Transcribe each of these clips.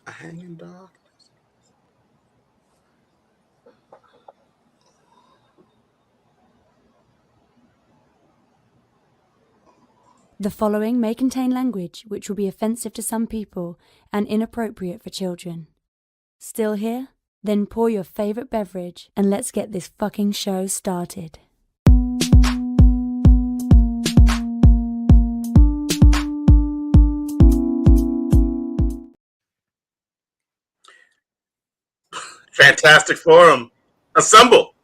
A hanging dog. The following may contain language which will be offensive to some people and inappropriate for children. Still here? Then pour your favorite beverage and let's get this fucking show started. Fantastic Forum, assemble!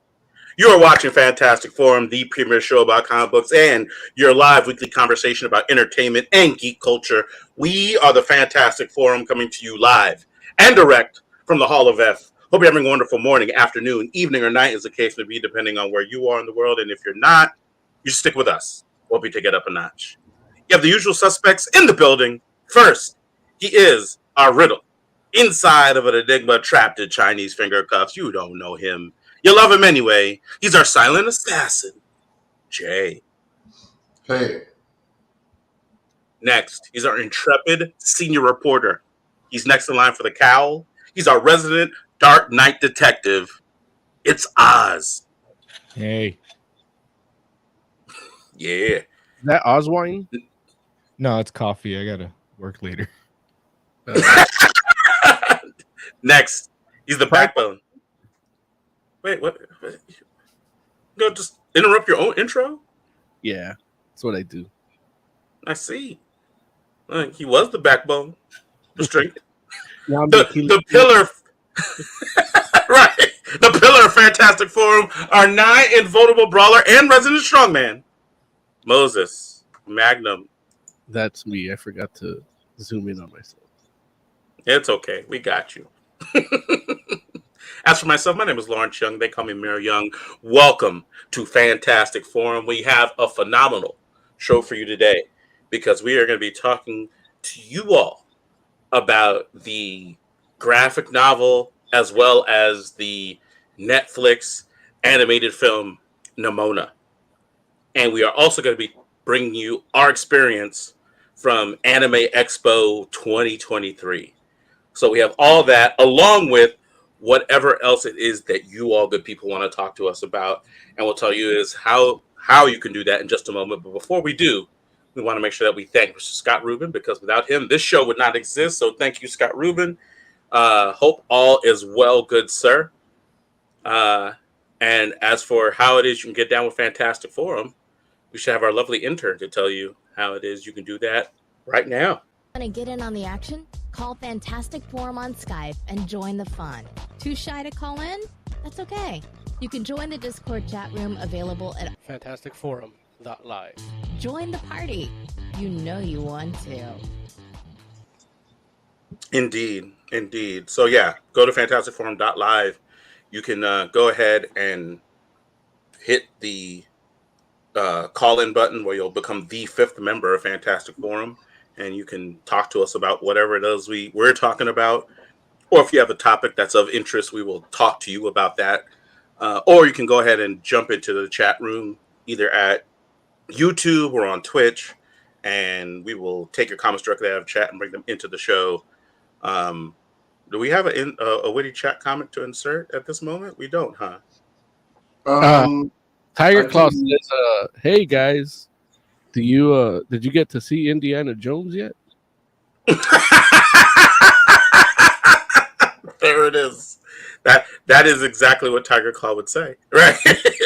You are watching Fantastic Forum, the premier show about comic books and your live weekly conversation about entertainment and geek culture. We are the Fantastic Forum coming to you live and direct from the Hall of F. Hope you're having a wonderful morning, afternoon, evening, or night, as the case may be, depending on where you are in the world. And if you're not, you stick with us. We'll be take it up a notch. You have the usual suspects in the building. First, he is our riddle. Inside of an enigma trapped in Chinese finger cuffs. You don't know him. You love him anyway. He's our silent assassin, Jay. Hey. Next, he's our intrepid senior reporter. He's next in line for the cowl. He's our resident Dark Knight detective. It's Oz. Hey. Yeah. Is that Oz wine? No, it's coffee. I gotta work later. Next, he's the backbone. Wait, what? You just interrupt your own intro? Yeah, that's what I do. I see. He was the backbone, the strength, Now the pillar. Right, the pillar of Fantastic Forum, our nigh invulnerable brawler and resident strongman, Moses Magnum. That's me. I forgot to zoom in on myself. It's okay. We got you. As for myself, my name is Lawrence Young. They call me Mayor Young. Welcome to Fantastic Forum. We have a phenomenal show for you today because we are going to be talking to you all about the graphic novel as well as the Netflix animated film Nimona. And we are also going to be bringing you our experience from Anime Expo 2023. So we have all that along with whatever else it is that you all good people want to talk to us about. And we'll tell you is how you can do that in just a moment. But before we do, we want to make sure that we thank Mr. Scott Rubin, because without him, this show would not exist. So thank you, Scott Rubin. Hope all is well, good sir. And as for how it is you can get down with Fantastic Forum, we should have our lovely intern to tell you how it is you can do that right now. Want to get in on the action? Call Fantastic Forum on Skype and join the fun. Too shy to call in? That's okay. You can join the Discord chat room available at fantasticforum.live. Join the party. You know you want to. Indeed. So yeah, go to fantasticforum.live. You can go ahead and hit the call-in button where you'll become the 5th member of Fantastic Forum. And you can talk to us about whatever it is we're talking about. Or if you have a topic that's of interest, we will talk to you about that. Or you can go ahead and jump into the chat room, either at YouTube or on Twitch. And we will take your comments directly out of chat and bring them into the show. Do we have a witty chat comment to insert at this moment? We don't, huh? Tiger Claw says, hey guys. Did you get to see Indiana Jones yet? There it is. That is exactly what Tiger Claw would say. Right.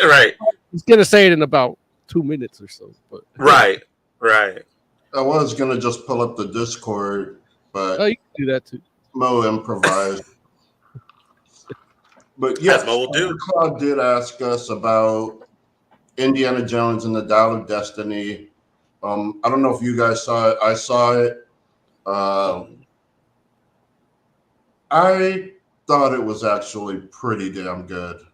Right. He's gonna say it in about 2 minutes or so. But Right. I was going to just pull up the Discord, but you can do that too. Mo improvised. But yes, Mo will do. Claude did ask us about Indiana Jones and the Dial of Destiny. I don't know if you guys saw it. I saw it. I thought it was actually pretty damn good.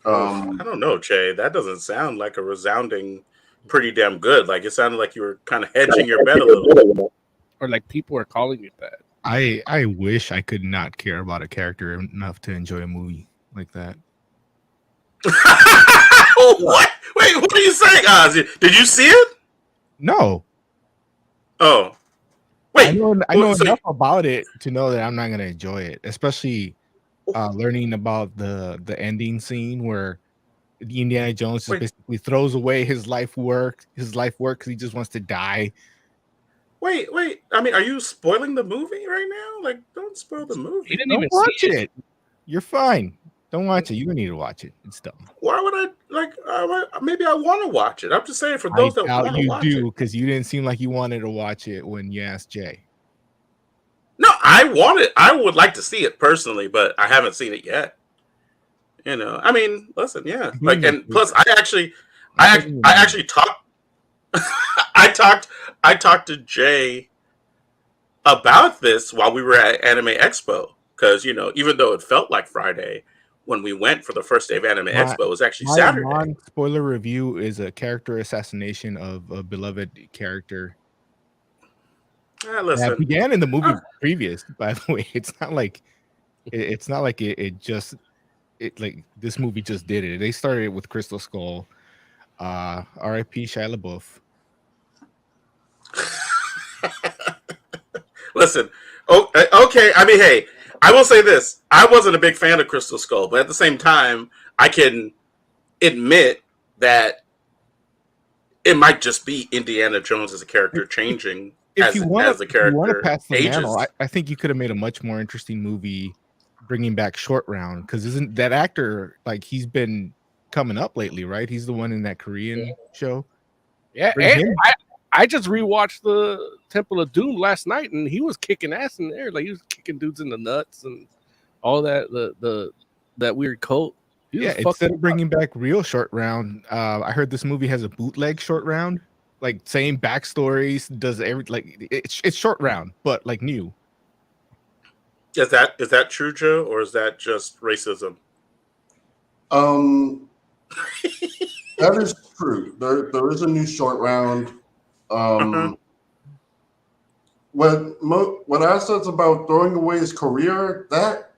I don't know, Jay. That doesn't sound like a resounding pretty damn good. Like it sounded like you were kind of hedging your bet a little bit. Or like people are calling it that. I wish I could not care about a character enough to enjoy a movie like that. What? Wait, what are you saying, Oz? Did you see it? No. Oh. Wait, I know so enough about it to know that I'm not gonna enjoy it, especially learning about the ending scene where Indiana Jones just wait, basically throws away his life work because he just wants to die. wait. I mean, are you spoiling the movie right now? Like, don't spoil the He movie. didn't Don't even see watch it. You're fine. Don't watch it. You don't need to watch it. It's dumb. Why would I like? Maybe I want to watch it. I'm just saying for I those that doubt want to you watch it. do because you didn't seem like you wanted to watch it when you asked Jay. No, I want it. I would like to see it personally, but I haven't seen it yet. I mean, listen, yeah. Give me Like, a and plus, favor. I actually talked. I talked. I talked to Jay about this while we were at Anime Expo because even though it felt like Friday when we went for the first day of Anime My Expo, it was actually my Saturday. non-spoiler review is a character assassination of a beloved character that Listen, began in the movie uh, previous. By the way, it's not like it just like this movie just did it. They started it with Crystal Skull. R.I.P. Shia LaBeouf. listen. Oh, okay. I mean, hey, I will say this: I wasn't a big fan of Crystal Skull, but at the same time, I can admit that it might just be Indiana Jones as a character changing If as you want as to the character pass the mantle, ages. I think you could have made a much more interesting movie bringing back Short Round because isn't that actor like he's been coming up lately, right? He's the one in that Korean show. Yeah, Bring and him. I just rewatched the Temple of Doom last night, and he was kicking ass in there. Like he was kicking dudes in the nuts and all that. That weird coat. He was Yeah, fucking instead of bringing back real Short Round, I heard this movie has a bootleg Short Round, like same backstories, does every like it's Short Round, but like new. Is that true, Joe, or is that just racism? Um, that is true. There is a new short round. Uh-huh. Um, what I said about throwing away his career, that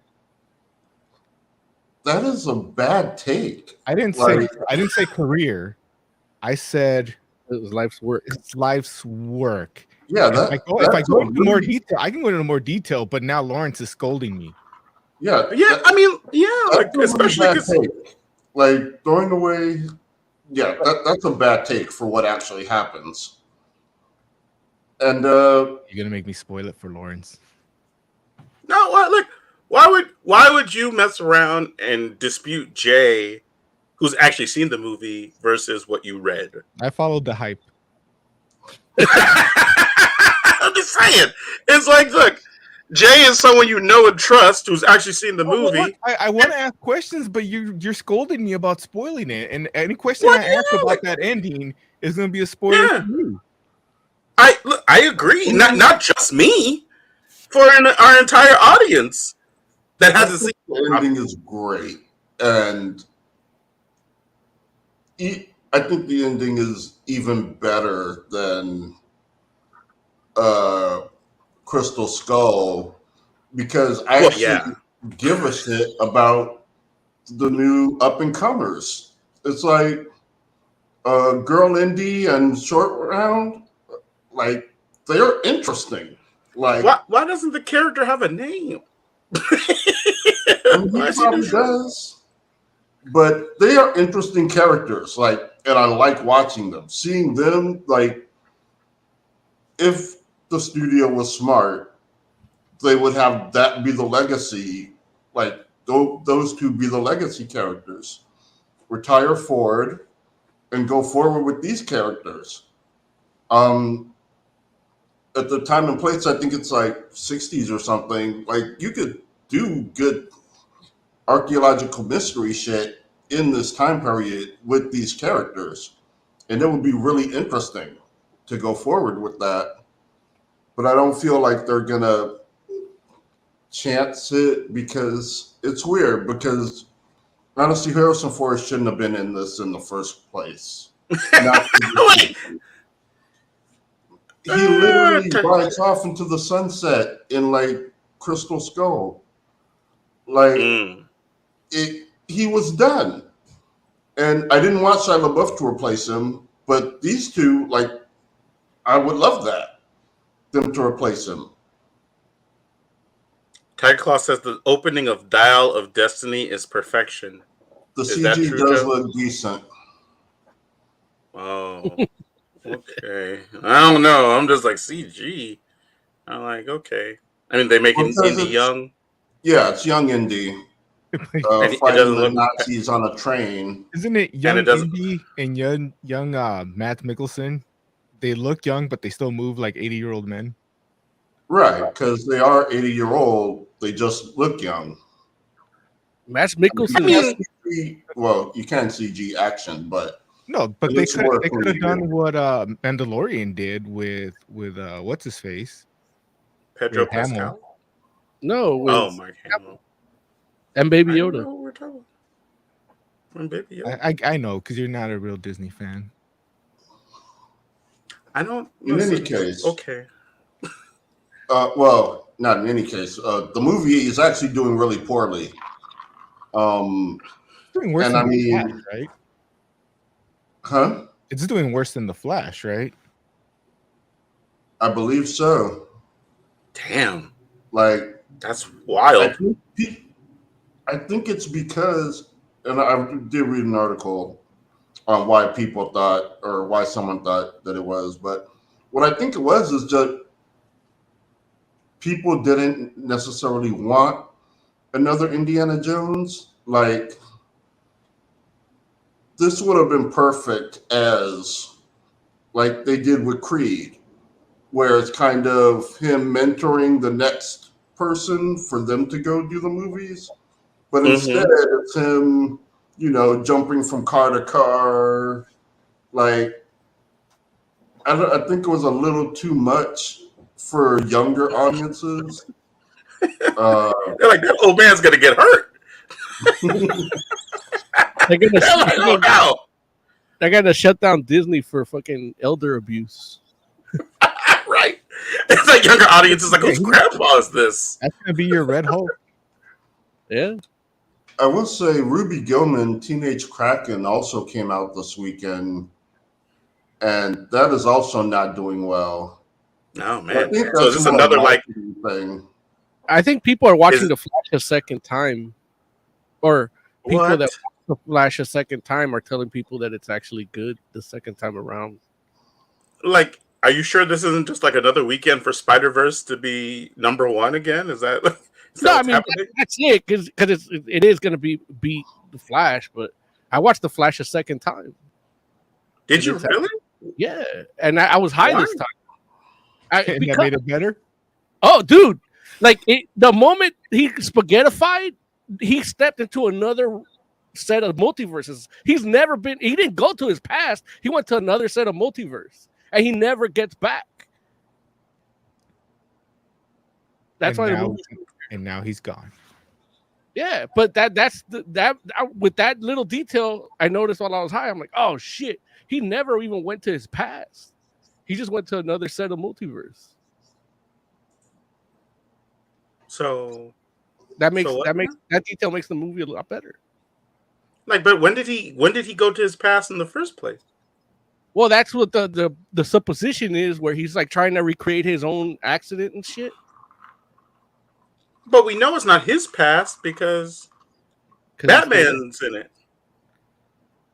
is a bad take. I didn't Like, say career. I said it was life's work. it's life's work. yeah, If I that's go a into more really, detail, I can go into more detail, but now Lawrence is scolding me. yeah, Yeah, I mean, yeah, that's like a really especially bad because take. Like throwing away, yeah, that's a bad take for what actually happens. And You're gonna make me spoil it for Lawrence. no, look, why would you mess around and dispute Jay, who's actually seen the movie, versus what you read? I followed the hype. I'm just saying, it's like, look, Jay is someone you know and trust who's actually seen the Well, look, movie. I want to ask questions, but you're scolding me about spoiling it, and any question Well, I ask yeah, about like, that ending is gonna be a spoiler for yeah, you. I agree. Not just me, for our entire audience that I hasn't think seen. the ending is great, and I think the ending is even better than uh, Crystal Skull because I Well, actually yeah, give a shit about the new up and comers. It's like Girl Indie and Short Round, like they're interesting. Like, why doesn't the character have a name? I mean, he Why is he probably neutral? does, but they are interesting characters. Like, and I like watching them, seeing them. Like, if the studio was smart, they would have that be the legacy. Like, those two be the legacy characters. Retire Ford and go forward with these characters. Um, at the time and place, I think it's like 60s or something. Like, you could do good archaeological mystery shit in this time period with these characters, and it would be really interesting to go forward with that. But I don't feel like they're gonna chance it because it's weird. Because honestly, Harrison Ford shouldn't have been in this in the first place. Not Wait, he literally t- rides off into the sunset in like Crystal Skull. Like mm. he was done. And I didn't want Shia LaBeouf to replace him, but these two, like, I would love that. them to replace him. Tiger Claw says the opening of Dial of Destiny is perfection. The Is that CG true, does Joe? look decent. Oh, okay. I don't know. I'm just like CG. I'm like, okay. I mean, they making Because Indy young, yeah, it's young Indy and it fighting doesn't the look. Nazis on a train. Isn't it And it young doesn't. Indy and young Matt Mickelson? They look young, but they still move like 80-year-old men. Right, because they are 80-year-old. They just look young. Matt You Mickelson. can't well, you can CG action, but No, but it they looks could more have done familiar. what Mandalorian did with what's his face? Pedro With Hamill. Pascal. No, Oh, with Mark Hamill. and Baby I don't know Yoda. what we're talking about. From Baby Yoda. I know because you're not a real Disney fan. I don't. In any Listen, case, okay. well, not in any case. The movie is actually doing really poorly. It's doing worse And than I the Flash, mean, right? huh? It's doing worse than the Flash, right? I believe so. Damn, Like, that's I wild. think it's because, and I did read an article on why people thought, or why someone thought that it was, but what I think it was is just people didn't necessarily want another Indiana Jones. Like, this would have been perfect as, like they did with Creed, where it's kind of him mentoring the next person for them to go do the movies. But instead, it's him, jumping from car to car. Like, I think it was a little too much for younger audiences. They're like, that old man's gonna get hurt. They're gonna, They're like, oh no. they're gonna shut down Disney for fucking elder abuse. Right? It's like younger audiences like, whose Yeah, grandpa is this? That's gonna be your Red Hulk. Yeah. I will say Ruby Gillman, Teenage Kraken, also came out this weekend, and that is also not doing well. Oh I man. think So is that's this more another a like marketing thing. I think people are watching Is- the Flash a second time, or people what? that watch the Flash a second time are telling people that it's actually good the second time around. Like, are you sure this isn't just like another weekend for Spider-Verse to be number one again? Is that No, I what's mean happening? that's it because it is going to beat the Flash, but I watched the Flash a second time. Did you It's- really? Yeah, and I was high Why? this time. And that made it better. Oh, dude! Like the moment he spaghettified, he stepped into another set of multiverses. He's never been. He didn't go to his past. He went to another set of multiverse, and he never gets back. That's why the movie. And now he's gone. Yeah, but with that little detail, I noticed while I was high. I'm like, oh shit! He never even went to his past. He just went to another set of multiverse. So That what that detail makes the movie a lot better. like, but when did he go to his past in the first place? Well, that's what the supposition is, where he's like trying to recreate his own accident and shit. But we know it's not his past because Batman's in it.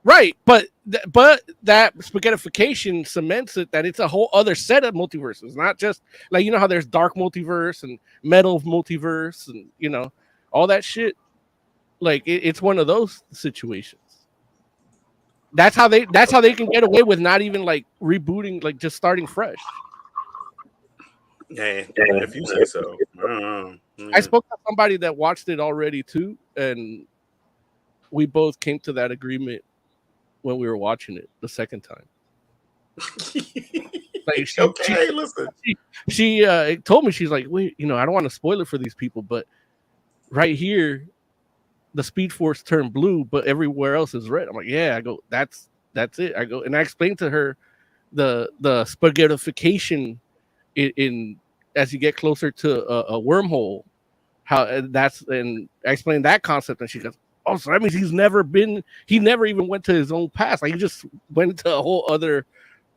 Right, but that spaghettification cements it that it's a whole other set of multiverses, not just like how there's dark multiverse and metal multiverse and all that shit. Like it's one of those situations. That's how they can get away with not even like rebooting, like just starting fresh. Yeah, if you say so. I spoke to somebody that watched it already too, and we both came to that agreement when we were watching it the second time. Like she told me, she's like, wait, I don't want to spoil it for these people, but right here the Speed Force turned blue, but everywhere else is red. I'm like, yeah. I go, that's it. I go, and I explained to her the spaghettification in as you get closer to a wormhole, how that's, and I explained that concept, and she goes, oh, so that means he never even went to his own past. Like he just went into a whole other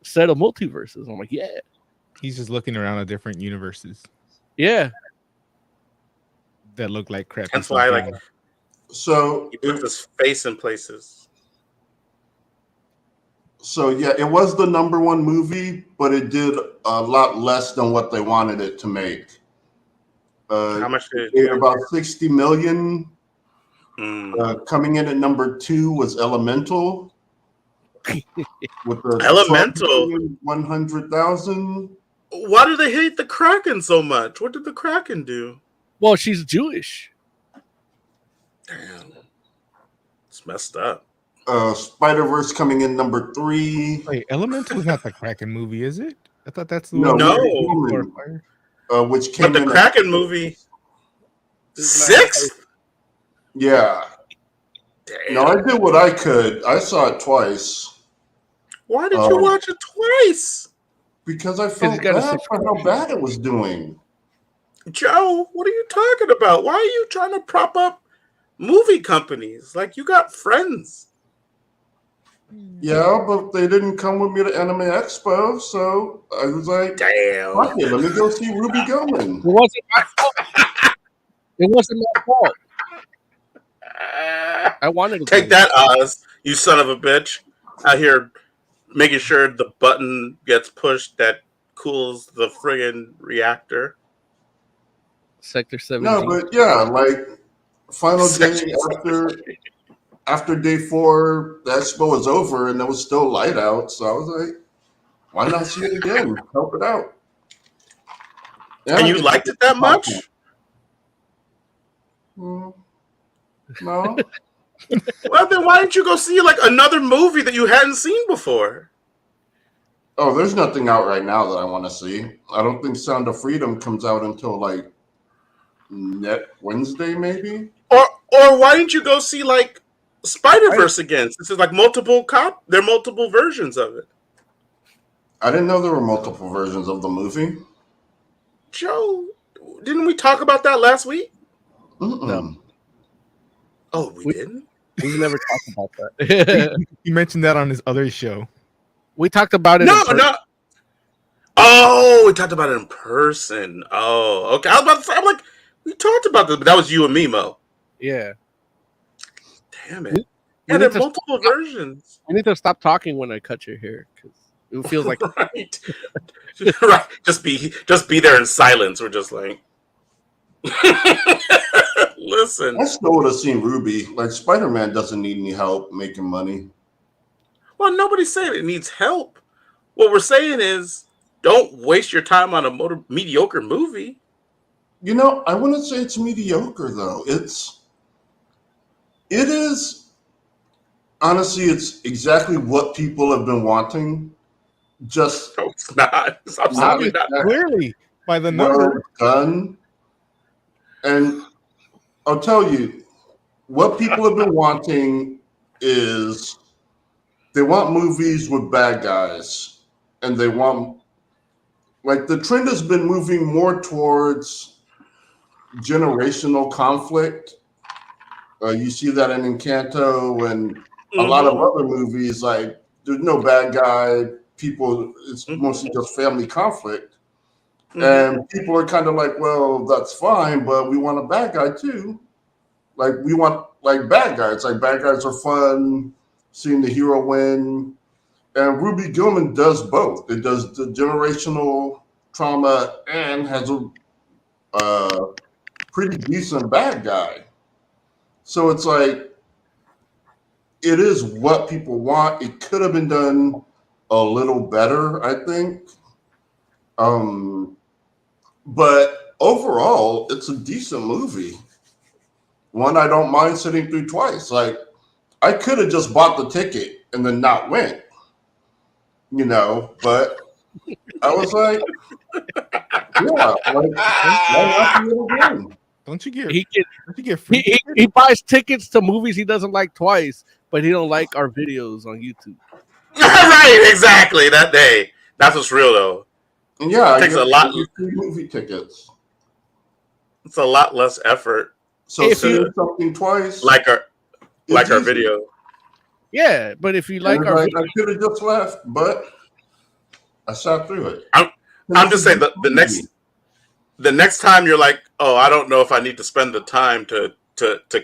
set of multiverses. I'm like, yeah. He's just looking around at different universes Yeah. that look like crappy. That's why, like, CGI. So he puts his face in places. So yeah, it was the number one movie, but it did a lot less than what they wanted it to make. How much did it Made do? about 60 million. Mm. Coming in at number 2 was Elemental with the Elemental. 100,000. Why do they hate the Kraken so much? What did the Kraken do? Well, she's Jewish. Damn, it's messed up. Spider-Verse coming in number 3. Wait, Elemental is not the Kraken movie, is it? I thought that's the No, one. No. Which came But the in Kraken movie, 6th? Yeah. Damn. No, I did what I could. I saw it twice. Why did you watch it twice? Because I you felt gotta bad for how bad it was doing. Joe, what are you talking about? Why are you trying to prop up movie companies? Like, you got friends. Yeah, but they didn't come with me to Anime Expo, so I was like, Damn. fuck it, let me go see Ruby Gilman. It wasn't my fault. It wasn't my fault. I wanted to Take that, Oz, you son of a bitch. Out here making sure the button gets pushed that cools the friggin' reactor. Sector 17. No, but yeah, like final day after day 4, the expo was over and it was still light out. So I was like, why not see it again? Help it out. Yeah, And you liked it that much? No. Well, then why didn't you go see like another movie that you hadn't seen before? Oh, there's nothing out right now that I want to see. I don't think Sound of Freedom comes out until like next Wednesday, maybe. Or why didn't you go see like Spider-Verse again? Since there's like there are multiple versions of it. I didn't know there were multiple versions of the movie. Joe, didn't we talk about that last week? No. Oh, we didn't? We never talked about that. He mentioned that on his other show. We talked about it. No. Oh, we talked about it in person. Oh, okay. I was about to say, I'm like, we talked about this, but that was you and me, Mo. Yeah. Damn it. Yeah, there are multiple versions. I need to stop talking when I cut your hair because it feels like right. Right. Just be there in silence. We're just like listen. I still would have seen Ruby. Like Spider-Man doesn't need any help making money. Well, nobody's saying it needs help. What we're saying is don't waste your time on a mediocre movie. You know, I wouldn't say it's mediocre though. It is honestly, it's exactly what people have been wanting. Just no, it's not. It's absolutely not. Clearly, by the number done. And I'll tell you, what people have been wanting is they want movies with bad guys, and they want like the trend has been moving more towards generational conflict. You see that in Encanto and a lot of other movies. Like there's no bad guy. People, it's mostly just family conflict. And people are kind of like, well, that's fine, but we want a bad guy too. Like we want like bad guys. Like bad guys are fun, seeing the hero win. And Ruby Gilman does both. It does the generational trauma and has a pretty decent bad guy. So it's like, it is what people want. It could have been done a little better, I think. But overall, it's a decent movie. One I don't mind sitting through twice. Like, I could have just bought the ticket and then not went, you know, but I was like, yeah, like, why not do it again? Don't you get free? He buys tickets to movies he doesn't like twice, but he don't like our videos on YouTube. Right, exactly. That day. That's what's real though. And yeah, it takes a lot. Movie tickets. It's a lot less effort. So seeing something twice, like our video. Yeah, but if you like our, I could have just left, but I sat through it. I'm just saying the next time you're like, oh, I don't know if I need to spend the time to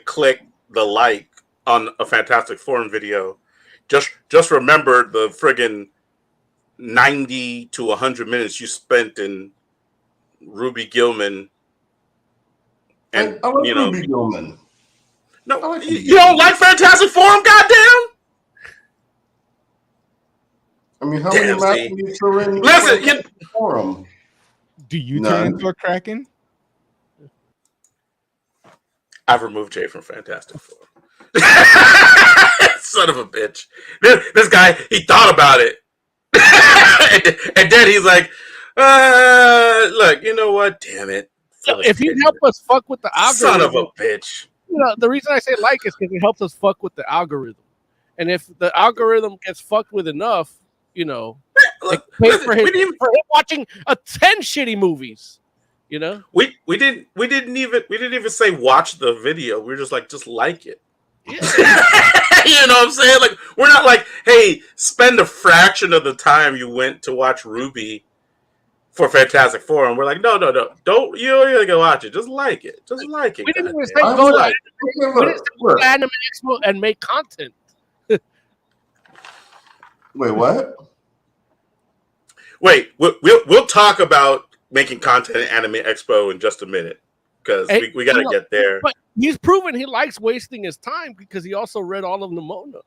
click the like on a Fantastic Forum video. Just remember the friggin' 90 to 100 minutes you spent in Ruby Gilman, and I like Ruby Gilman. No, like you don't like Fantastic Forum, goddamn. I mean, how many matches are in Listen, Forum? Do you turn into a Kraken? I've removed Jay from Fantastic Forum. Son of a bitch. This guy, he thought about it. And then he's like, look, you know what? Damn it. If you help us fuck with the algorithm. Son of a bitch. You know, the reason I say like is because it helps us fuck with the algorithm. And if the algorithm gets fucked with enough, you know, Look, for him watching 10 shitty movies. You know? We didn't even say watch the video. We were just like, just like it. Yeah. You know what I'm saying? Like, we're not like, hey, spend a fraction of the time you went to watch Ruby for Fantastic Forum. We're like, no, don't you don't go watch it. Just like it. Just like it. We didn't even say go to Anime Expo and make content. Wait, what? Wait, we'll talk about making content at Anime Expo in just a minute, because we got to get there. But he's proven he likes wasting his time because he also read all of Nimona.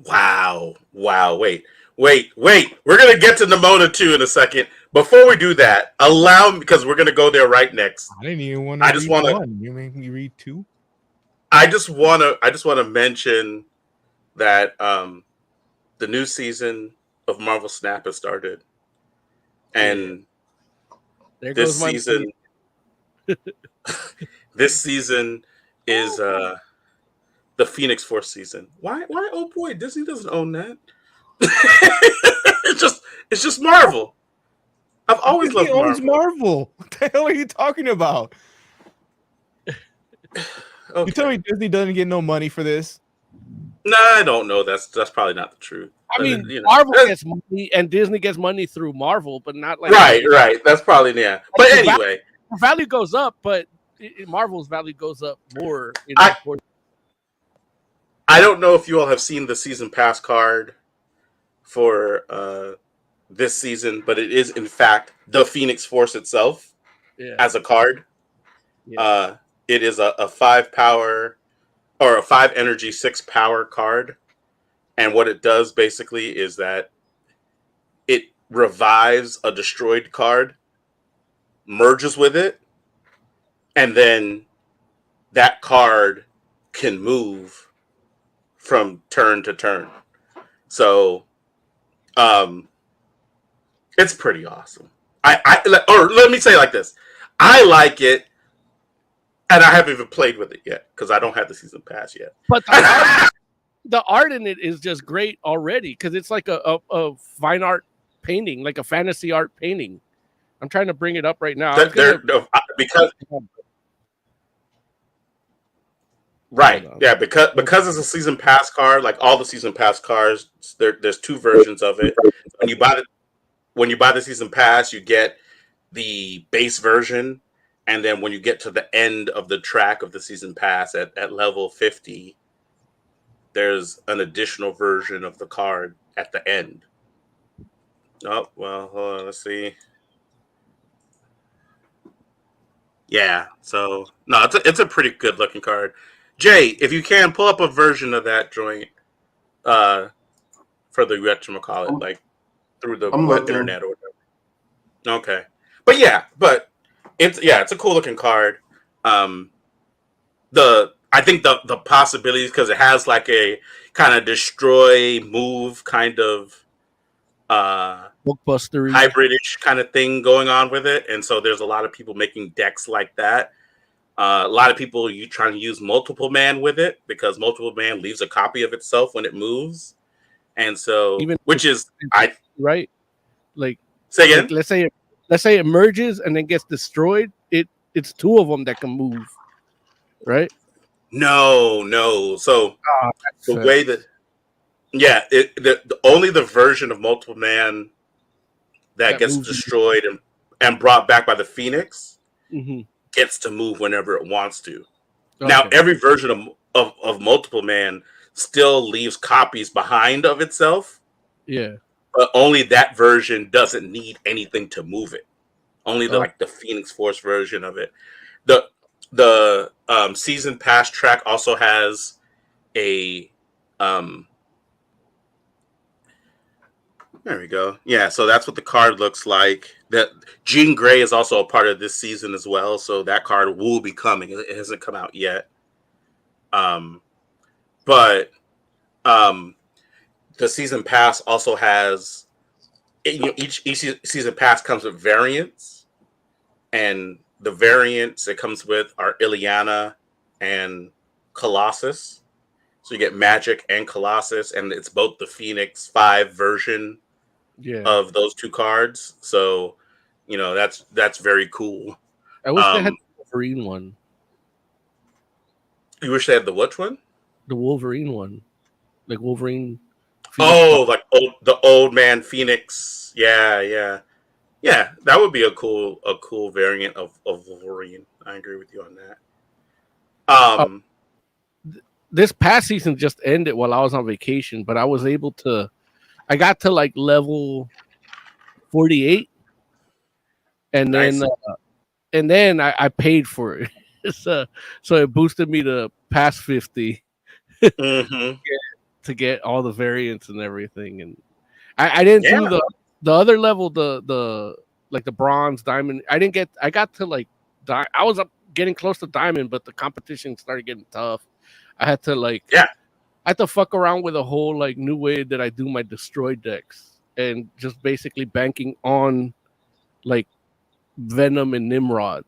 Wow. Wait. We're going to get to Nimona too in a second. Before we do that, allow me, because we're going to go there right next. I didn't even want to read one. You made me read two. I just want to mention that the new season of Marvel Snap has started. And this season is the Phoenix Force season. Why oh boy, Disney doesn't own that. it's just Marvel. I've always loved Marvel. What the hell are you talking about? Okay. You tell me Disney doesn't get no money for this? No, I don't know. That's probably not the truth. I mean, Marvel gets money and Disney gets money through Marvel, but not like right. That's probably But anyway, value goes up, but Marvel's value goes up more. I don't know if you all have seen the season pass card for this season, but it is in fact the Phoenix Force itself as a card. Yeah. It is a 5 power or a 5 energy 6 power card. And what it does basically is that it revives a destroyed card, merges with it, and then that card can move from turn to turn. So it's pretty awesome. Or let me say it like this. I like it, and I haven't even played with it yet because I don't have the season pass yet. But the art in it is just great already because it's like a fine art painting, like a fantasy art painting. I'm trying to bring it up right now. Because it's a season pass card. Like all the season pass cards, there's 2 versions of it. When you buy the season pass, you get the base version, and then when you get to the end of the track of the season pass at level 50, there's an additional version of the card at the end. Oh, well, hold on, let's see. Yeah, so no, it's a pretty good looking card. Jay, if you can pull up a version of that joint for the whatchamacallit, like through the internet or whatever. Okay. But it's a cool looking card. I think the possibilities, because it has like a kind of destroy move kind of Bookbuster hybridish kind of thing going on with it, and so there's a lot of people making decks like that. A lot of people trying to use multiple man with it because multiple man leaves a copy of itself when it moves, and so right. Like say again. Like, let's say it merges and then gets destroyed. It's 2 of them that can move, right? No. So the way that, only the version of multiple man that gets moves. destroyed and brought back by the Phoenix Mm-hmm. gets to move whenever it wants to. Now, Okay. every version of Multiple Man still leaves copies behind of itself, Yeah. but only that version doesn't need anything to move it. Only the Oh, like the Phoenix Force version of it. The season pass track also has a there we go. Yeah, so that's what the card looks like. That Jean Grey is also a part of this season as well, so that card will be coming. It hasn't come out yet. But um the season pass also has each season pass comes with variants, and the variants it comes with are Ileana and Colossus. So you get Magic and Colossus, and it's both the Phoenix 5 version yeah. of those two cards. So, that's very cool. I wish they had the Wolverine one. You wish they had the which one? The Wolverine one, like Wolverine. Oh, like the old man Phoenix. Yeah, yeah, yeah. That would be a cool variant of Wolverine. I agree with you on that. This past season just ended while I was on vacation, but I was able to. I got to like level 48, and Nice. then I paid for it. so it boosted me to past 50 Mm-hmm. to get all the variants and everything. And I didn't Yeah. do the other level, the like the bronze, diamond. I didn't get. I got to like I was up getting close to diamond, but the competition started getting tough. I had to I had to fuck around with a whole like new way that I do my destroy decks, and just basically banking on like Venom and Nimrod.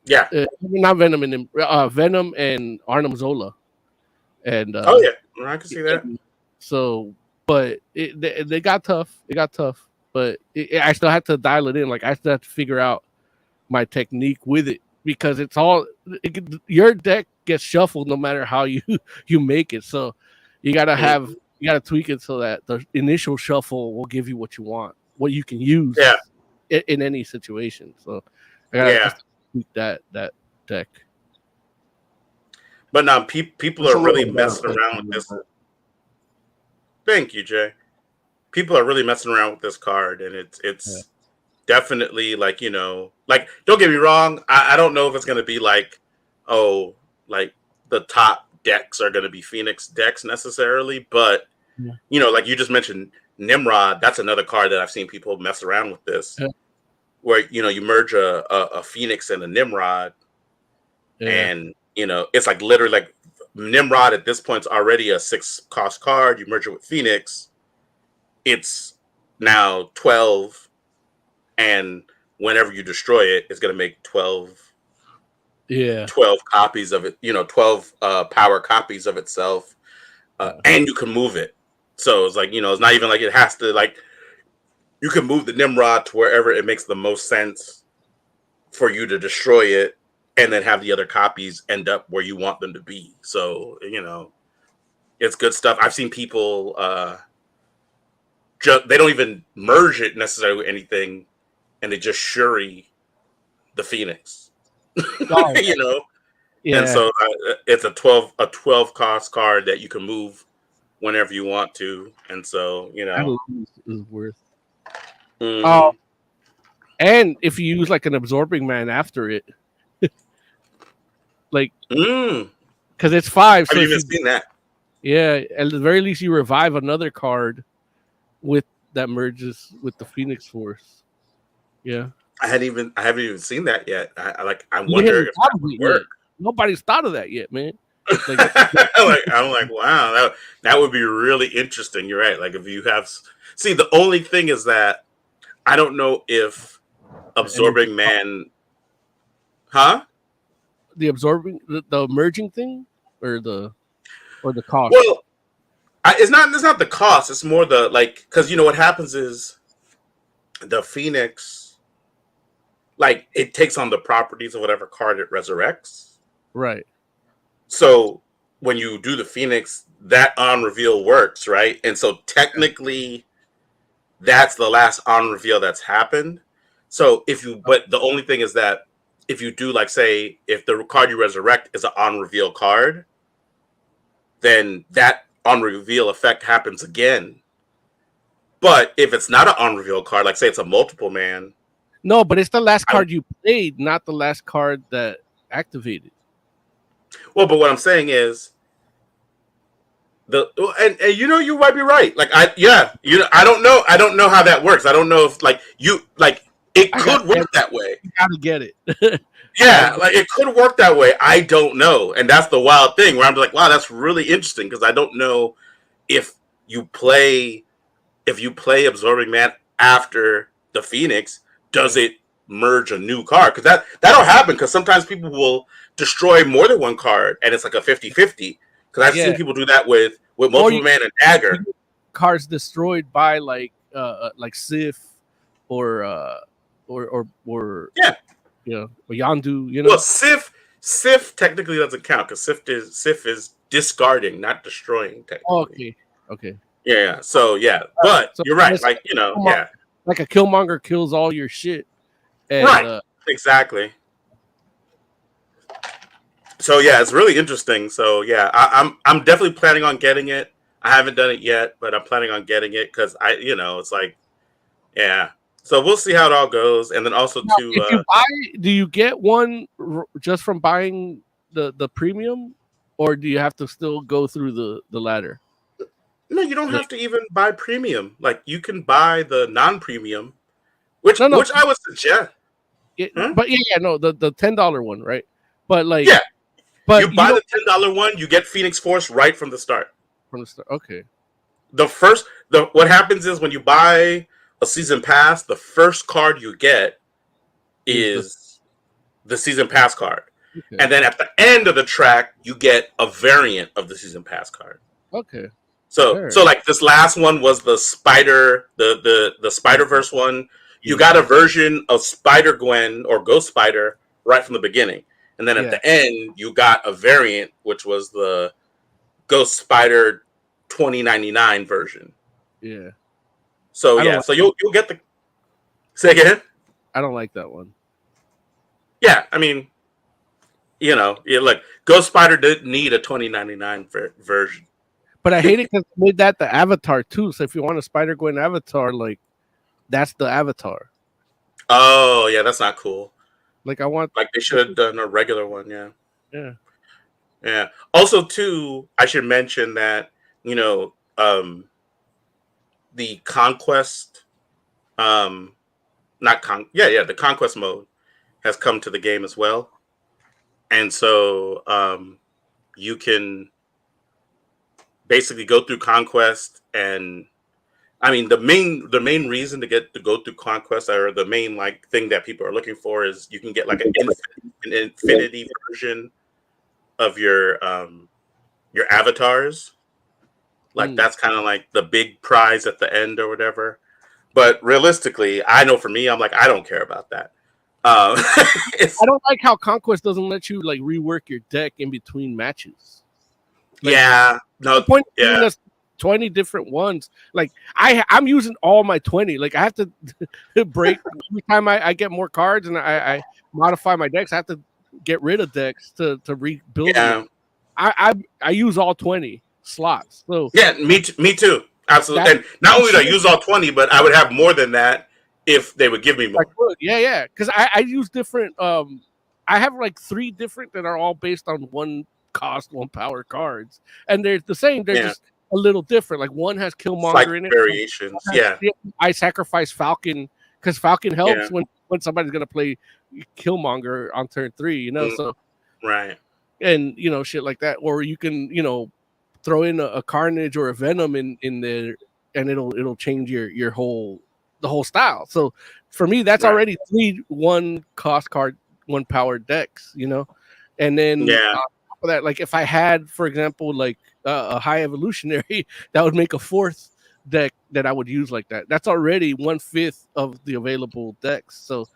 Yeah. Not Venom and Venom and Arnim Zola. And Oh yeah, I can see that. So, but they got tough. It got tough, but I still had to dial it in. Like I still had to figure out my technique with it, because it's all your deck gets shuffled no matter how you make it. So you gotta tweak it so that the initial shuffle will give you what you want, what you can use in any situation. So I gotta tweak that deck. But now people It's are a really little better messing around with this. picture, Thank you, Jay. People are really messing around with this card, and it's definitely like don't get me wrong. I don't know if it's gonna be like the top decks are gonna be Phoenix decks necessarily, but like you just mentioned Nimrod. That's another card that I've seen people mess around with this, where you merge a Phoenix and a Nimrod, and it's like literally like Nimrod at this point is already a 6 cost card. You merge it with Phoenix, it's now 12, and whenever you destroy it, it's going to make 12 copies of it, 12 power copies of itself, and you can move it. So it's like, it's not even like it has to, like, you can move the Nimrod to wherever it makes the most sense for you to destroy it, and then have the other copies end up where you want them to be. So, it's good stuff. I've seen people, they don't even merge it necessarily with anything, and they just Shuri the Phoenix. Yeah. And so it's a 12 cost card that you can move whenever you want to, and so is worth. Mm-hmm. And if you use like an absorbing man after it, like because it's 5. So I've even seen that. Yeah, at the very least, you revive another card with that merges with the Phoenix Force. Yeah, I haven't even seen that yet. I wonder if that would work. Nobody's thought of that yet, man. Like, I'm like, wow, that would be really interesting. You're right. Like if you have, see, the only thing is that I don't know if absorbing man, the absorbing the merging thing or the cost. Well, it's not the cost. It's more the because what happens is the Phoenix, like it takes on the properties of whatever card it resurrects. Right. So when you do the Phoenix, that on reveal works, right? And so technically, that's the last on reveal that's happened. So if you, but the only thing is that if you do, like, say, if the card you resurrect is an on reveal card, then that on reveal effect happens again. But if it's not an on reveal card, like say it's a multiple man, No, but it's the last card you played, not the last card that activated. well, but what I'm saying is and you know, you might be right. Like I don't know how that works. I don't know if like you like it could work that way. You gotta get it. Yeah, like it could work that way. I don't know, and that's the wild thing where I'm like, wow, that's really interesting because I don't know if you play Absorbing Man after the Phoenix, does it merge a new card? Because that'll happen because sometimes people will destroy more than one card and it's like a 50-50. Because I've seen people do that with multiple man and dagger. Cards destroyed by like Sif or yeah, you know, or Yandu, you know. Well, Sif technically doesn't count because Sif is discarding, not destroying. Technically. Okay. Yeah. So yeah, but so you're right. Like you know, yeah. Like a Killmonger kills all your shit. And, right. Exactly. So yeah, it's really interesting. So yeah, I'm definitely planning on getting it. I haven't done it yet, but I'm planning on getting it because it's like, yeah. So we'll see how it all goes, and then also now, if you buy, do you get one just from buying the premium, or do you have to still go through the ladder? No, you don't have to even buy premium. Like you can buy the non-premium, which I would suggest. But the $10 one, right? But like, yeah, but you buy the $10 one, you get Phoenix Force right from the start. From the start, okay. What happens is when you buy a season pass, the first card you get is the season pass card, and then at the end of the track, you get a variant of the season pass card. Okay. So like this last one was the Spider, the Spider-Verse one. You got a version of Spider-Gwen or Ghost Spider right from the beginning. And then at the end, you got a variant, which was the Ghost Spider 2099 version. Yeah. So yeah, so you'll get the. Say again. I don't like that one. Yeah, I mean, look, Ghost Spider didn't need a 2099 version. But I hate it because they made that the avatar too. So if you want a Spider-Gwen avatar, like that's the avatar. Oh yeah, that's not cool. Like I want, like they should have done a regular one. Yeah. Yeah. Yeah. Also, too, I should mention that the conquest, the conquest mode has come to the game as well, and so you can basically go through conquest, and I mean the main reason to go through conquest, or the main like thing that people are looking for, is you can get like an infinity version of your avatars. Like that's kind of like the big prize at the end or whatever. But realistically, I know for me, I'm like, I don't care about that. I don't like how Conquest doesn't let you like rework your deck in between matches. Like, yeah, no, point yeah. 20 different ones. Like I'm using all my 20. Like I have to break every time I get more cards and I modify my decks. I have to get rid of decks to rebuild them. I use all 20 slots. So yeah, me too. Absolutely. And not only do I use all 20, but I would have more than that if they would give me more. Yeah. Because I use different. I have like 3 different that are all based on one cost, one power cards, and they're the same. They're just a little different. Like one has Killmonger in it. Variations. Yeah. I sacrifice Falcon because Falcon helps when somebody's gonna play Killmonger on turn 3. So right. And shit like that, or you can throw in a Carnage or a Venom in there, and it'll change your whole style. So for me, that's already 3 1 cost card, 1 power decks, and then on top of that, like if I had, for example, like a high evolutionary, that would make a 4th deck that I would use like that. That's already 1/5 of the available decks. So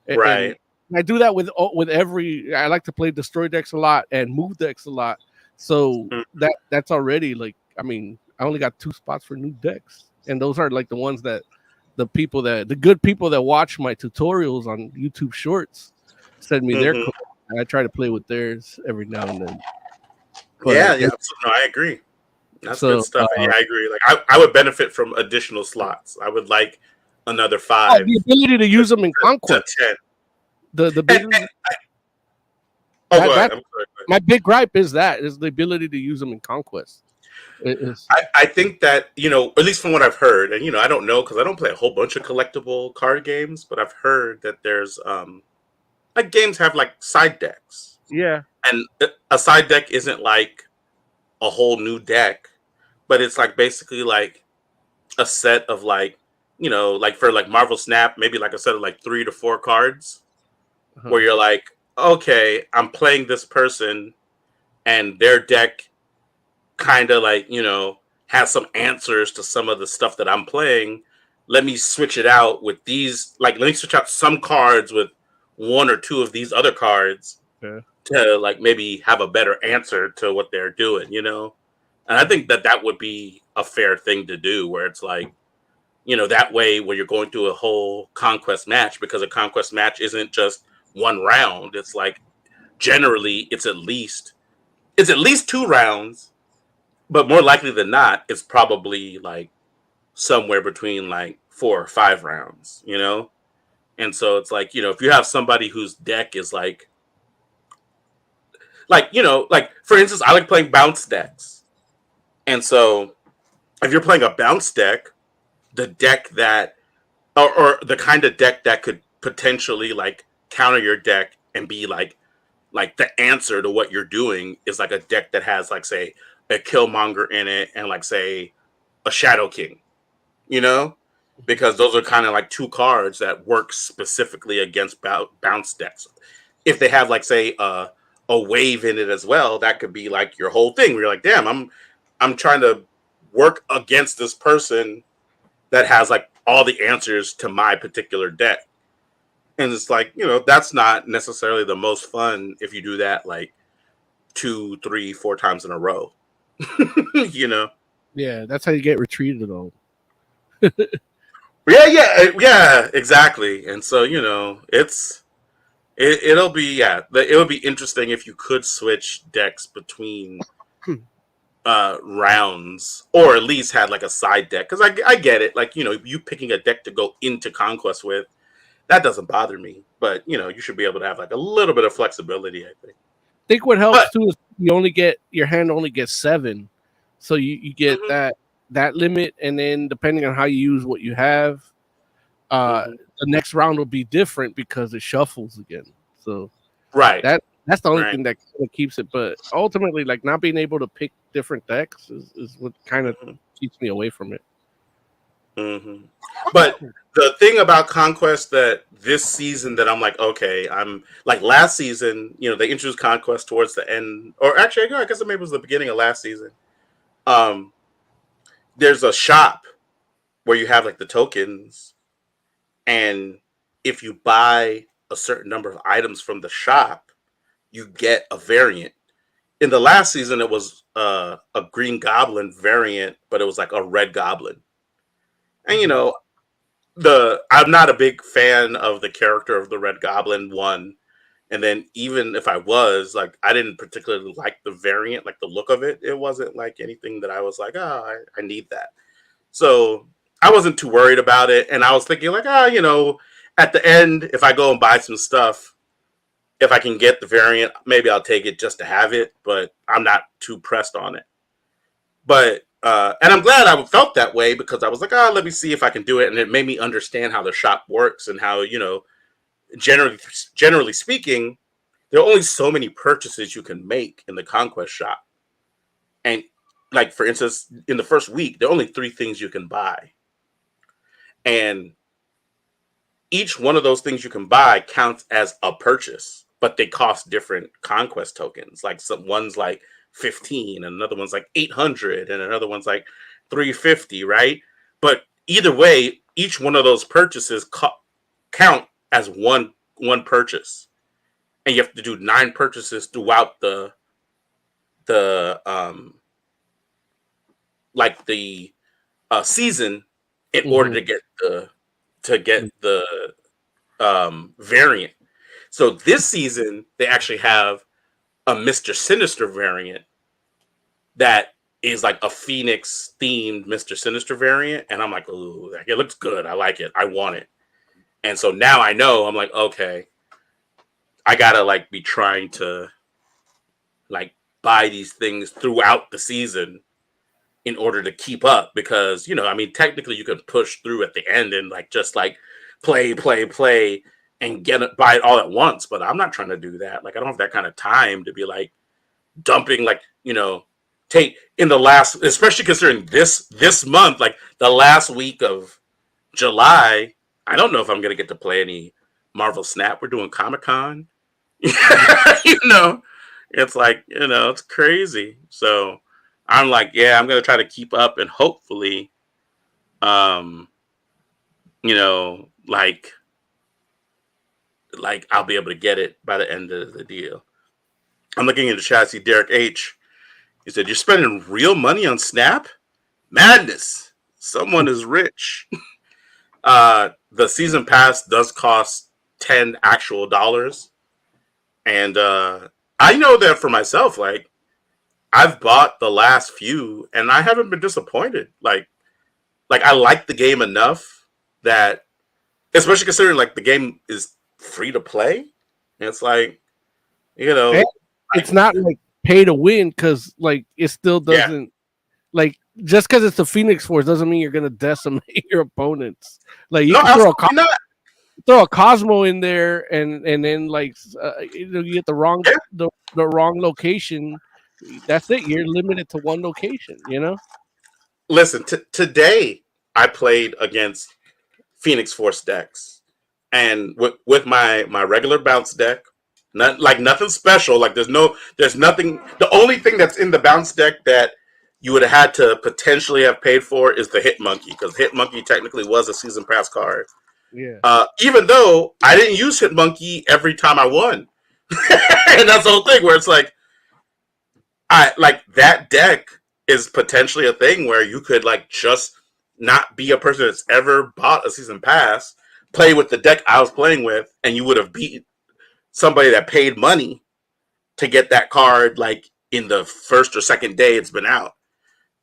right. And I do that with every. I like to play destroy decks a lot and move decks a lot. So that's already like. I mean, I only got 2 spots for new decks, and those are like the ones that the good people that watch my tutorials on YouTube Shorts send me their Mhm. code. And I try to play with theirs every now and then. Yeah, But yeah. No, I agree. That's good so stuff. Yeah, I agree. Like I would benefit from additional slots. I would like another oh, 5 the ability to use them in to conquest. 10. The And, ability oh, go ahead. that I'm sorry. my big gripe is the ability to use them in conquest. It's I think that, at least from what I've heard, and I don't know because I don't play a whole bunch of collectible card games, but I've heard that there's like games have like side decks, yeah. and a side deck isn't like a whole new deck, but it's like basically like a set of like like for like Marvel Snap, maybe like a set of like 3 to 4 cards Uh-huh. where you're like, okay, I'm playing this person and their deck kind of like has some answers to some of the stuff that I'm playing. Let me switch it out with these, like let me switch out some cards with 1 or 2 of these other cards Yeah. to like maybe have a better answer to what they're doing, and I think that that would be a fair thing to do, where it's like, that way when you're going through a whole conquest match, because a conquest match isn't just 1 round, it's like generally it's at least 2 rounds, but more likely than not, it's probably like somewhere between like 4 or 5 rounds. And so it's like, if you have somebody whose deck is like for instance, I like playing bounce decks. And so if you're playing a bounce deck, the deck that or the kind of deck that could potentially like counter your deck and be like the answer to what you're doing is like a deck that has like say a Killmonger in it and like say a Shadow King, you know, because those are kind of like 2 cards that work specifically against bounce decks. If they have like say a wave in it as well, that could be like your whole thing. Where you're like, damn, I'm trying to work against this person that has like all the answers to my particular deck. And it's like, that's not necessarily the most fun if you do that like 2, 3, 4 times in a row. you know? Yeah, that's how you get retreated on. Yeah, exactly. And so, it'll be it'll be interesting if you could switch decks between rounds, or at least had like a side deck, because I get it, like you picking a deck to go into conquest with, that doesn't bother me, but you should be able to have like a little bit of flexibility, I think. I think what But helps too is your hand only gets 7, so you get mhm, that limit, and then depending on how you use what you have, mhm. the next round will be different because it shuffles again. So Right, that's the only right. thing that kind of keeps it. But ultimately, like not being able to pick different decks is what kind of Mhm, keeps me away from it. mhm. But the thing about conquest that this season that I'm like, okay, I'm like last season, they introduced conquest towards the end, or actually, I guess it maybe was the beginning of last season. Um, there's a shop where you have like the tokens, and if you buy a certain number of items from the shop, you get a variant. In the last season, it was a green goblin variant, but it was like a red goblin. And Mhm. the I'm not a big fan of the character of the red goblin one. And then even if I was like, I didn't particularly like the variant, like the look of it. It wasn't like anything that I was like, oh, I need that. So I wasn't too worried about it. And I was thinking like, at the end, if I go and buy some stuff, if I can get the variant, maybe I'll take it just to have it, but I'm not too pressed on it. But and I'm glad I felt that way, because I was like, let me see if I can do it, and it made me understand how the shop works and how generally generally speaking, there are only so many purchases you can make in the conquest shop, and like for instance, in the first week, there are only 3 things you can buy, and each one of those things you can buy counts as a purchase, but they cost different conquest tokens. Like one's like 15, and another one's like 800, and another one's like 350, right? But either way, each one of those purchases count as one purchase, and you have to do 9 purchases throughout the like the season in order Mhm. to get to get the variant. So this season they actually have a Mr. Sinister variant that is like a Phoenix themed Mr. Sinister variant, and I'm like, ooh, it looks good. I like it. I want it. And so now I know. I'm like, okay, I gotta like be trying to like buy these things throughout the season in order to keep up, because I mean, technically you could push through at the end and like just like play and get it, buy it all at once. But I'm not trying to do that. Like I don't have that kind of time to be like dumping like take in the last, especially considering this month, like the last week of July. I don't know if I'm gonna get to play any Marvel Snap. We're doing Comic-Con. It's like it's crazy. So I'm like, yeah, I'm gonna try to keep up and hopefully like I'll be able to get it by the end of the deal. I'm looking into chat. See Derek H. He said, "You're spending real money on Snap? Madness! Someone is rich." The season pass does cost $10 actual, and I know that for myself. Like I've bought the last few, and I haven't been disappointed. Like I like the game enough that, especially considering like the game is free to play, and it's like it's not like pay to win, because like it still doesn't like, just because it's the Phoenix Force doesn't mean you're gonna decimate your opponents. Like you can throw a Cosmo in there and then like you get the wrong the wrong location. That's it. You're limited to one location. Listen, today I played against Phoenix Force decks, and with my regular bounce deck. Nothing special. Like there's nothing. The only thing that's in the bounce deck that you would have had to potentially have paid for is the Hit Monkey, because Hit Monkey technically was a season pass card. Yeah. Even though I didn't use Hit Monkey every time I won, and that's the whole thing where it's like, I like that deck is potentially a thing where you could like just not be a person that's ever bought a season pass, play with the deck I was playing with, and you would have beat somebody that paid money to get that card like in the first or second day it's been out.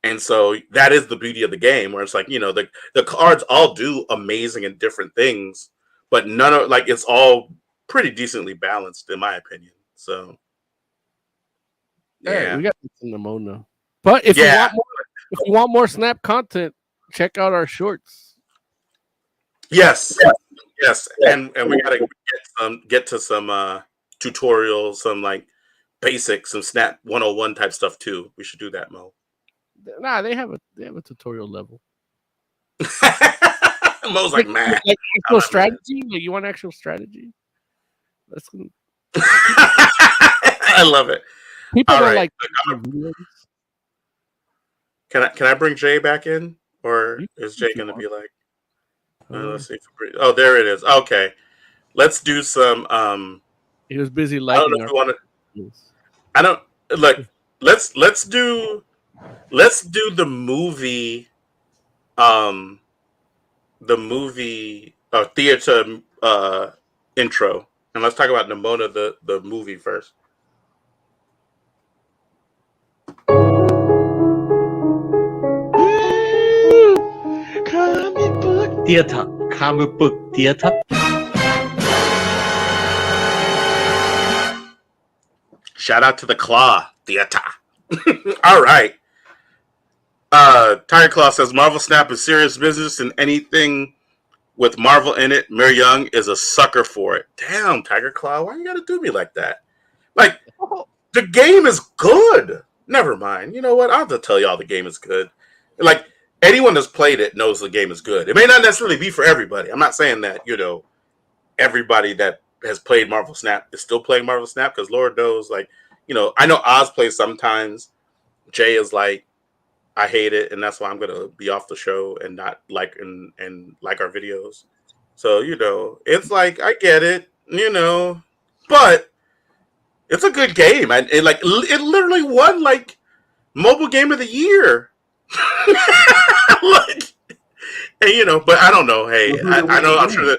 And so that is the beauty of the game, where it's like, the cards all do amazing and different things, but none of like it's all pretty decently balanced in my opinion. So yeah, we got Nimona. But if you want more Snap content, check out our shorts. Yes. And we gotta get to some tutorials, some like basic, some Snap 101 type stuff too. We should do that, Mo. Nah, they have a tutorial level. Mo's like, man, like actual strategy. Like, you want actual strategy? That's I love it. People don't like. Can I bring Jay back in, or is Jay gonna be like? Let's see. Oh, there it is. Okay, let's do some. He was busy liking. I don't know if you want to. I don't look. Let's do the movie. The movie theater intro, and let's talk about Nimona the movie first. Comic book theater. Shout out to the Claw Theater. All right. Tiger Claw says Marvel Snap is serious business, and anything with Marvel in it, Mir Young is a sucker for it. Damn, Tiger Claw, why you gotta do me like that? Like, the game is good. Never mind. You know what? I'll have to tell y'all the game is good. Like, anyone that's played it knows the game is good. It may not necessarily be for everybody. I'm not saying that, everybody that has played Marvel Snap is still playing Marvel Snap, because Lord knows, like, I know Oz plays sometimes. Jay is like, I hate it, and that's why I'm gonna be off the show and not like and like our videos. So it's like I get it, but it's a good game. It literally won like mobile game of the year. Like Hey, but I don't know. Hey, I know. I'm sure that.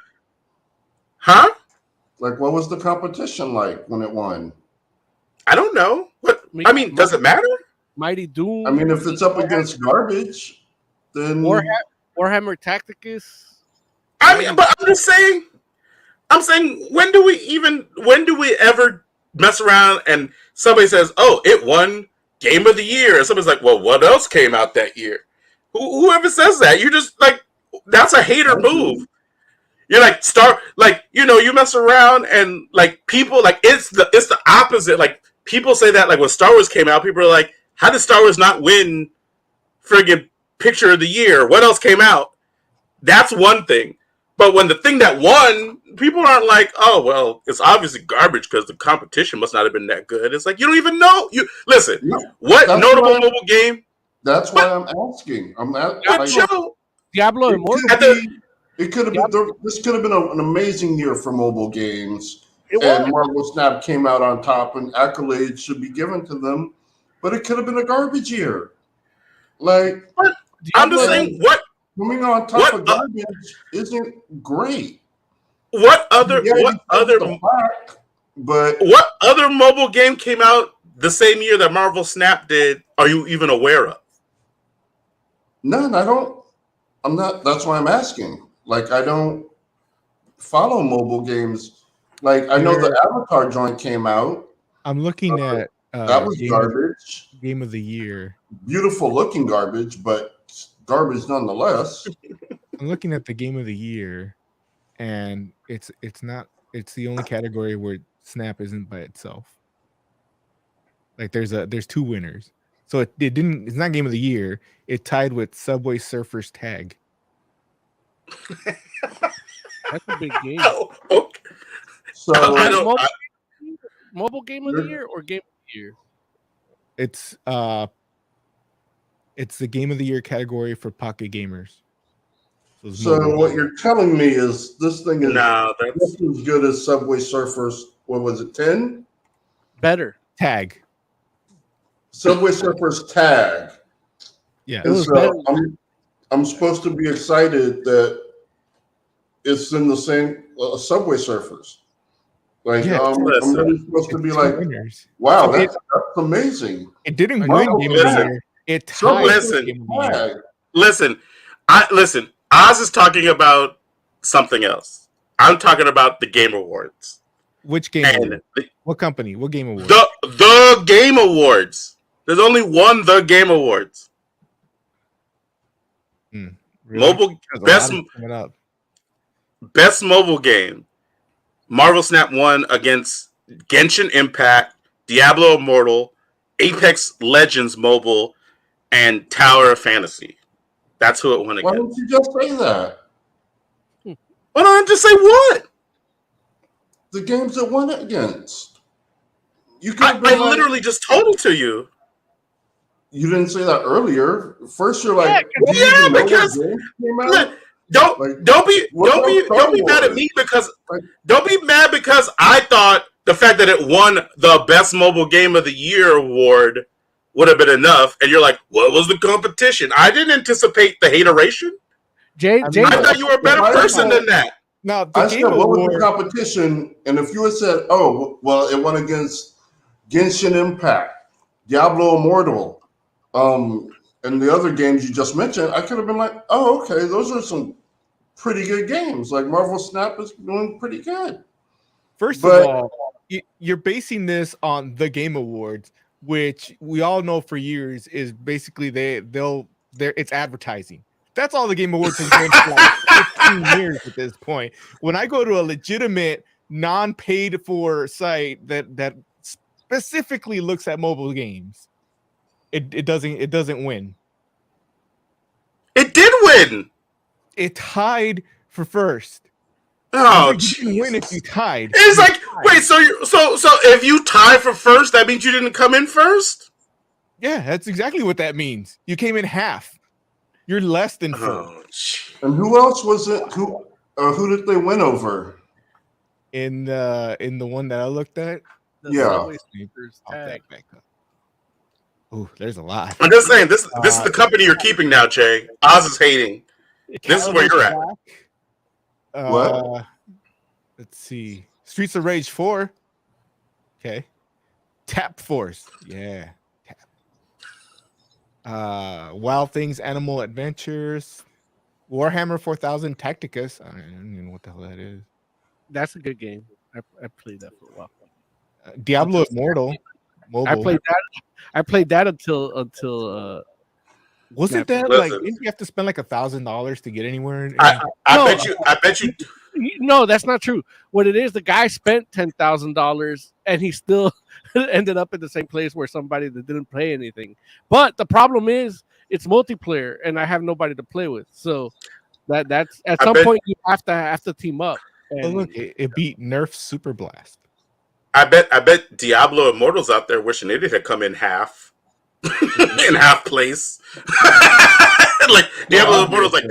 Huh? Like, what was the competition like when it won? I don't know. What? I mean, does it matter? Mighty Doom. I mean, if it's up against garbage, then Warhammer Tacticus. I mean, but I'm just saying. I'm saying, when do we ever mess around and somebody says, "Oh, it won Game of the Year," and somebody's like, "Well, what else came out that year?" Whoever says that, you're just like, that's a hater move. You're like you mess around and like people like it's the opposite. Like people say that like when Star Wars came out, people are like, "How did Star Wars not win friggin' Picture of the Year? What else came out?" That's one thing. But when the thing that won, people aren't like, "Oh, well, it's obviously garbage because the competition must not have been that good." It's like, you don't even know. You listen. What notable mobile game? That's why I'm asking. Diablo Immortal. It could have been. This could have been an amazing year for mobile games, and Marvel Snap came out on top, and accolades should be given to them. But it could have been a garbage year. Like, I'm just saying, what coming on top of garbage isn't great. What other mobile game came out the same year that Marvel Snap did? Are you even aware of? None. I'm not. That's why I'm asking. Like, I don't follow mobile games. Like, I know the Avatar joint came out. I'm looking at that was garbage. Game of the Year. Beautiful looking garbage, but garbage nonetheless. I'm looking at the Game of the Year, and it's the only category where Snap isn't by itself. Like there's two winners. So it's not Game of the Year. It tied with Subway Surfers Tag. That's a big game. Okay. So mobile game of the year or game of the year? It's the Game of the Year category for pocket gamers. So what you're telling me is this thing is just as good as Subway Surfers. What was it? 10? Better. Tag. Subway Surfers Tag. Yeah. And so I'm supposed to be excited that it's in the same Subway Surfers. Like, I'm really supposed to be like, wow, that's amazing. It didn't win Game of the Year. It tied. Listen. Oz is talking about something else. I'm talking about the Game Awards. Which game? What company? What Game Awards? The Game Awards. There's only one The Game Awards. Really? Mobile best mobile game. Marvel Snap won against Genshin Impact, Diablo Immortal, Apex Legends Mobile, and Tower of Fantasy. That's who it won against. Why don't you just say that? Why don't I just say what? The games it won against. I literally just told it to you. You didn't say that earlier. First, you're like, because don't be mad at me because I thought the fact that it won the Best Mobile Game of the Year award would have been enough, and you're like, what was the competition? I didn't anticipate the hateration. I thought you were a better person than that. No, I said, what was the competition? And if you had said, oh, well, it went against Genshin Impact, Diablo Immortal, and the other games you just mentioned, I could have been like, oh, okay, those are some pretty good games. Like Marvel Snap is doing pretty good. First of all, you're basing this on the Game Awards, which we all know for years is basically it's advertising. That's all the Game Awards has been for like 15 years at this point. When I go to a legitimate, non-paid for site that specifically looks at mobile games, it doesn't win. It did win. It tied for first. Oh, you didn't win if you tied. It's like, wait, so if you tie for first, that means you didn't come in first? Yeah, that's exactly what that means. You came in half. You're less than first. And who else was it? Who did they win over? In the one that I looked at? Oh, there's a lot. I'm just saying, this is the company you're keeping now, Jay. Oz is hating. This is where you're at. What? Let's see. Streets of Rage 4. Okay. Tap Force. Yeah. Tap. Wild Things Animal Adventures. Warhammer 4000 Tacticus. I don't even know what the hell that is. That's a good game. I played that for a while. Diablo Immortal. Mobile. I played that until Wasn't that Listen. like, didn't you have to spend like $1,000 to get anywhere? I bet you. No, that's not true. What it is, the guy spent $10,000 and he still ended up in the same place where somebody that didn't play anything. But the problem is, it's multiplayer, and I have nobody to play with. So that's at some point you have to team up. Oh, look, it beat Nerf Super Blast. I bet Diablo Immortals out there wishing it had come in half. In half place. Like Diablo Immortals, like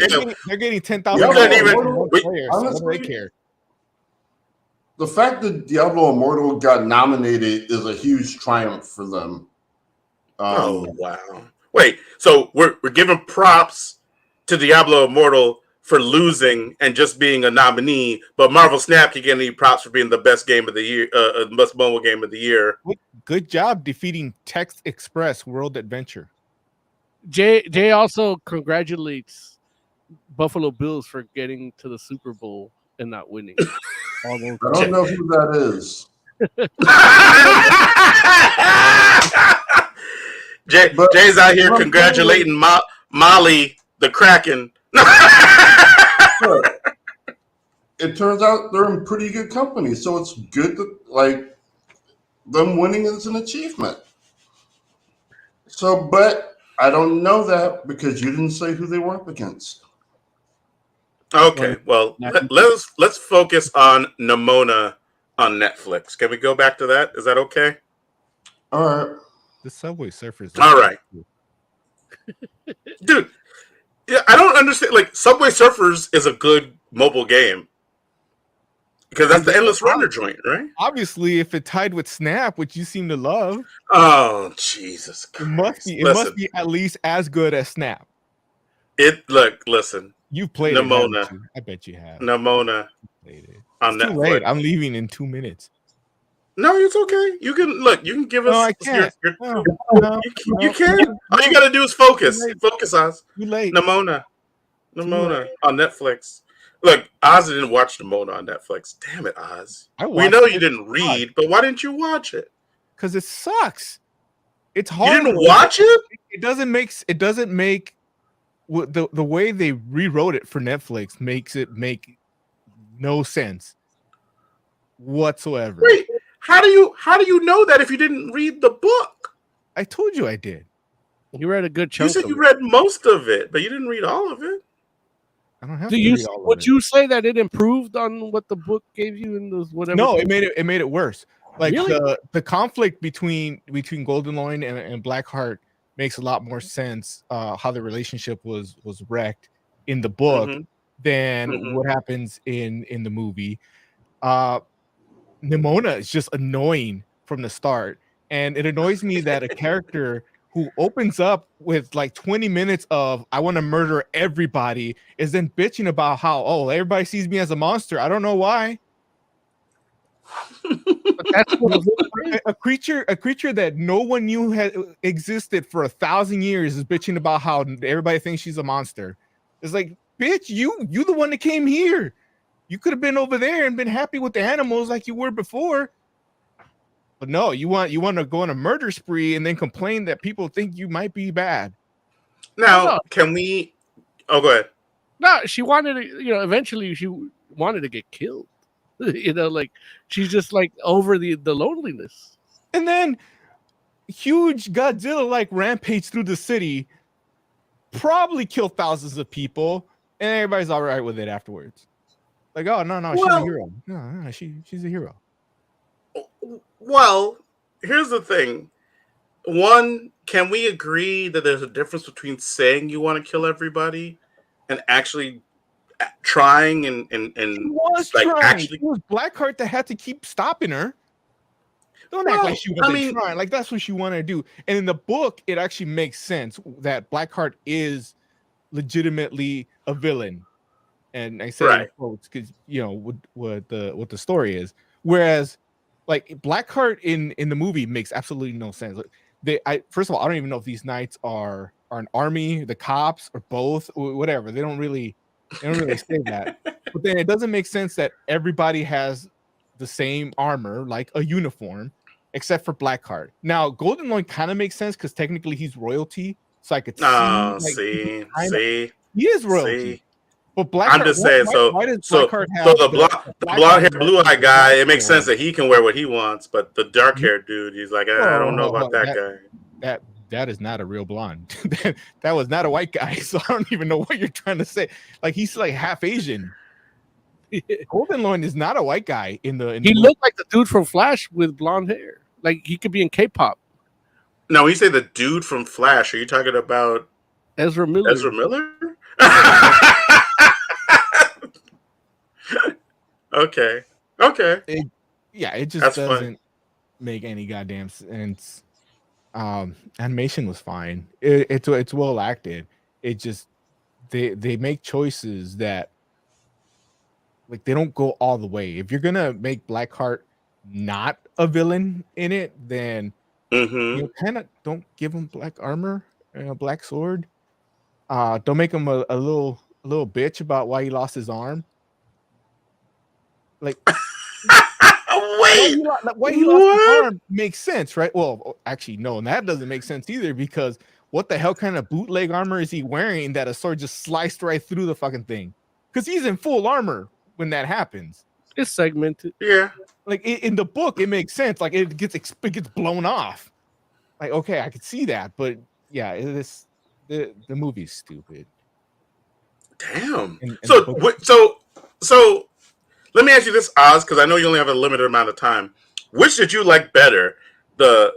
they're getting 10,000. Honestly, what do they care? The fact that Diablo Immortal got nominated is a huge triumph for them. Oh wow! Wait, so we're giving props to Diablo Immortal for losing and just being a nominee, but Marvel Snap can get any props for being the best game of the year, best mobile game of the year. Good job defeating Text Express World Adventure. Jay also congratulates Buffalo Bills for getting to the Super Bowl and not winning. I don't know who that is. Jay's out here congratulating Molly the Kraken. It turns out they're in pretty good company, so it's good that like them winning is an achievement. So, but I don't know that because you didn't say who they were up against. Okay, well let's focus on Nimona on Netflix. Can we go back to that? Is that okay? All right. The Subway Surfers. All right, dude. Yeah, I don't understand. Like Subway Surfers is a good mobile game because that's the endless runner joint, right? Obviously, if it tied with Snap, which you seem to love, oh Jesus Christ! It must be at least as good as Snap. Listen. You've played Nimona. It, I bet you have. Nimona on Netflix. Netflix. Late. I'm leaving in 2 minutes. No, it's okay. You can look. You can give us. No, I can't. You can. All you got to do is focus. Focus, Oz. You late. Nimona on Netflix. Look, Oz didn't watch Nimona on Netflix. Damn it, Oz. We know you didn't read, but why didn't you watch it? Because it sucks. It's hard. You didn't watch it? It doesn't make the way they rewrote it for Netflix makes it make no sense whatsoever. Wait, how do you know that if you didn't read the book? I told you I did. You read a good chunk. You said you read most of it, but you didn't read all of it. I don't have to read all of it. Would you say that it improved on what the book gave you in those whatever? No, it made it worse. Like really? the conflict between Goldenloin and Blackheart makes a lot more sense. How the relationship was wrecked in the book than what happens in the movie. Nimona is just annoying from the start, and it annoys me that a character who opens up with like 20 minutes of "I want to murder everybody" is then bitching about how everybody sees me as a monster. I don't know why. But that's what a creature that no one knew had existed for 1,000 years is bitching about how everybody thinks she's a monster. It's like, bitch, you the one that came here. You could have been over there and been happy with the animals like you were before. But no, you want to go on a murder spree and then complain that people think you might be bad. Now, can we? Oh, go ahead. No, she wanted to. Eventually, she wanted to get killed. Like she's just like over the loneliness. And then huge Godzilla like rampage through the city, probably kill thousands of people, and everybody's all right with it afterwards. Like, oh no, she's a hero. No, she's a hero. Well, here's the thing. One, can we agree that there's a difference between saying you want to kill everybody and actually trying and like trying. Actually, it was Blackheart that had to keep stopping her. Don't act like she wasn't trying. Like that's what she wanted to do. And in the book, it actually makes sense that Blackheart is legitimately a villain. And I say in Right. quotes because what the story is. Whereas like Blackheart in the movie makes absolutely no sense. Like, I first of all, I don't even know if these knights are an army, the cops, or both, or whatever. They don't really say that. But then it doesn't make sense that everybody has the same armor, like a uniform, except for Blackheart. Now, Golden Loin kind of makes sense because technically he's royalty, so I could see Oh, like see, kind of see, he is royalty. see. But I'm Blackheart, just saying. why does So Blackheart have the the black blonde hair, armor blue and eye the white guy. It makes sense sword? that he can wear what he wants, but the dark haired dude, he's like, I don't know about Oh, that guy. that is not a real blonde. that was not a white guy. So I don't even know what you're trying to say. Like he's like half Asian. Golden Loin is not a white guy in the He movie. looked like the dude from Flash with blonde hair. Like he could be in K-pop. Now, when you say the dude from Flash, are you talking about Ezra Miller. Ezra Miller? Okay. Okay. It just That's funny. doesn't make any goddamn sense. Animation was fine. It's well acted. It just they make choices that like they don't go all the way. If you're gonna make Blackheart not a villain in it, then Mm-hmm. kind of don't give him black armor and a black sword. Don't make him a little bitch about why he lost his arm. Like Wait. why he lost his What? arm makes sense, right? Well, actually, no, and that doesn't make sense either because what the hell kind of bootleg armor is he wearing that a sword just sliced right through the fucking thing? Because he's in full armor when that happens. It's segmented. Yeah. Like in the book, it makes sense. Like it gets blown off. Like okay, I could see that, but yeah, the movie's stupid. Damn. In the So, book, so let me ask you this, Oz, because I know you only have a limited amount of time. Which did you like better? The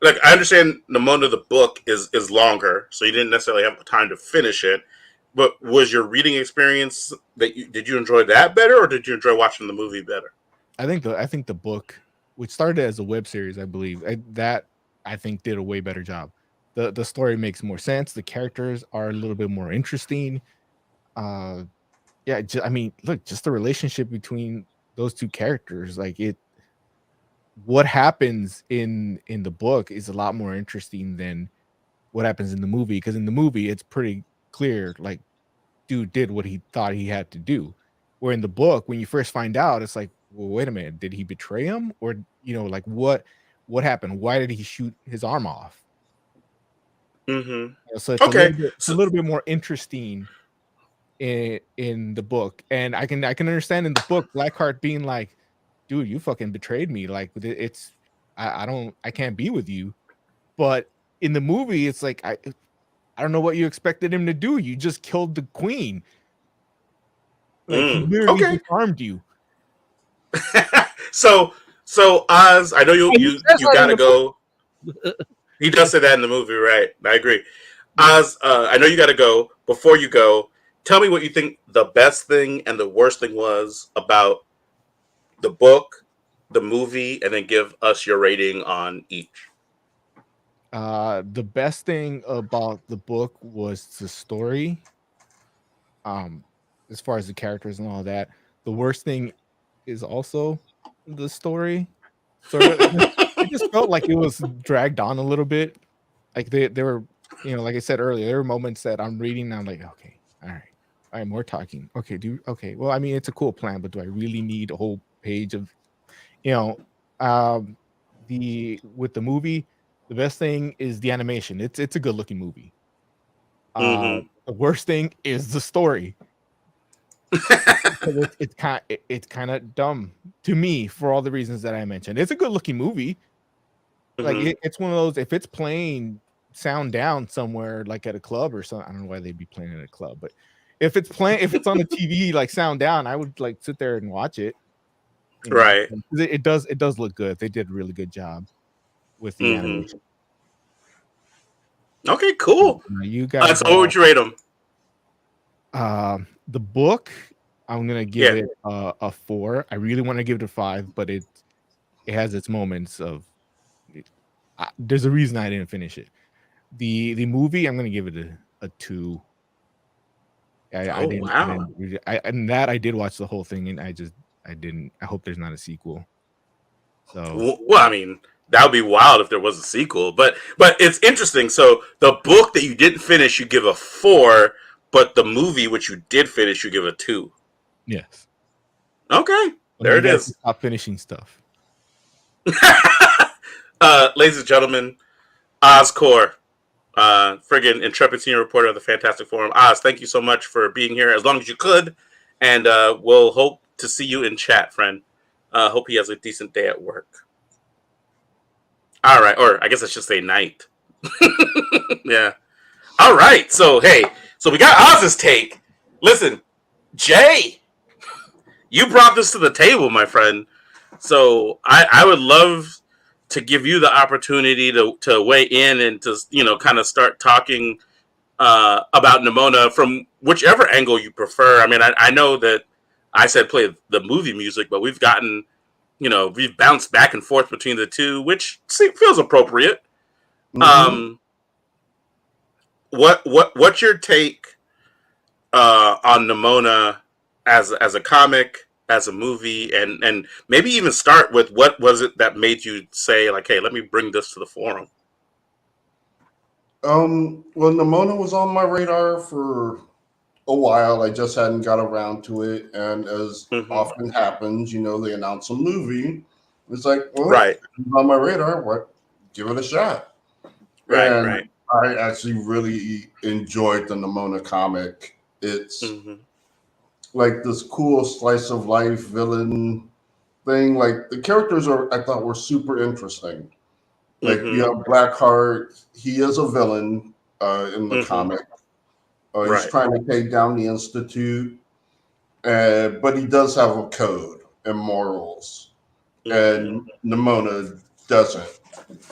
like I understand Nimona the book is longer, so you didn't necessarily have time to finish it. But was your reading experience did you enjoy that better, or did you enjoy watching the movie better? I think the book, which started as a web series, I believe, I think did a way better job. The story makes more sense. The characters are a little bit more interesting. Uh, yeah, I mean, look, just the relationship between those two characters, like what happens in the book is a lot more interesting than what happens in the movie. Because in the movie, it's pretty clear, like dude did what he thought he had to do. Where in the book, when you first find out, it's like, well, wait a minute, did he betray him, or like what happened? Why did he shoot his arm off? Mm-hmm. So it's Okay. a little bit more interesting in the book, and I can understand in the book Blackheart being like, dude, you fucking betrayed me. Like it's I can't be with you. But in the movie, it's like I don't know what you expected him to do. You just killed the queen. Like he literally Okay. disarmed you. so Oz, I know And he says you that in gotta the book. go. He does say that in the movie, right? I agree. Oz, I know you gotta go. Before you go, tell me what you think the best thing and the worst thing was about the book, the movie, and then give us your rating on each. The best thing about the book was the story. Um, as far as the characters and all that. The worst thing is also the story. Sort of. It just felt like it was dragged on a little bit. Like they were, like I said earlier, there were moments that I'm reading and I'm like, okay, all right, more talking. Okay. Well, I mean, it's a cool plan, but do I really need a whole page of, you know, um, with the movie, the best thing is the animation. It's a good looking movie. Mm-hmm. The worst thing is the story. It's kind of dumb to me for all the reasons that I mentioned. It's a good looking movie. Like Mm-hmm. it's one of those, if it's playing sound down somewhere like at a club or something, I don't know why they'd be playing at a club, but if it's on the TV like sound down, I would like sit there and watch it. Right. 'Cause it does look good. They did a really good job with the Mm-hmm. animation. Okay, cool. You guys, So what would you rate them? the book, I'm gonna give Yeah. it a 4. I really want to give it a 5, but it has its moments of. There's a reason I didn't finish it. The movie, I'm gonna give it a 2. I Oh didn't. wow. And that I did watch the whole thing, and I didn't. I hope there's not a sequel. So Well, I mean, that would be wild if there was a sequel. But it's interesting. So the book that you didn't finish, you give a 4, but the movie which you did finish, you give a 2. yes, Okay, well, there you it guys is. stop finishing stuff. Ladies and gentlemen, Oscore, friggin' intrepid senior reporter of the Fantastic Forum. Oz, thank you so much for being here as long as you could, and we'll hope to see you in chat, friend. Hope he has a decent day at work. All right, or I guess I should say night. Yeah. All right. So hey, so we got Oz's take. Listen, Jay, you brought this to the table, my friend. So I would love to give you the opportunity to weigh in and to kind of start talking about Nimona from whichever angle you prefer. I mean, I know that I said play the movie music, but we've bounced back and forth between the two, which feels appropriate. Mm-hmm. Um, what's your take on Nimona as a comic, as a movie, and maybe even start with what was it that made you say like, hey, let me bring this to the forum. Well, Nimona was on my radar for a while. I just hadn't got around to it, and as Mm-hmm. often happens, they announce a movie. It's like, well, Right, it's on my radar. What? Give it a shot. right. And I actually really enjoyed the Nimona comic. It's Mm-hmm. like this cool slice of life villain thing. Like the characters I thought were super interesting. Like you Mm-hmm. have Blackheart, he is a villain in the Mm-hmm. comic. He's Right. trying to take down the Institute, but he does have a code and morals. Mm-hmm. And Nimona doesn't.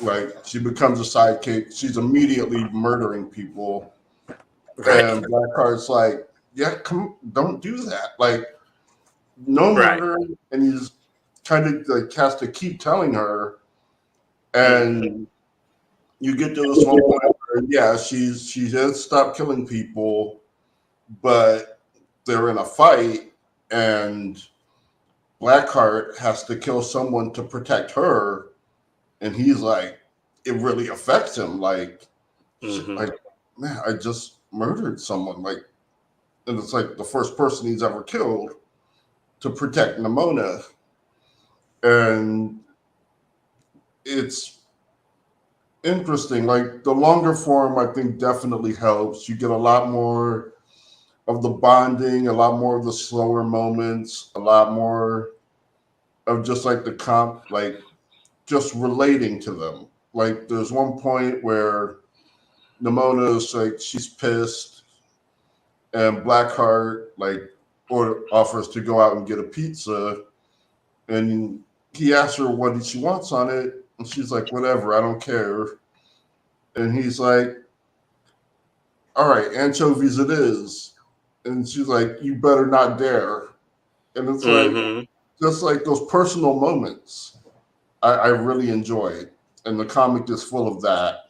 Like she becomes a sidekick. She's immediately murdering people. Right. And Blackheart's like, yeah, come, don't do that. Like, no Right. murder. And he's kind of like has to keep telling her. Mm-hmm. And you get to this one point where, yeah, she has stopped killing people, but they're in a fight, and Blackheart has to kill someone to protect her, and he's like, it really affects him. Like, Mm-hmm. like, man, I just murdered someone. Like, and it's like the first person he's ever killed to protect Nimona, and it's interesting. Like the longer form, I think definitely helps. You get a lot more of the bonding, a lot more of the slower moments, a lot more of just like the comp, like just relating to them. Like there's one point where Nimona's like she's pissed, and Blackheart or offers to go out and get a pizza, and he asks her what she wants on it, and she's like, whatever, I don't care. And he's like, all right, anchovies it is. And she's like, you better not dare. And it's like, Mm-hmm. just like those personal moments I really enjoyed. And the comic is full of that,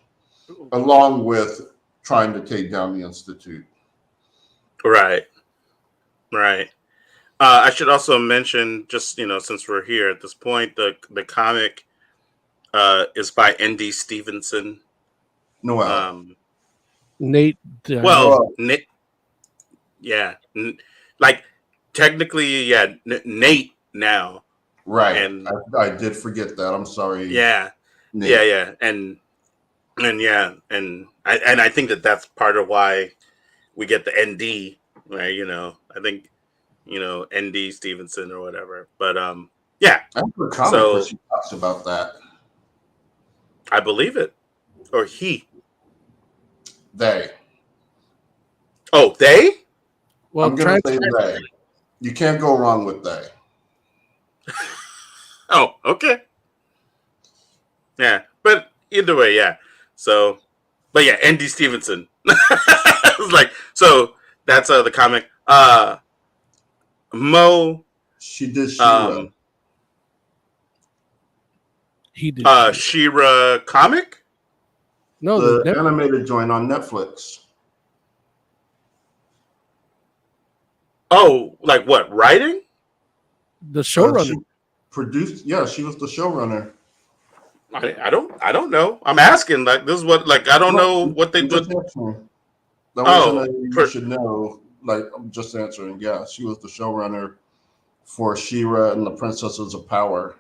along with trying to take down the Institute. Right. Right. I should also mention, just since we're here at this point, the comic is by N.D. Stevenson. Noel. Um, Nate, well, Oh, yeah, like technically, yeah, Nate now, right. and I did forget that. I'm sorry, yeah, Nate. and yeah, and I think that's part of why we get the ND, right? I think ND Stevenson or whatever, but yeah. I have a comic where So she talks about that. I believe it, or he. They. Oh, they. well, I'm going to say they. You can't go wrong with they. Oh, okay. Yeah, but either way, yeah. So, but yeah, ND Stevenson. It's like so. That's the comic. Mo. She did She-Ra. he did. Shit. She-Ra comic. No, The animated joint on Netflix. Oh, like what? Writing? The showrunner. She produced. Yeah, she was the showrunner. I don't know. I'm asking. Like this is what. Like I don't know what they I'm do. just answering. That wasn't Oh, a you should know. Like I'm just answering. Yeah, she was the showrunner for She-Ra and the Princesses of Power.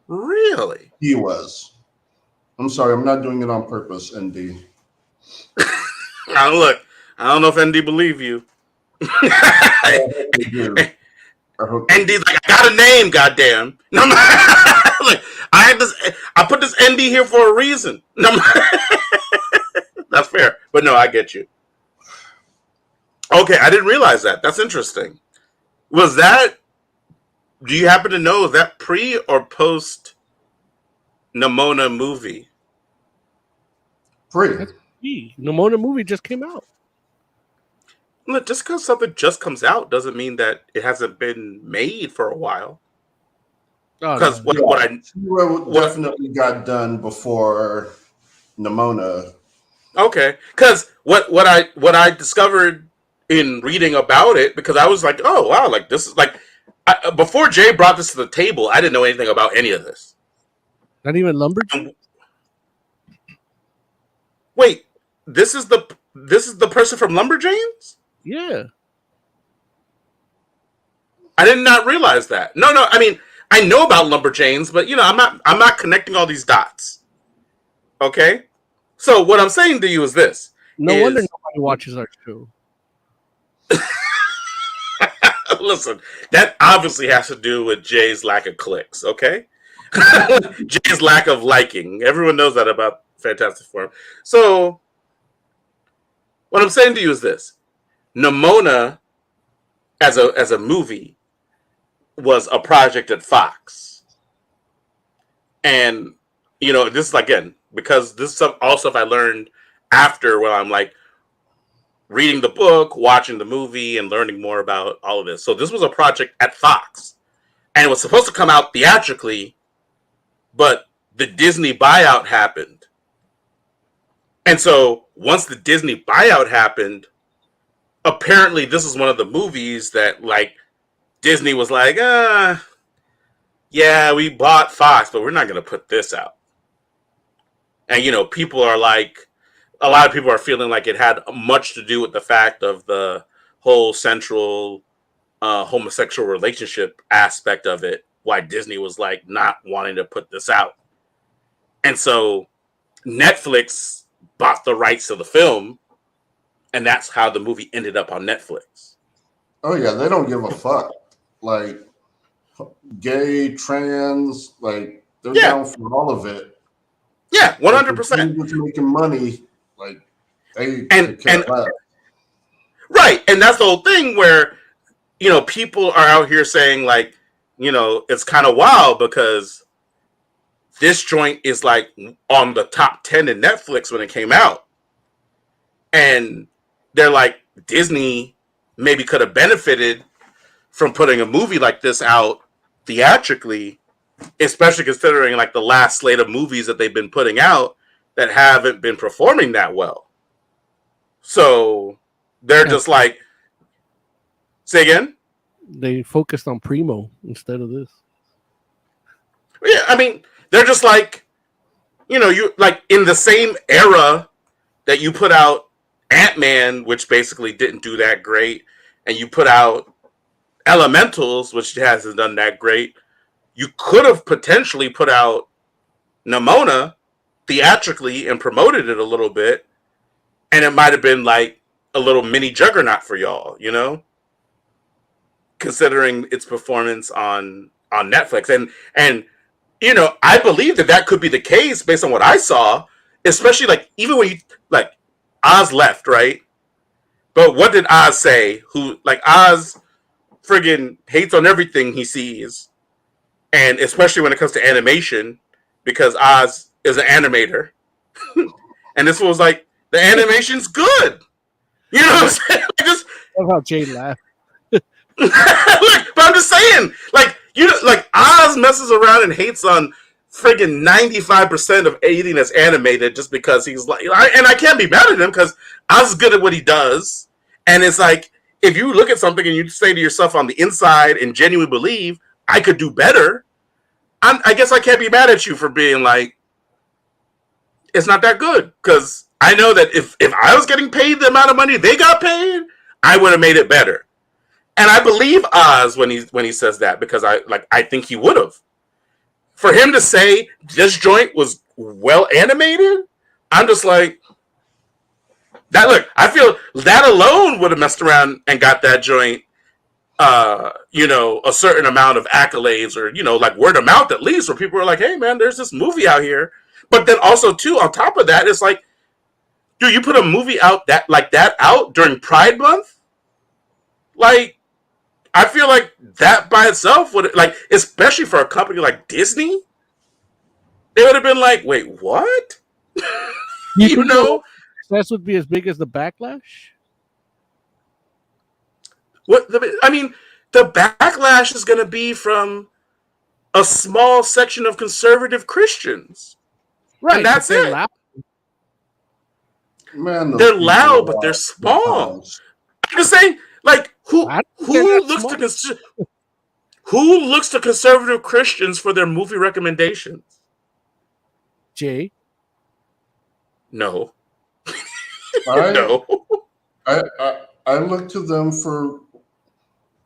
really? He was. I'm sorry, I'm not doing it on purpose, ND. Look, I don't know if ND believe you. I hope they do. I hope they ND's do. like, I got a name, goddamn. No, like I had this. I put this ND here for a reason. No, that's fair, but no, I get you. Okay, I didn't realize that. That's interesting. Was that? Do you happen to know, is that pre or post Nimona movie? Free. Nimona movie just came out. Look, just because something just comes out doesn't mean that it hasn't been made for a while. Oh, Because no. She-Ra definitely got done before Nimona. Okay, because what I discovered in reading about it, because I was like, oh wow, like this is like before Jay brought this to the table, I didn't know anything about any of this. Not even Lumberjack? Wait, this is the person from Lumberjanes? Yeah. I did not realize that. No, I mean I know about Lumberjanes, but I'm not connecting all these dots. Okay, so what I'm saying to you is this: No wonder nobody watches our show. listen, that obviously has to do with Jay's lack of clicks. Okay, Jay's lack of liking. Everyone knows that about Fantastic Four. So what I'm saying to you is this: Nimona, as a movie, was a project at Fox, and this is again because this is all stuff I learned after when I'm like reading the book, watching the movie, and learning more about all of this. So this was a project at Fox, and it was supposed to come out theatrically, but the Disney buyout happened, and so once the Disney buyout happened, apparently this is one of the movies that like Disney was like, yeah, we bought Fox, but we're not going to put this out. And, people are like, a lot of people are feeling like it had much to do with the fact of the whole central homosexual relationship aspect of it, why Disney was like not wanting to put this out. And so Netflix bought the rights to the film, and that's how the movie ended up on Netflix. Oh yeah, they don't give a fuck. Like gay, trans, like they're down for all of it. Yeah, 100%. Just making money, like they and less. Right, and that's the whole thing where people are out here saying like, it's kind of wild because this joint is like on the top 10 in Netflix when it came out, and they're like, Disney maybe could have benefited from putting a movie like this out theatrically, especially considering like the last slate of movies that they've been putting out that haven't been performing that well. So they're just like, say again? They focused on Primo instead of this. Yeah, I mean, they're just like, you like in the same era that you put out Ant-Man, which basically didn't do that great, and you put out Elementals, which hasn't done that great. You could have potentially put out Nimona theatrically and promoted it a little bit, and it might have been like a little mini juggernaut for y'all, considering its performance on Netflix. And I believe that could be the case based on what I saw, especially like even when you like Oz left, right? But what did Oz say? Who like Oz friggin' hates on everything he sees, and especially when it comes to animation, because Oz is an animator, and this was like the animation's good. You know what I'm saying? Just I love how Jay laughed. like, but I'm just saying, like like Oz messes around and hates on friggin' 95% of anything that's animated just because he's like, and I can't be mad at him because Oz is good at what he does, and it's like if you look at something and you say to yourself on the inside and genuinely believe I could do better, I guess I can't be mad at you for being like, it's not that good. Because I know that if I was getting paid the amount of money they got paid, I would have made it better. And I believe Oz when he says that, because I think he would have. For him to say this joint was well animated, I'm just like, that. Look, I feel that alone would have messed around and got that joint, a certain amount of accolades, or like word of mouth at least, where people are like, hey man, there's this movie out here. But then also too, on top of that, it's like, dude, you put a movie out that out during Pride Month, like. I feel like that by itself would, like, especially for a company like Disney, they would have been like, "Wait, what?" You know, success would be as big as the backlash. I mean, the backlash is going to be from a small section of conservative Christians, right? And that's it. Loud. Man, they're loud, but they're small. I'm just saying, like, who looks to conservative Christians for their movie recommendations? Jay? No. No. I look to them for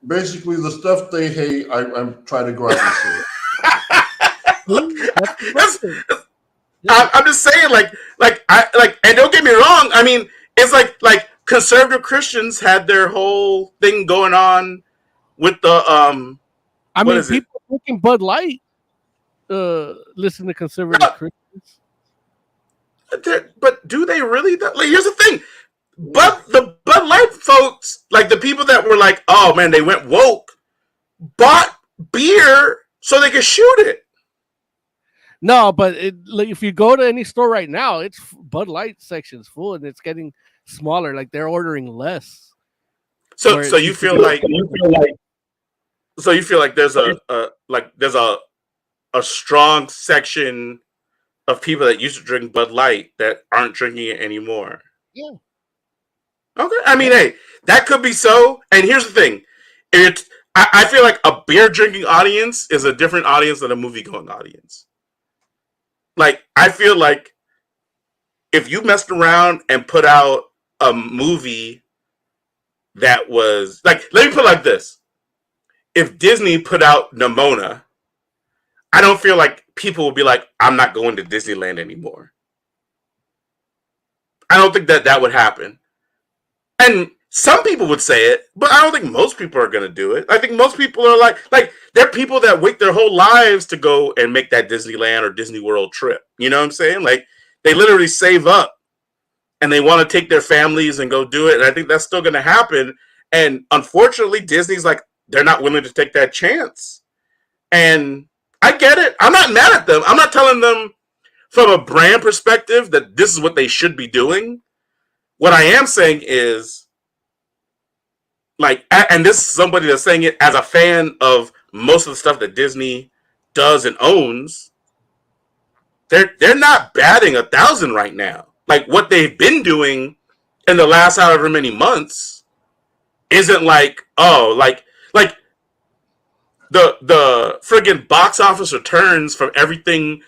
basically the stuff they hate. I'm trying to go out and say. I'm just saying, and don't get me wrong. I mean, it's like conservative Christians had their whole thing going on with the I mean, people drinking Bud Light listen to conservative Christians. But do they really? Like, here's the thing. But the Bud Light folks, like the people that were like, oh man, they went woke, bought beer so they could shoot it. No, but if you go to any store right now, it's Bud Light section's full, and it's getting smaller. Like they're ordering less. So you feel like there's a strong section of people that used to drink Bud Light that aren't drinking it anymore. Yeah. Okay. I mean, hey, that could be so. And here's the thing: I feel like a beer drinking audience is a different audience than a movie going audience. Like, I feel like if you messed around and put out a movie that was like, let me put it like this: if Disney put out Nimona, I don't feel like people would be like, I'm not going to Disneyland anymore. I don't think that would happen. And some people would say it, but I don't think most people are going to do it. I think most people are like they're people that wait their whole lives to go and make that Disneyland or Disney World trip. You know what I'm saying? Like, they literally save up and they want to take their families and go do it. And I think that's still going to happen. And unfortunately, Disney's like, they're not willing to take that chance. And I get it. I'm not mad at them. I'm not telling them from a brand perspective that this is what they should be doing. What I am saying is, like, and this is somebody that's saying it as a fan of most of the stuff that Disney does and owns, they're not batting 1,000 right now. Like, what they've been doing in the last however many months isn't like, oh, like the friggin' box office returns from everything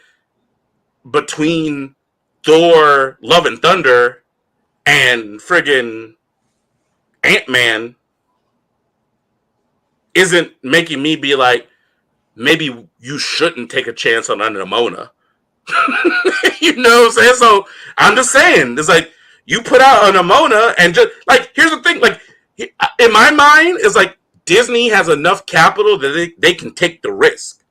between Thor, Love and Thunder, and friggin' Ant-Man isn't making me be like, maybe you shouldn't take a chance on Nimona. You know what I'm saying? So I'm just saying, it's like, you put out a Nimona and just, like, here's the thing, like, in my mind, it's like Disney has enough capital that they can take the risk.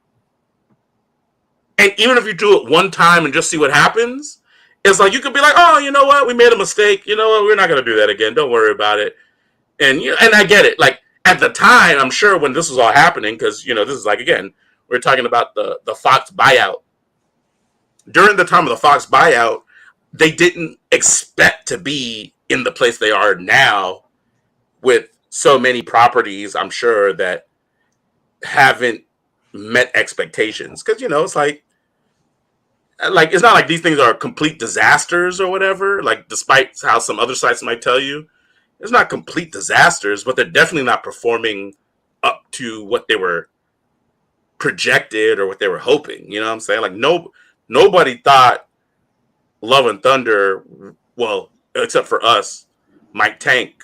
And even if you do it one time and just see what happens, it's like, you could be like, oh, you know what? We made a mistake. You know what? We're not going to do that again. Don't worry about it. And I get it. Like, at the time, I'm sure when this was all happening, because, this is like, again, we're talking about the Fox buyout. During the time of the Fox buyout, they didn't expect to be in the place they are now with so many properties, I'm sure, that haven't met expectations. Because, it's like, it's not like these things are complete disasters or whatever. Like, despite how some other sites might tell you, it's not complete disasters, but they're definitely not performing up to what they were projected or what they were hoping. You know what I'm saying? Like nobody thought Love and Thunder, well, except for us, might tank.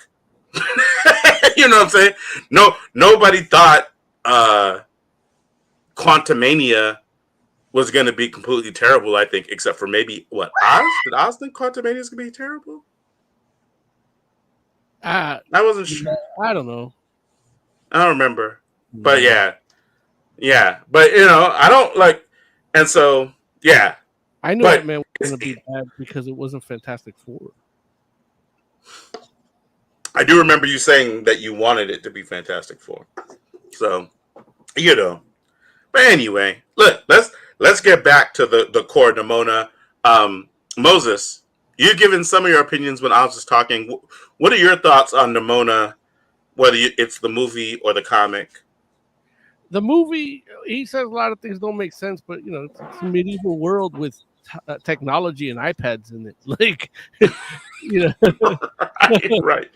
You know what I'm saying? Nobody thought Quantumania was going to be completely terrible. I think, except for maybe what Oz. Did Oz think Quantumania was going to be terrible? I wasn't sure. I don't know. I don't remember. But yeah. But I don't like, and so yeah. I knew Ant-Man was going to be bad because it wasn't Fantastic Four. I do remember you saying that you wanted it to be Fantastic Four. So, But anyway, look, let's get back to the core Nimona. Moses, you given some of your opinions when I was just talking. What are your thoughts on Nimona, whether it's the movie or the comic? The movie, he says a lot of things don't make sense, but it's a medieval world with technology and iPads in it. Like, right.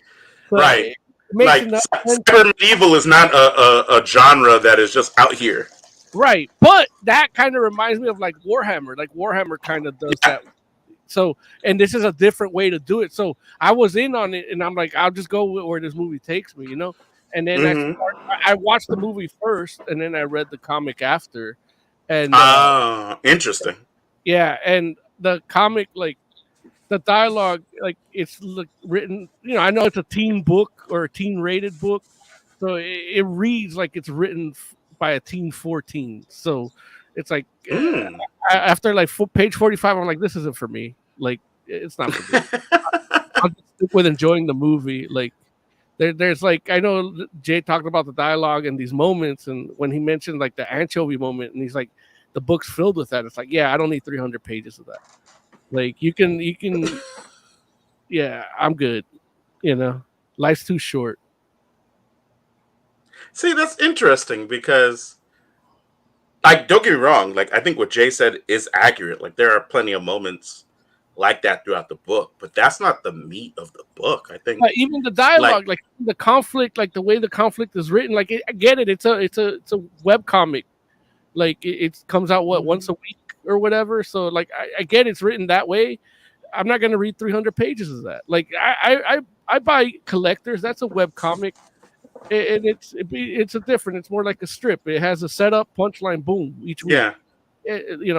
So right. Like cyber medieval is not a genre that is just out here. Right. But that kind of reminds me of like Warhammer. Like Warhammer kind of does that. So, and this is a different way to do it. So I was in on it and I'm like, I'll just go where this movie takes me, And then I watched the movie first and then I read the comic after. And interesting. Yeah. And the comic, like, the dialogue, like it's written, I know it's a teen book or a teen rated book. So it reads like it's written by a teen 14. So it's like after like page 45, I'm like, this isn't for me. Like, it's not for me. I'll just stick with enjoying the movie. Like there's like, I know Jay talked about the dialogue and these moments. And when he mentioned like the anchovy moment and he's like, the book's filled with that. It's like, yeah, I don't need 300 pages of that. Like you can, yeah, I'm good. Life's too short. See, that's interesting because, like, don't get me wrong. Like, I think what Jay said is accurate. Like, there are plenty of moments like that throughout the book, but that's not the meat of the book. I think even the dialogue, like the conflict, like the way the conflict is written. Like, I get it. It's a web comic. Like, it comes out once a week or whatever. So, like, I get it's written that way. I'm not gonna read 300 pages of that. Like, I buy collectors. That's a web comic. And it's a different. It's more like a strip. It has a setup, punchline, boom each week. Yeah.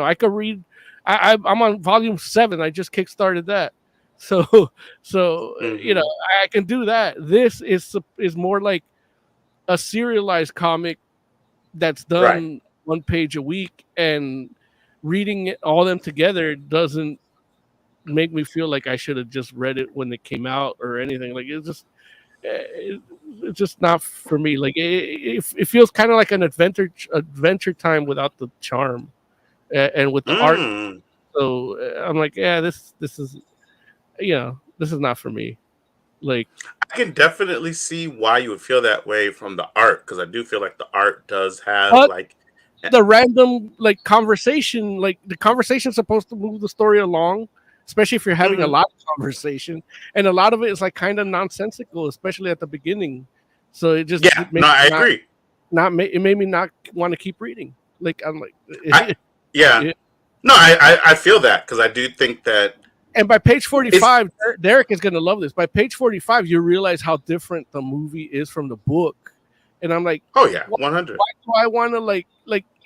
I could read. I'm on volume 7. I just kickstarted that, so I can do that. This is more like a serialized comic that's done one page a week, and reading all them together doesn't make me feel like I should have just read it when it came out or anything. Like it's just not for me. Like it feels kind of like an adventure time without the charm and with the art. So I'm like, yeah, this is this is not for me. Like, I can definitely see why you would feel that way from the art, because I do feel like the art does have like the random like conversation. Like the conversation's supposed to move the story along, especially if you're having a lot of conversation, and a lot of it is like kind of nonsensical, especially at the beginning. So it just I agree. It made me not want to keep reading. Like I'm like, no, I feel that because I do think that. And by page 45, Derek is going to love this. By page 45, you realize how different the movie is from the book, and I'm like, oh yeah, 100. Why do I want to like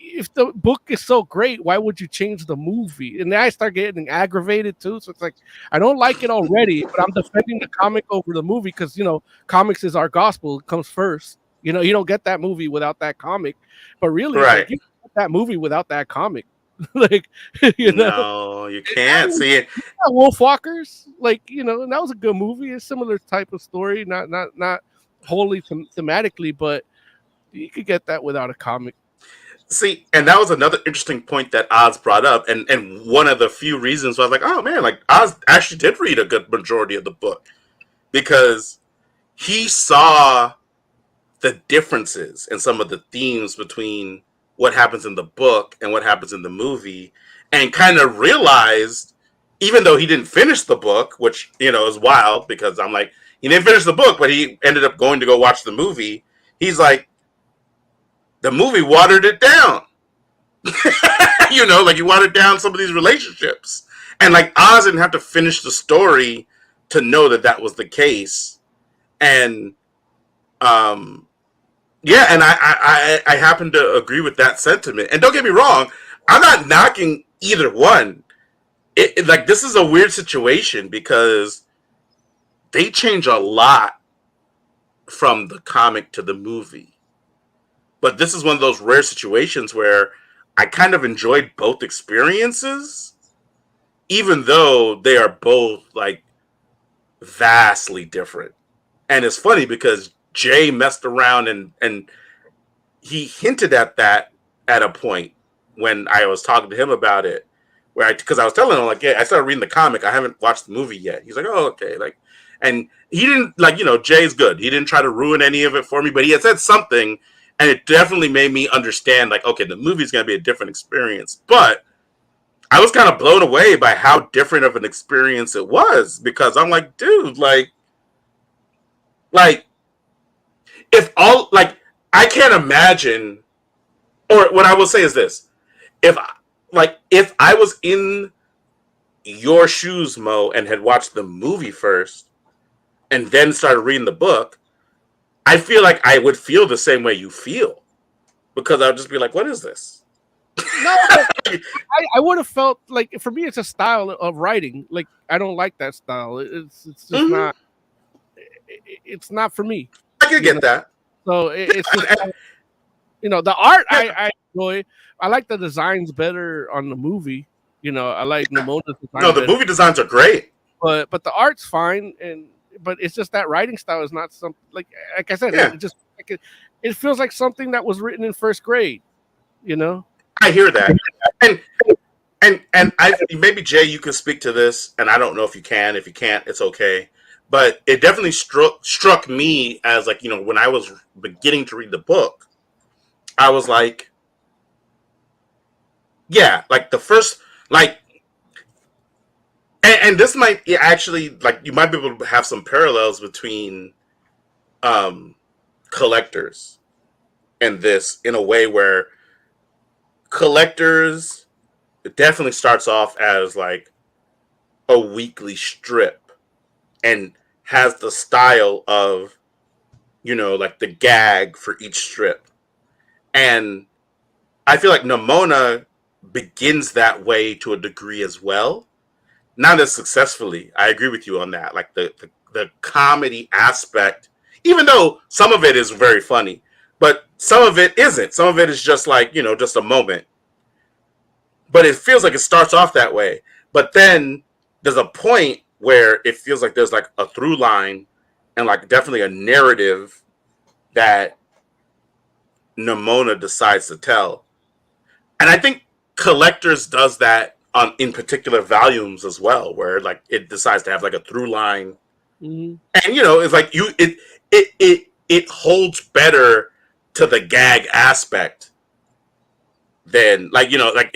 if the book is so great, why would you change the movie? And then I start getting aggravated too. So it's like, I don't like it already, but I'm defending the comic over the movie because, comics is our gospel. It comes first. You don't get that movie without that comic. But really, like, you get that movie without that comic. Like, no, you can't see it. Wolfwalkers, like, and that was a good movie. A similar type of story, not wholly thematically, but you could get that without a comic. See, and that was another interesting point that Oz brought up, and one of the few reasons why I was like, oh man, like Oz actually did read a good majority of the book because he saw the differences and some of the themes between what happens in the book and what happens in the movie, and kind of realized, even though he didn't finish the book, which is wild because I'm like, He didn't finish the book, but he ended up going to go watch the movie. He's like, the movie watered it down. You know, like, you watered down some of these relationships. And like, Oz didn't have to finish the story to know that that was the case. And yeah, and I happen to agree with that sentiment. And don't get me wrong, I'm not knocking either one. Like, this is a weird situation because they change a lot from the comic to the movie. But this is one of those rare situations where I kind of enjoyed both experiences, even though they are both like vastly different. And it's funny because Jay messed around and he hinted at that at a point when I was talking to him about it, where because I was telling him, like, yeah, I started reading the comic, I haven't watched the movie yet. He's like, oh, okay, like, and he didn't, like, you know, Jay's good. He didn't try to ruin any of it for me, but he had said something, and it definitely made me understand, like, okay, the movie's gonna be a different experience. But I was kind of blown away by how different of an experience it was, because I'm like, dude, like if all, like, I can't imagine, or what I will say is this: if if I was in your shoes, Mo, and had watched the movie first and then started reading the book, I feel like I would feel the same way you feel, because I'd just be like, what is this? No, I would have felt like, for me, it's a style of writing. Like, I don't like that style. It's just not. It's not for me. I can get that. So it's just, you know, the art I enjoy. I like the designs better on the movie. You know, I like Nimona's design. No, the movie designs are great, but the art's fine, but it's just that writing style is not something like I said. Yeah. It just it feels like something that was written in first grade. You know. I hear that, and I maybe Jay, you can speak to this, and I don't know if you can. If you can't, it's okay. But it definitely struck me as, like, you know, when I was beginning to read the book, I was like, yeah, like the first, like, and this might actually, like, you might be able to have some parallels between collectors and this, in a way where collectors, it definitely starts off as like a weekly strip and has the style of, you know, like the gag for each strip. And I feel like Nimona begins that way to a degree as well. Not as successfully. I agree with you on that. Like the comedy aspect, even though some of it is very funny, but some of it isn't. Some of it is just like, you know, just a moment. But it feels like it starts off that way. But then there's a point where it feels like there's like a through line and like definitely a narrative that Nimona decides to tell. And I think Collectors does that on in particular volumes as well, where like it decides to have like a through line. Mm-hmm. And you know, it's like it holds better to the gag aspect than, like, you know, like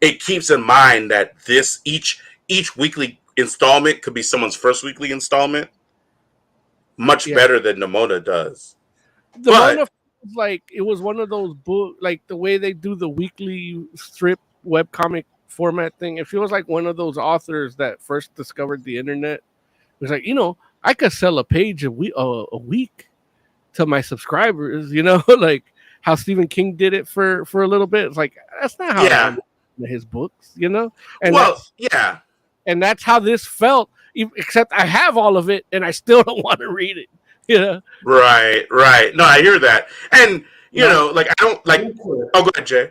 it keeps in mind that this each weekly installment could be someone's first weekly installment much better than Nimona does. Nimona was like, it was one of those book, like the way they do the weekly strip webcomic format thing. It feels like one of those authors that first discovered the internet. It was like, you know, I could sell a page a week to my subscribers, you know, like how Stephen King did it for a little bit. It's like, that's not how his books, you know? And and that's how this felt, except I have all of it and I still don't want to read it. Yeah. Right. No, I hear that. And, you know, like, I don't like. Oh, go ahead, Jay.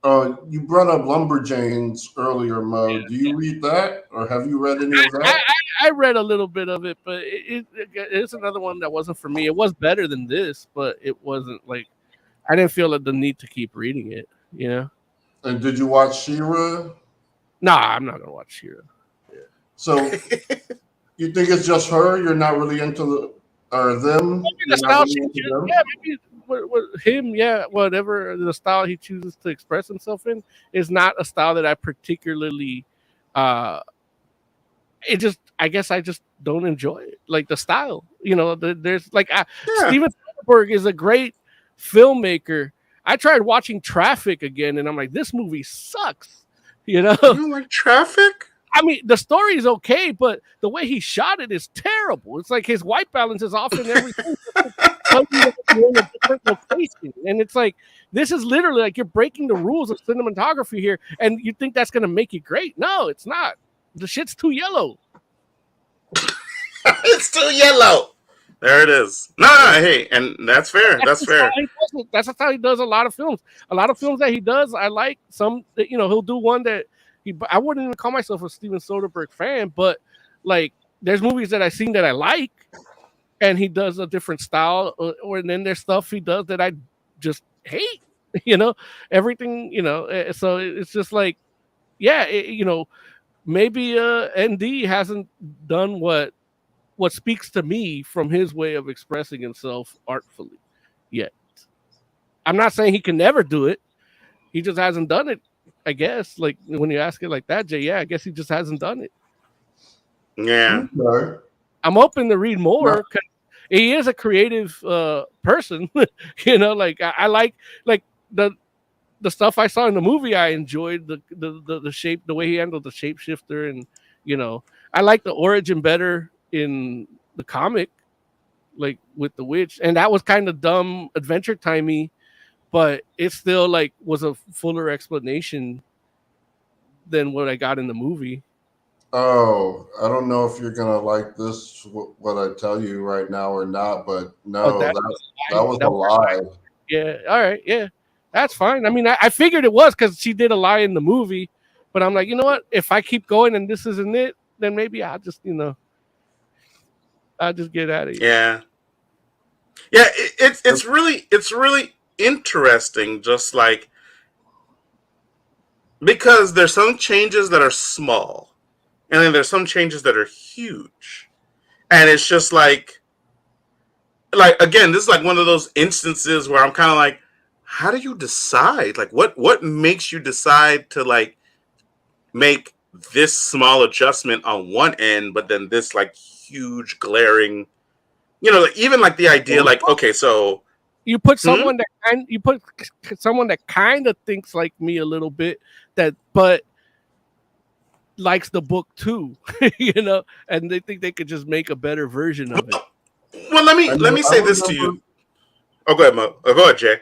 You brought up Lumberjanes earlier, Mo. Do you read that, or have you read any of that? I read a little bit of it, but it's another one that wasn't for me. It was better than this, but it wasn't like, I didn't feel the need to keep reading it, you know? And did you watch She-Ra? Nah, I'm not going to watch She-Ra. Yeah. So you think it's just her? You're not really into them? Maybe the style she chooses, yeah, maybe with him, yeah, whatever the style he chooses to express himself in is not a style that I particularly it just, I guess I just don't enjoy it. Like the style, there's like Yeah. Steven Spielberg is a great filmmaker. I tried watching Traffic again, and I'm like, this movie sucks. You don't like Traffic? I mean, the story is okay, but the way he shot it is terrible. It's like his white balance is off in everything. In a different location, and it's like, this is literally like you're breaking the rules of cinematography here, and you think that's gonna make it great. No, it's not. The shit's too yellow. It's too yellow. There it is. No, hey, and that's fair. That's fair. That's how he does a lot of films. A lot of films that he does, I like. Some, he'll do one that I wouldn't even call myself a Steven Soderbergh fan, but like, there's movies that I've seen that I like, and he does a different style, or then there's stuff he does that I just hate. Everything. So it's just like, yeah, maybe ND hasn't done what speaks to me from his way of expressing himself artfully yet. I'm not saying he can never do it. He just hasn't done it, I guess. Like, when you ask it like that, Jay, yeah, I guess he just hasn't done it. Yeah. Okay. I'm hoping to read more, because he is a creative person. Like, I like the stuff I saw in the movie. I enjoyed the shape, the way he handled the shapeshifter, and I like the origin better in the comic, like with the witch, and that was kind of dumb Adventure Timey, but it still like was a fuller explanation than what I got in the movie. Oh, I don't know if you're gonna like this, what I tell you right now or not, but no, that was a lie. Yeah, all right, yeah, that's fine. I mean, I figured it was, because she did a lie in the movie, but I'm like, you know what? If I keep going and this isn't it, then maybe I'll just, I'll just get out of here. Yeah. It's really interesting. Just like, because there's some changes that are small, and then there's some changes that are huge, and it's just like again, this is like one of those instances where I'm kind of like, how do you decide? Like, what makes you decide to like make this small adjustment on one end, but then this like huge glaring, even like the idea, like, okay, so you put someone that kind of thinks like me a little bit, but likes the book too, and they think they could just make a better version of it. Well, let me say this to you. Oh, go ahead, Mo. Go ahead, Jay.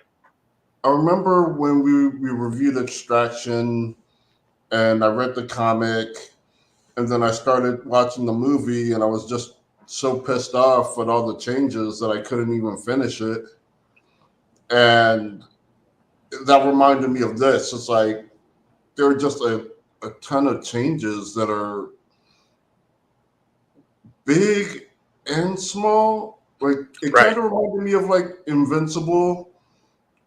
I remember when we reviewed Extraction, and I read the comic, and then I started watching the movie, and I was just so pissed off with all the changes that I couldn't even finish it. And that reminded me of this. It's like, there are just a ton of changes that are big and small. Like, it kind of reminded me of like Invincible,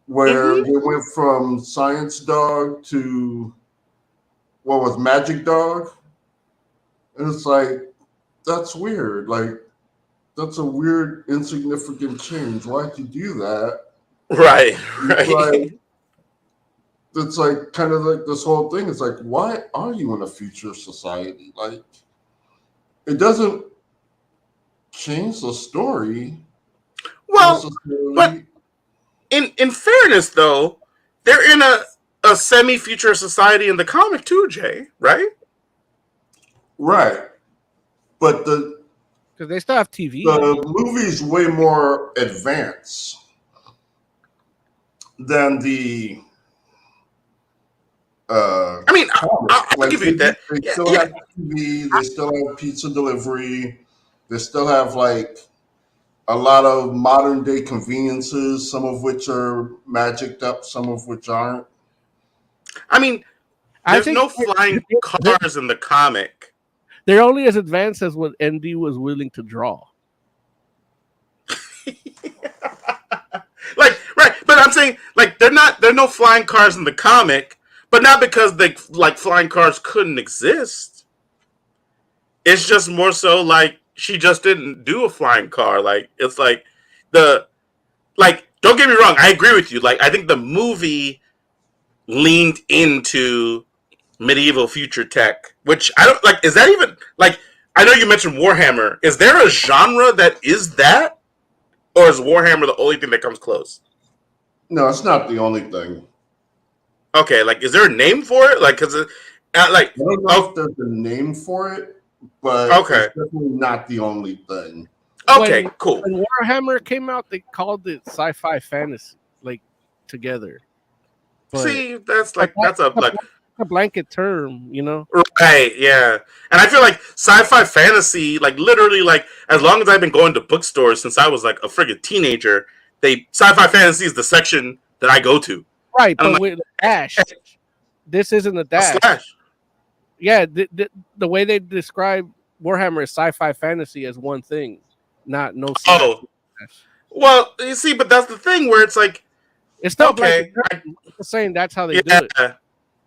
where they went from Science Dog to what was Magic Dog. And it's like, that's weird. Like, that's a weird, insignificant change. Why'd you do that? Right. It's like kind of like this whole thing. It's like, why are you in a future society? Like, it doesn't change the story. Well, but in fairness, though, they're in a semi-future society in the comic too, Jay. Right? Right. But because they still have TV. The movie's way more advanced than the. I mean, I'll give you that. They still have TV. They still have pizza delivery. They still have like a lot of modern day conveniences, some of which are magicked up, some of which aren't. I mean, there's no flying cars in the comic. They're only as advanced as what ND was willing to draw. Like, right, but I'm saying, like, there are no flying cars in the comic, but not because flying cars couldn't exist. It's just more so like she just didn't do a flying car. Like, it's like don't get me wrong, I agree with you. Like, I think the movie leaned into medieval future tech, which I don't like. Is that even like I know you mentioned Warhammer. Is there a genre that is that, or is Warhammer the only thing that comes close? No, it's not the only thing. Okay, like, is there a name for it? Like, cause like, I don't know if there's a name for it, but okay, it's definitely not the only thing. okay, cool. When Warhammer came out, they called it sci-fi fantasy, like together. But, See, that's like that's a like a blanket term, you know. right, yeah. And I feel like sci-fi fantasy, like literally, like as long as I've been going to bookstores since I was like a friggin' teenager, sci-fi fantasy is the section that I go to. Right, And I'm but like, with Dash, this isn't a a Dash. slash. Yeah, the way they describe Warhammer is sci-fi fantasy as one thing, not no slash. Oh, well, you see, but that's the thing where it's like, It's still okay, blanket term. I'm just saying that's how they do it.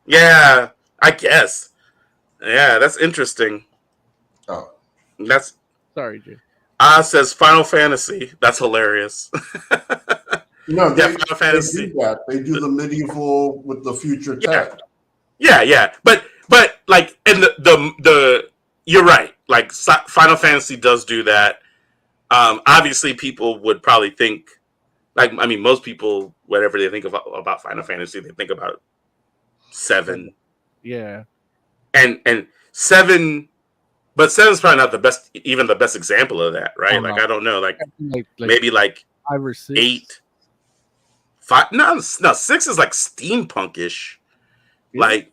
yeah, I guess, yeah, that's interesting. Oh, That's Sorry, Jay. says Final Fantasy. That's hilarious. no, Yeah, Final Fantasy. do that. They do the medieval with the future Yeah. tech. Yeah, but like, and the you're right. Like Final Fantasy does do that. Obviously, people would probably think, like, I mean, most people, whatever they think about Final Fantasy, they think about 7. Yeah, and 7, but 7's probably not even the best example of that, right? Like, I don't know, like maybe like 5 or 6. 8, 5. No, 6 is like steampunkish. Yeah. Like,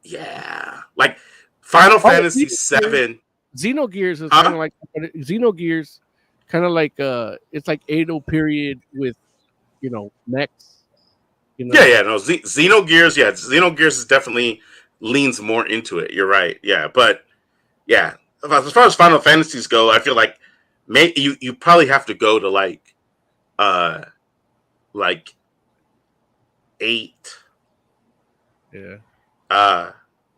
yeah, like Final Fantasy 7. Xenogears is kind of like Xenogears, kind of like it's like Edo period with, you know, mechs. You know? Yeah, no, Xenogears. Yeah, Xenogears is definitely leans more into it. You're right. Yeah, but yeah, as far as Final Fantasies go, I feel like you probably have to go to like 8. Yeah.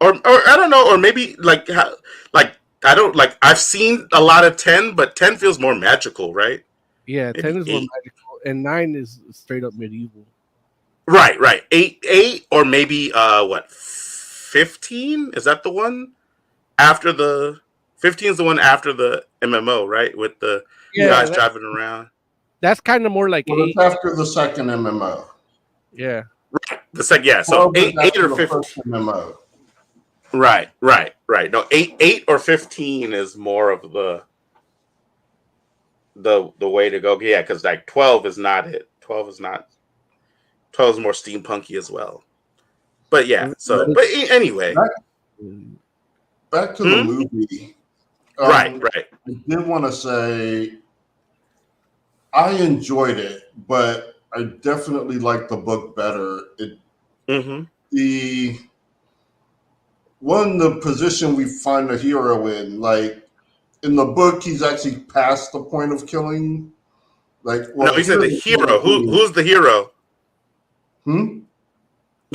Or I don't know, or maybe like I don't like. I've seen a lot of 10, but 10 feels more magical, right? Yeah, Maybe 10 is more 8. magical, and 9 is straight up medieval. Right. 8, or maybe what? 15? Is that the one after the 15 is the one after the MMO, right? With the guys driving around. That's kind of more like 8. It's after the second MMO. Yeah. Right. The second, yeah. So 8 or 15 MMO. Right. No, 8 or 15 is more of the way to go. Yeah, because like 12 is not it. 12 is not. 12 is more steampunky as well. But yeah. So, but anyway. Back to the movie. Right. I did want to say I enjoyed it, but I definitely like the book better. The position we find the hero in, like in the book, he's actually past the point of killing. Like, well, no, you said the hero. Who's the hero? You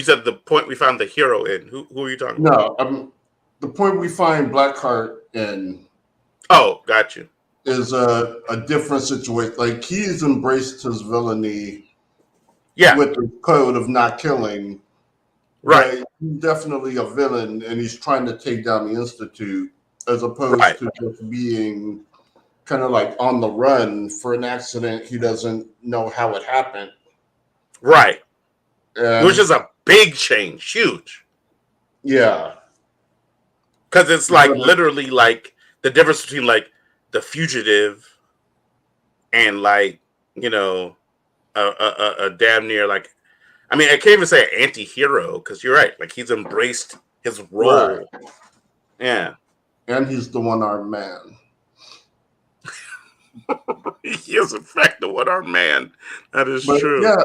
said the point we found the hero in. Who are you talking about? No, the point we find Blackheart in. Oh, got you. Is a different situation. Like, he's embraced his villainy. Yeah. With the code of not killing. Right. He's definitely a villain, and he's trying to take down the Institute, as opposed to just being kind of like on the run for an accident he doesn't know how it happened. Right. Which is a big change, huge. Yeah. Because it's like literally like the difference between like the fugitive and like, you know, a damn near like, I mean, I can't even say anti-hero because you're right. Like, he's embraced his role. Right. Yeah. And he's the one-armed man. He is, in fact, the one-armed man. That is true. Yeah.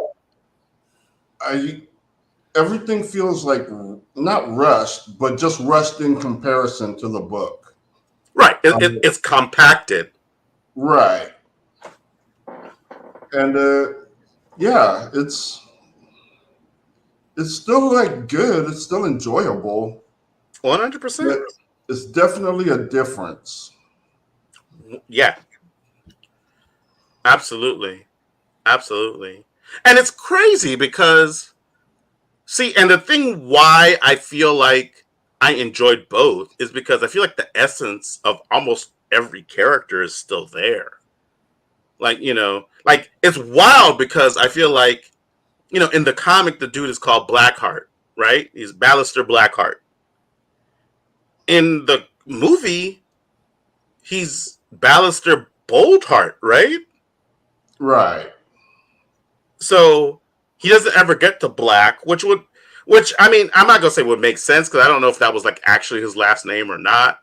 Everything feels like not rushed, but just rushed in comparison to the book. Right. It's compacted. Right. And yeah, it's still like good. It's still enjoyable. 100%. It's definitely a difference. Yeah. Absolutely. And it's crazy because, see, and the thing why I feel like I enjoyed both is because I feel like the essence of almost every character is still there. Like, like it's wild because I feel like, in the comic, the dude is called Blackheart, right? He's Ballister Blackheart. In the movie, he's Ballister Boldheart, right? Right. So he doesn't ever get to Black, which I mean, I'm not gonna say would make sense because I don't know if that was like actually his last name or not.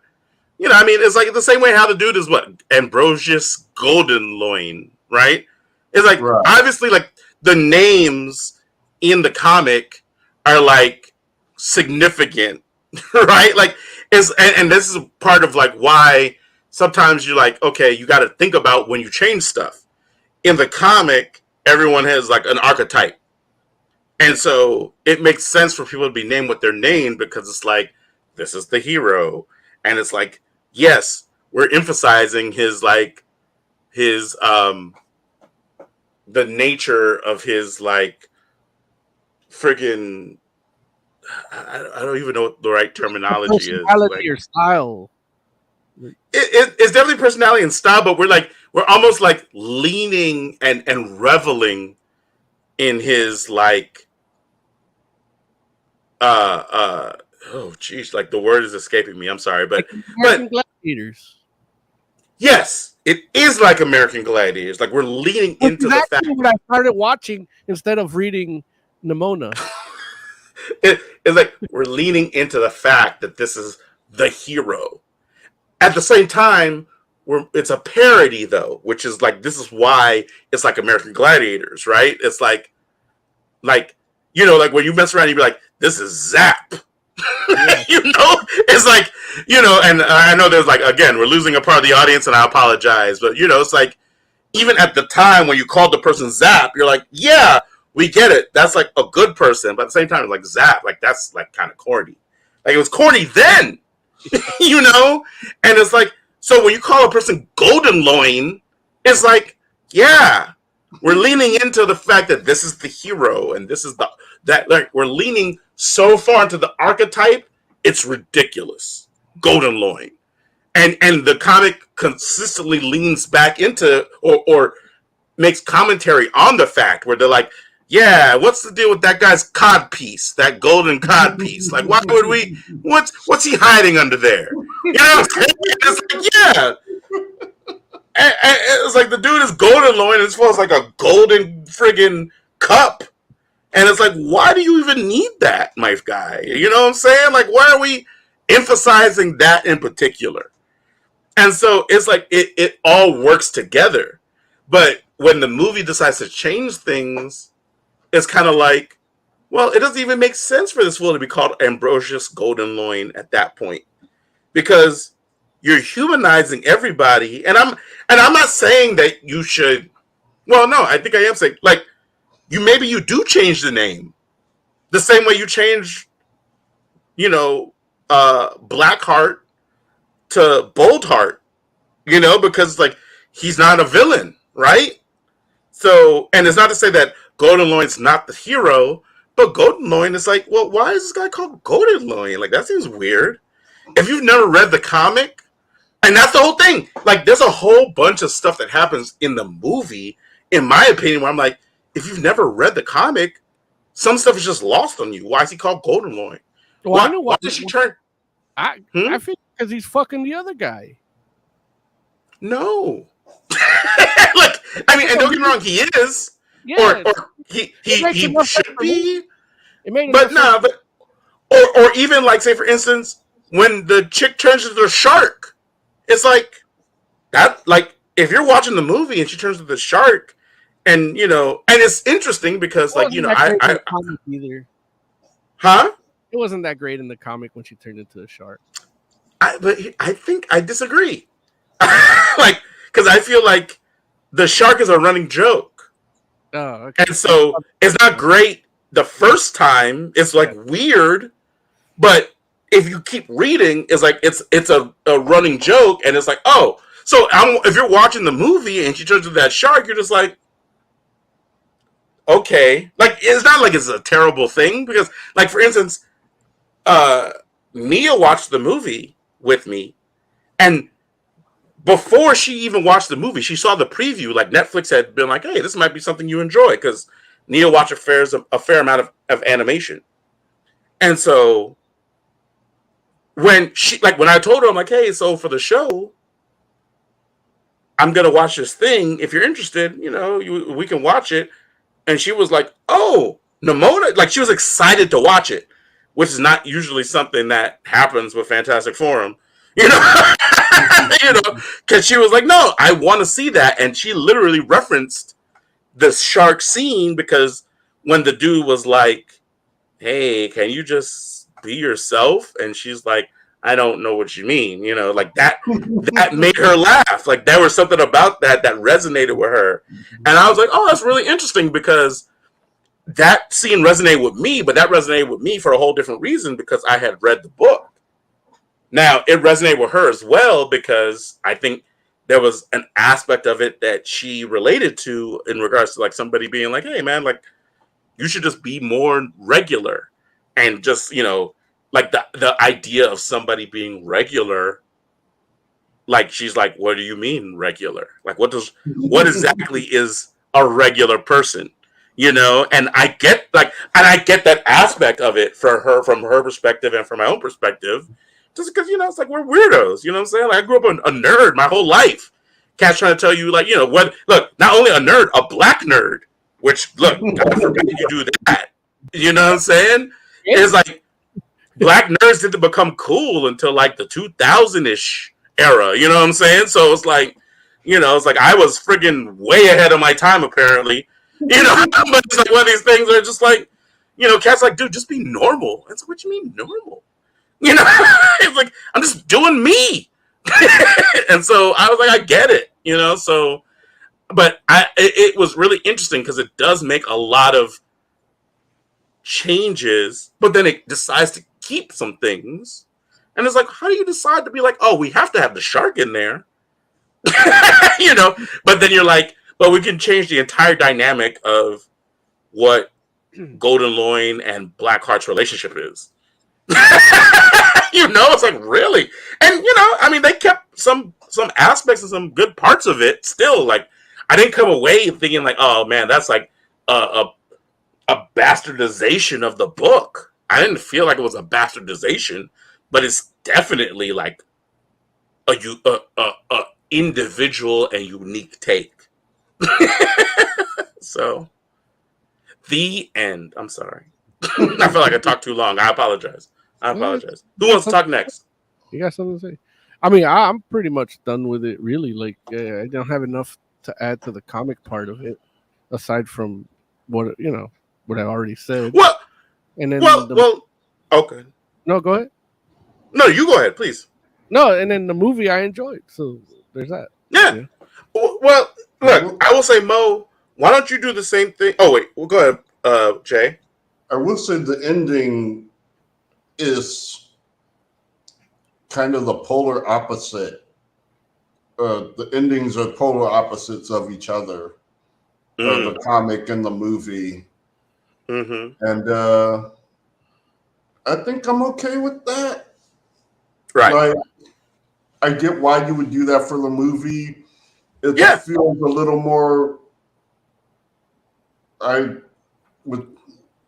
I mean, it's like the same way how the dude is what Ambrosius Goldenloin, right? It's like Right. obviously like the names in the comic are like significant, right? Like and this is part of like why sometimes you're like, okay, you got to think about when you change stuff. In the comic, everyone has like an archetype. And so it makes sense for people to be named what they're named because it's like, this is the hero. And it's like, yes, we're emphasizing his the nature of his like friggin' I don't even know what the right terminology is. Personality or style. It's definitely personality and style, but we're almost like leaning and reveling in his like oh geez, like the word is escaping me. I'm sorry, but American Gladiators. Yes, it is like American Gladiators. Like we're leaning into the fact. What I started watching instead of reading Nimona. It's like we're leaning into the fact that this is the hero. At the same time, it's a parody though, which is like this is why it's like American Gladiators, right? It's like like when you mess around, you be like, this is Zap. Yeah. It's like, and I know there's like, again, we're losing a part of the audience and I apologize, but it's like, even at the time when you called the person Zap, you're like, yeah, we get it. That's like a good person. But at the same time, it's like Zap, like that's like kind of corny. Like it was corny then, and it's like, so when you call a person Golden Loin, it's like, yeah, we're leaning into the fact that this is the hero and this is that like we're leaning so far into the archetype, it's ridiculous. Golden Loin. And the comic consistently leans back into or makes commentary on the fact where they're like, yeah, what's the deal with that guy's cod piece, that golden cod piece? Like, why would we? What's he hiding under there? What I'm saying? It's like, yeah. And it's like the dude is Golden Loin, and it's supposed like a golden friggin' cup. And it's like, why do you even need that, my guy? You know what I'm saying? Like, why are we emphasizing that in particular? And so it's like it all works together. But when the movie decides to change things, it's kind of like, well, it doesn't even make sense for this fool to be called Ambrosius Goldenloin at that point. Because you're humanizing everybody. And I'm not saying that you should, well, no, I think I am saying, like, maybe you do change the name. The same way you change, Blackheart to Boldheart, because like he's not a villain, right? So, and it's not to say that Goldenloin's not the hero, but Goldenloin is like, well, why is this guy called Goldenloin? Like that seems weird. If you've never read the comic, and that's the whole thing. Like, there's a whole bunch of stuff that happens in the movie, in my opinion, where I'm like, if you've never read the comic, some stuff is just lost on you. Why is he called Goldenloin? Well, I know why does she turn? I feel because he's fucking the other guy. No. Like, I mean, and don't get me wrong, he is. Yeah. Or he should be. But nah, but or even like, say for instance, when the chick turns into a shark, it's like that. Like if you're watching the movie and she turns into the shark, and and it's interesting because like I either. Huh? It wasn't that great in the comic when she turned into a shark. But I think I disagree. Like, because I feel like the shark is a running joke. Oh, okay. And so it's not great the first time. It's like weird, but if you keep reading, it's like it's a running joke, and it's like, oh, so if you're watching the movie and she turns into that shark, you're just like, okay, like it's not like it's a terrible thing because, like for instance, Nia watched the movie with me, and before she even watched the movie, she saw the preview. Like Netflix had been like, "Hey, this might be something you enjoy," because Nia watched a fair amount of animation, and so when I told her, I'm like, "Hey, so for the show, I'm gonna watch this thing. If you're interested, we can watch it." And she was like, "Oh, Nimona!" Like she was excited to watch it, which is not usually something that happens with Fantastic Forum, you know, because she was like, "No, I want to see that," and she literally referenced the shark scene because when the dude was like, "Hey, can you just be yourself?" and she's like, "I don't know what you mean," like that made her laugh. Like there was something about that resonated with her, and I was like, "Oh, that's really interesting," because that scene resonated with me, but that resonated with me for a whole different reason because I had read the book. Now, it resonated with her as well because I think there was an aspect of it that she related to in regards to like somebody being like, "Hey man, like you should just be more regular." And just, like the idea of somebody being regular, like she's like, "What do you mean regular? Like what exactly is a regular person?" And I get that aspect of it for her from her perspective and from my own perspective, just because it's like we're weirdos. You know what I'm saying? Like I grew up a nerd my whole life. Cat's trying to tell you like what? Look, not only a nerd, a black nerd. Which look, God forbid you do that. You know what I'm saying? Yeah. It's like black nerds didn't become cool until like the 2000-ish era. You know what I'm saying? So it's like I was friggin' way ahead of my time apparently. But it's like one of these things are just like, Cat's like, dude, just be normal. It's like, what you mean normal? It's like I'm just doing me. And so I was like, I get it. So, but it was really interesting because it does make a lot of changes, but then it decides to keep some things. And it's like, how do you decide to be like, oh, we have to have the shark in there? But then you're like, but we can change the entire dynamic of what Golden Loin and Blackheart's relationship is. It's like really, and I mean, they kept some aspects and some good parts of it. Still, like, I didn't come away thinking like, oh man, that's like a bastardization of the book. I didn't feel like it was a bastardization, but it's definitely like a individual and unique take. So, the end. I'm sorry. I feel like I talked too long. I apologize. Who wants to talk next? You got something to say? I mean, I'm pretty much done with it. Really, like I don't have enough to add to the comic part of it, aside from what I already said. Well, and then okay. No, go ahead. No, you go ahead, please. No, and then the movie I enjoyed. So there's that. Yeah. Well, look, I will say, Mo, why don't you do the same thing? Oh wait, well, go ahead, Jay. I will say the ending is kind of the polar opposite. The endings are polar opposites of each other. The comic and the movie. Mm-hmm. And I think I'm okay with that. Right. Like, I get why you would do that for the movie. It feels a little more. I don't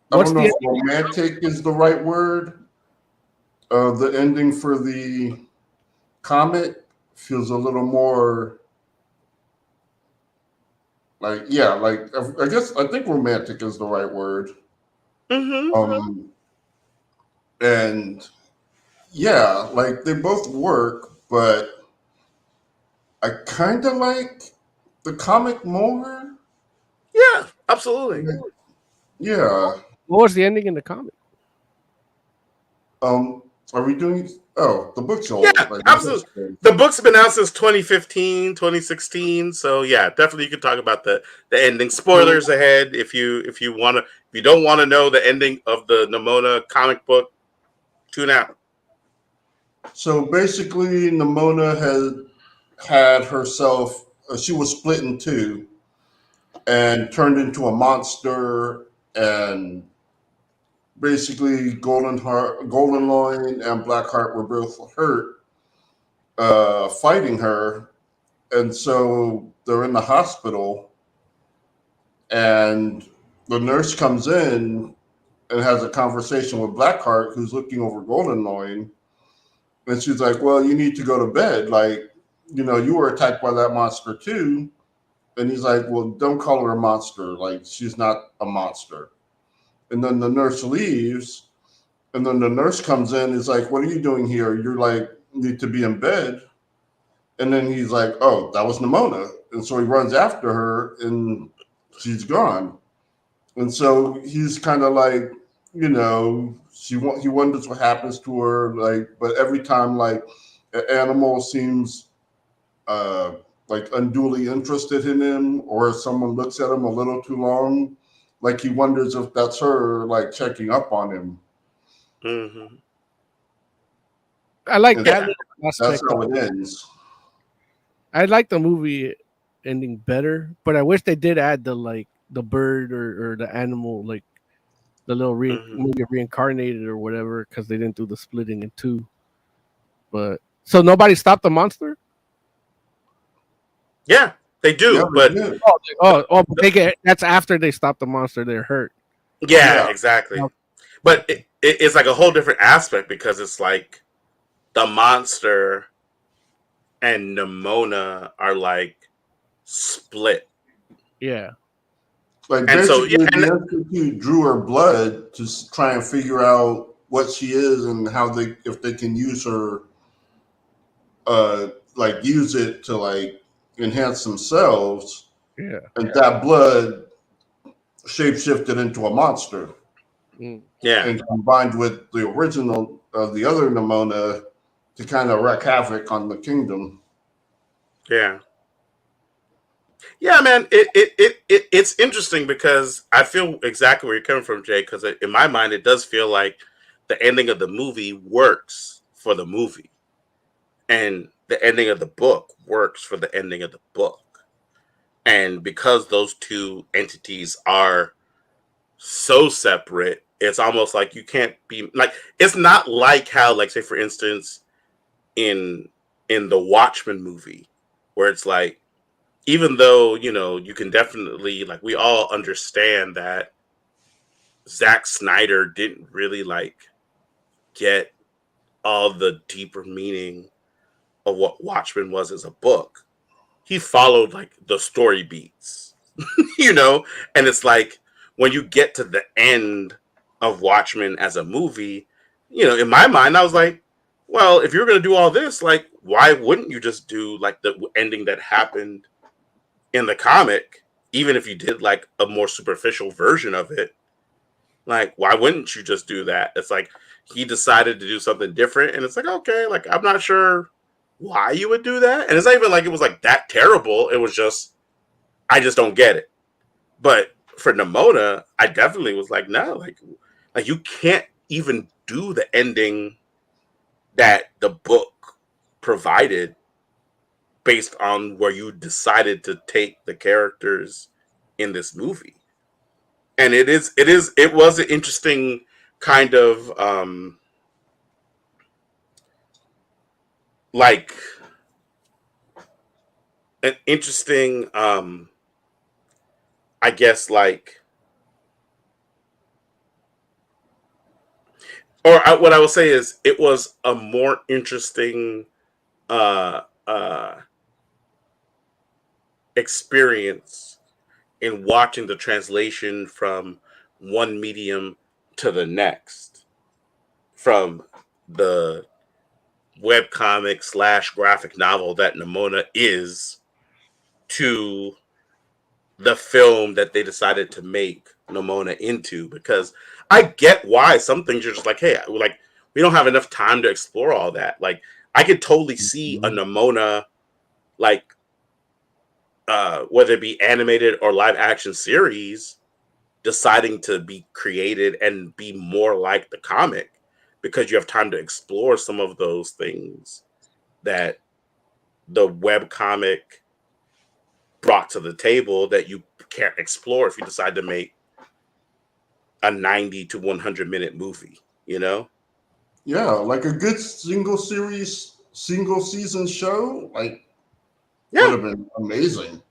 know if romantic is the right word. The ending for the comic feels a little more like I think romantic is the right word. Mm-hmm. And yeah, like they both work, but I kind of like the comic more. Yeah, absolutely. Yeah. What was the ending in the comic? Are we doing? Oh, the book's old. Yeah, absolutely. The book's been out since 2015, 2016. So yeah, definitely you can talk about the ending. Spoilers ahead if you don't want to know the ending of the Nimona comic book, tune out. So basically, Nimona had herself. She was split in two and turned into a monster, and basically Golden Loin, and Blackheart were both hurt fighting her, and so they're in the hospital, and the nurse comes in and has a conversation with Blackheart, who's looking over Golden Loin, and she's like, "Well, you need to go to bed. Like, you were attacked by that monster too." And he's like, "Well, don't call her a monster. Like, she's not a monster." And then the nurse leaves, and then the nurse comes in. Is like, "What are you doing here? You're like need to be in bed." And then he's like, "Oh, that was Nimona." And so he runs after her, and she's gone. And so he's kind of like, he wonders what happens to her. Like, but every time, like, an animal seems uh, like unduly interested in him, or if someone looks at him a little too long, like he wonders if that's her, like checking up on him. Mm-hmm. I like And that Yeah. little that's aspect. how it ends. I like the movie ending better, but I wish they did add the bird or the animal, like the little Mm-hmm. movie reincarnated or whatever, because they didn't do the splitting in two. But so nobody stopped the monster. Yeah, they Yeah, do, they but did. But they get that's after they stop the monster. They're hurt. yeah, Yeah. exactly. But it's like a whole different aspect because it's like the monster and Nimona are like split, Yeah, Like and so yeah, basically, and the Institute drew her blood to try and figure out what she is and how if they can use her, like use it to like enhance themselves, yeah. and that blood shapeshifted into a monster Mm. yeah, and combined with the original of the other Nimona to kind of wreak havoc on the kingdom. yeah. Yeah, man, it's interesting because I feel exactly where you're coming from, Jay. Because in my mind, it does feel like the ending of the movie works for the movie, and the ending of the book works for the ending of the book. And because those two entities are so separate, it's almost like you can't be like. It's not like how, like, say, for instance, in the Watchmen movie, where it's like even though you can definitely like we all understand that Zack Snyder didn't really like get all the deeper meaning of what Watchmen was as a book. He followed like the story beats, and it's like when you get to the end of Watchmen as a movie, in my mind, I was like, well, if you're going to do all this, like, why wouldn't you just do like the ending that happened in the comic, even if you did like a more superficial version of it, like why wouldn't you just do that? It's like he decided to do something different, and it's like okay, like I'm not sure why you would do that, and it's not even like it was like that terrible. It was just I just don't get it. But for Nimona, I definitely was like no, like you can't even do the ending that the book provided based on where you decided to take the characters in this movie. And it was an interesting kind of like an interesting I guess like what I will say is it was a more interesting uh uh experience in watching the translation from one medium to the next, from the webcomic / graphic novel that Nimona is to the film that they decided to make Nimona into. Because I get why some things you're just like, hey, like we don't have enough time to explore all that. Like I could totally see a Nimona like whether it be animated or live action series deciding to be created and be more like the comic because you have time to explore some of those things that the web comic brought to the table that you can't explore if you decide to make a 90 to 100-minute movie, you know? Yeah, like a good single season show, like would Yeah. have been amazing.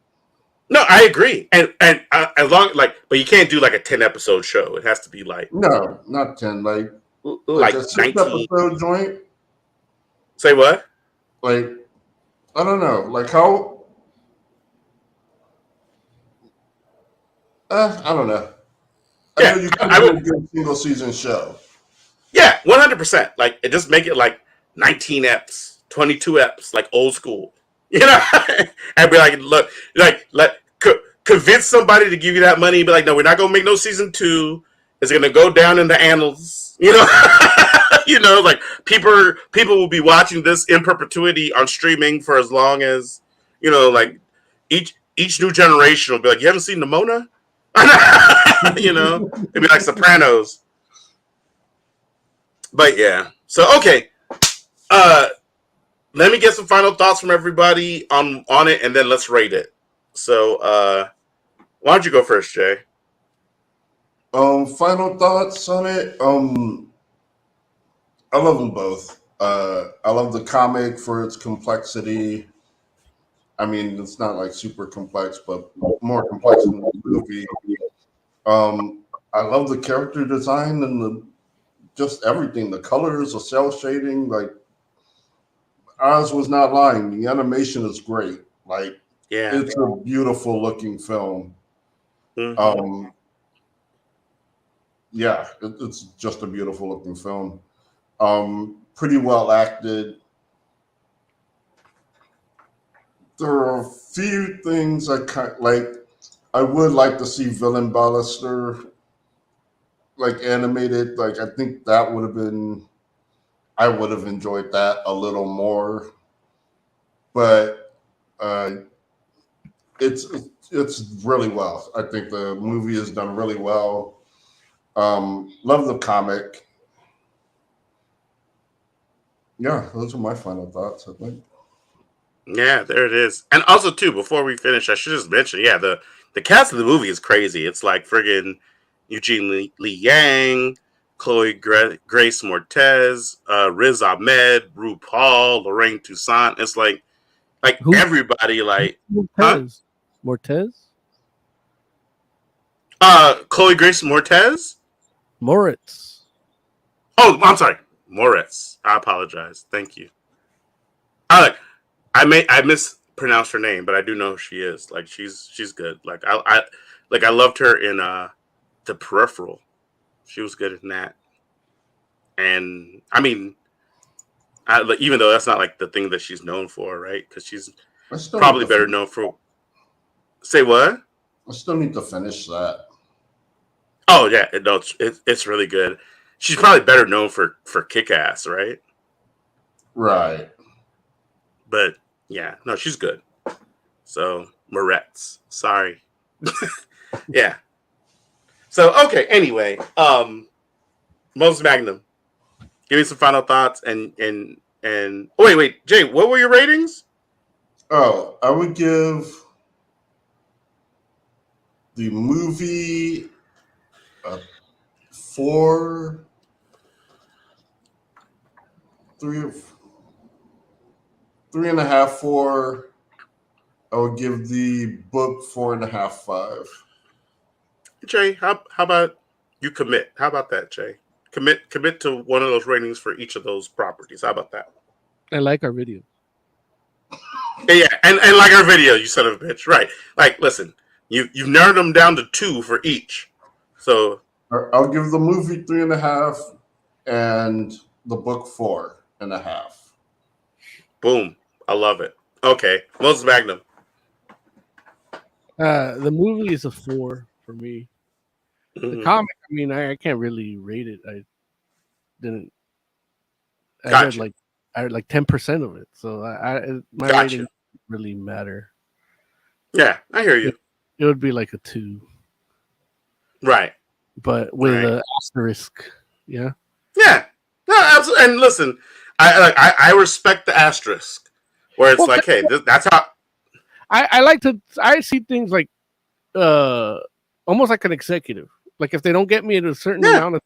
No, I agree. And as long like, but you can't do like a 10-episode show. It has to be No, not 10, like a like six 19. episode joint. Say what? Like I don't know, like how I don't know. I know Yeah, you couldn't I do a would. good single season show. Yeah, 100%. Like, it just make it like 19 eps, 22 eps, like old school. You know, and be like, look, like convince somebody to give you that money. Be like, no, we're not gonna make no season 2. It's gonna go down in the annals. You know, you know, like people will be watching this in perpetuity on streaming for as long as, you know, like each new generation will be like, you haven't seen Nimona? You know, it'd be like Sopranos. But yeah, so okay. Uh, Let me get some final thoughts from everybody on it, and then let's rate it. So, why don't you go first, Jay? Final thoughts on it. I love them both. I love the comic for its complexity. I mean, it's not like super complex, but more complex than the movie. I love the character design and the just everything. The colors, the cell shading. Like Oz was not lying. The animation is great. Like Yeah. it's a beautiful looking film. Mm-hmm. Yeah, it's just a beautiful looking film. Pretty well acted. There are a few things I like. I would like to see Villain Ballister like animated. Like I think that would have been. I would have enjoyed that a little more. But uh, it's it's really well. I think the movie is done really well. Love the comic. Yeah, those are my final thoughts. I think. Yeah, there it is. And also, too, before we finish, I should just mention, yeah, the cast of the movie is crazy. It's like friggin' Eugene Lee Yang, Chloe Grace Mortez, Riz Ahmed, RuPaul, Lorraine Toussaint. It's like Who? everybody, like, huh? Mortez. Mortez? Chloe Grace Mortez. Moritz. Oh, I'm sorry, Moritz. I apologize. Thank you. I I mispronounced her name, but I do know who she is. Like she's good. Like I loved her in The Peripheral. She was good in that. And I mean, like, even though that's not like the thing that she's known for, right? Because she's I still need probably to better finish. known for. Say what? I still need to finish that. Oh yeah, no, it's really good. She's probably better known for Kick Ass, right? Right. But yeah, no, she's good. So Moretz, sorry. Yeah. So okay. Anyway, Moses Magnum, give me some final thoughts and. Oh wait, Jay, what were your ratings? Oh, I would give the movie a 4, 3, 3.5, 4. I would give the book 4.5, 5. Jay, how about you commit? How about that, Jay? Commit to one of those ratings for each of those properties. How about that? I like our video. Yeah, and like our video, you son of a bitch. Right. Like, listen, you've narrowed them down to 2 for each. So I'll give the movie 3.5 and the book 4.5. boom. I love it. Okay. Moses Magnum. The movie is a 4 for me. The Mhm. comic, I mean, I can't really rate it. I didn't. I Gotcha. read like 10% of it, so my Gotcha. rating doesn't really matter. Yeah, I hear you. It would be like a 2, Right. but with Right. an asterisk. Yeah. Yeah. No, absolutely. And listen, I respect the asterisk where it's Well, like, hey, that's how. I like to. I see things like almost like an executive. Like if they don't get me at a certain Yeah. amount of,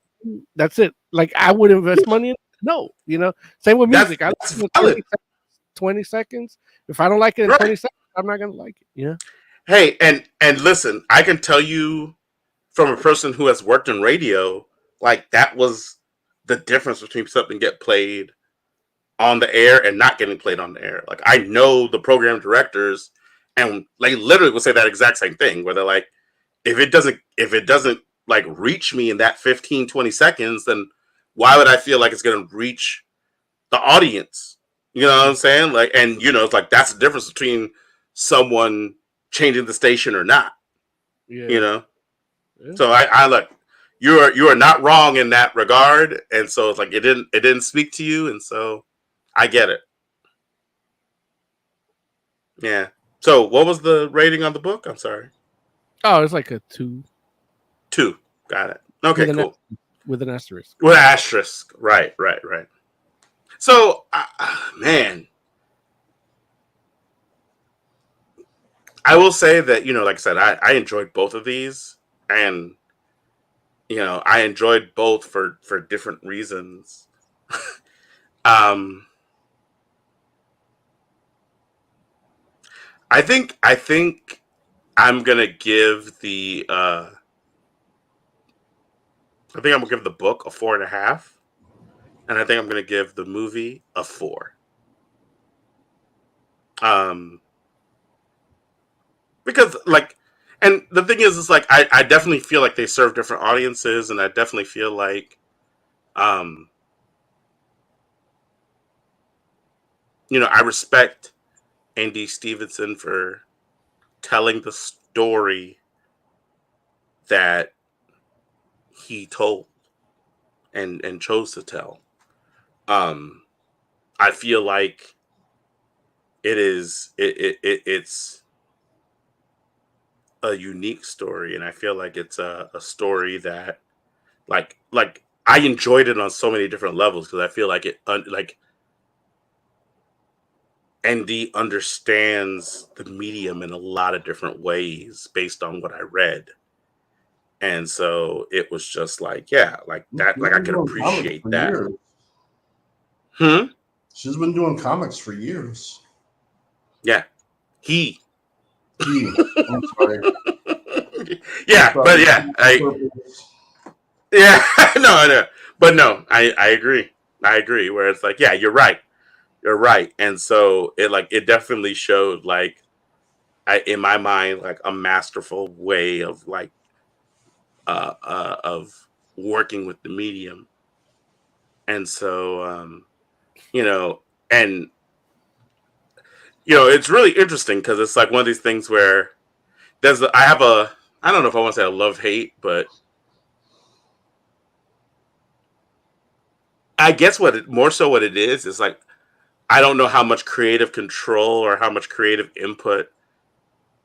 that's it. Like I would invest money in. No, same with music. That's I like valid. 20 seconds. If I don't like it in Right. 20 seconds, I'm not gonna like it. Hey, and listen, I can tell you from a person who has worked in radio, like that was the difference between something get played on the air and not getting played on the air. Like I know the program directors, and they literally will say that exact same thing, where they're like, if it doesn't like reach me in that 15, 20 seconds, then why would I feel like it's gonna reach the audience? You know what I'm saying? Like, and it's like that's the difference between someone changing the station or not. Yeah. So I look, you are not wrong in that regard, and so it's like it didn't speak to you, and so I get it. Yeah. So what was the rating on the book? I'm sorry. Oh, it's like a 2 2. Got it. Okay, cool. With an asterisk. With asterisk. Right. So, man, I will say that, like I said, I enjoyed both of these, and I enjoyed both for different reasons. I think I'm gonna give the book a 4.5, and I think I'm gonna give the movie a 4. Because and the thing is like I definitely feel like they serve different audiences, and I definitely feel like I respect Andy Stevenson for telling the story that he told and chose to tell. I feel like it's a unique story, and I feel like it's a story that like I enjoyed it on so many different levels, because I feel like ND understands the medium in a lot of different ways based on what I read. And so it was just like, yeah, like that, like I could appreciate that. Years. She's been doing comics for years. Yeah. I'm sorry. Yeah, but yeah, no. But no, I agree. Where it's like, yeah, you're right. And so it definitely showed in my mind, like a masterful way of of working with the medium. And so and it's really interesting, because it's like one of these things where I don't know if I want to say a love hate, but I guess what it is like, I don't know how much creative control or how much creative input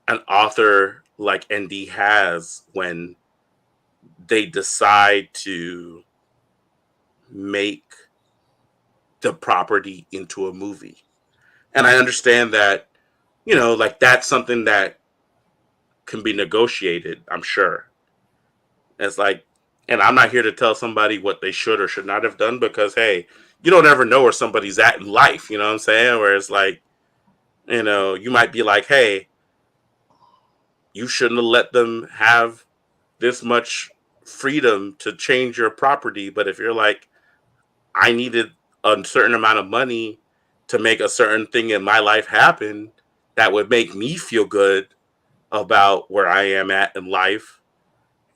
an author like ND has when they decide to make the property into a movie. And I understand that, like that's something that can be negotiated, I'm sure. It's like, and I'm not here to tell somebody what they should or should not have done, because, hey, you don't ever know where somebody's at in life, you know what I'm saying? Where it's like, you might be like, hey, you shouldn't have let them have this much freedom to change your property. But if you're like, I needed a certain amount of money to make a certain thing in my life happen that would make me feel good about where I am at in life,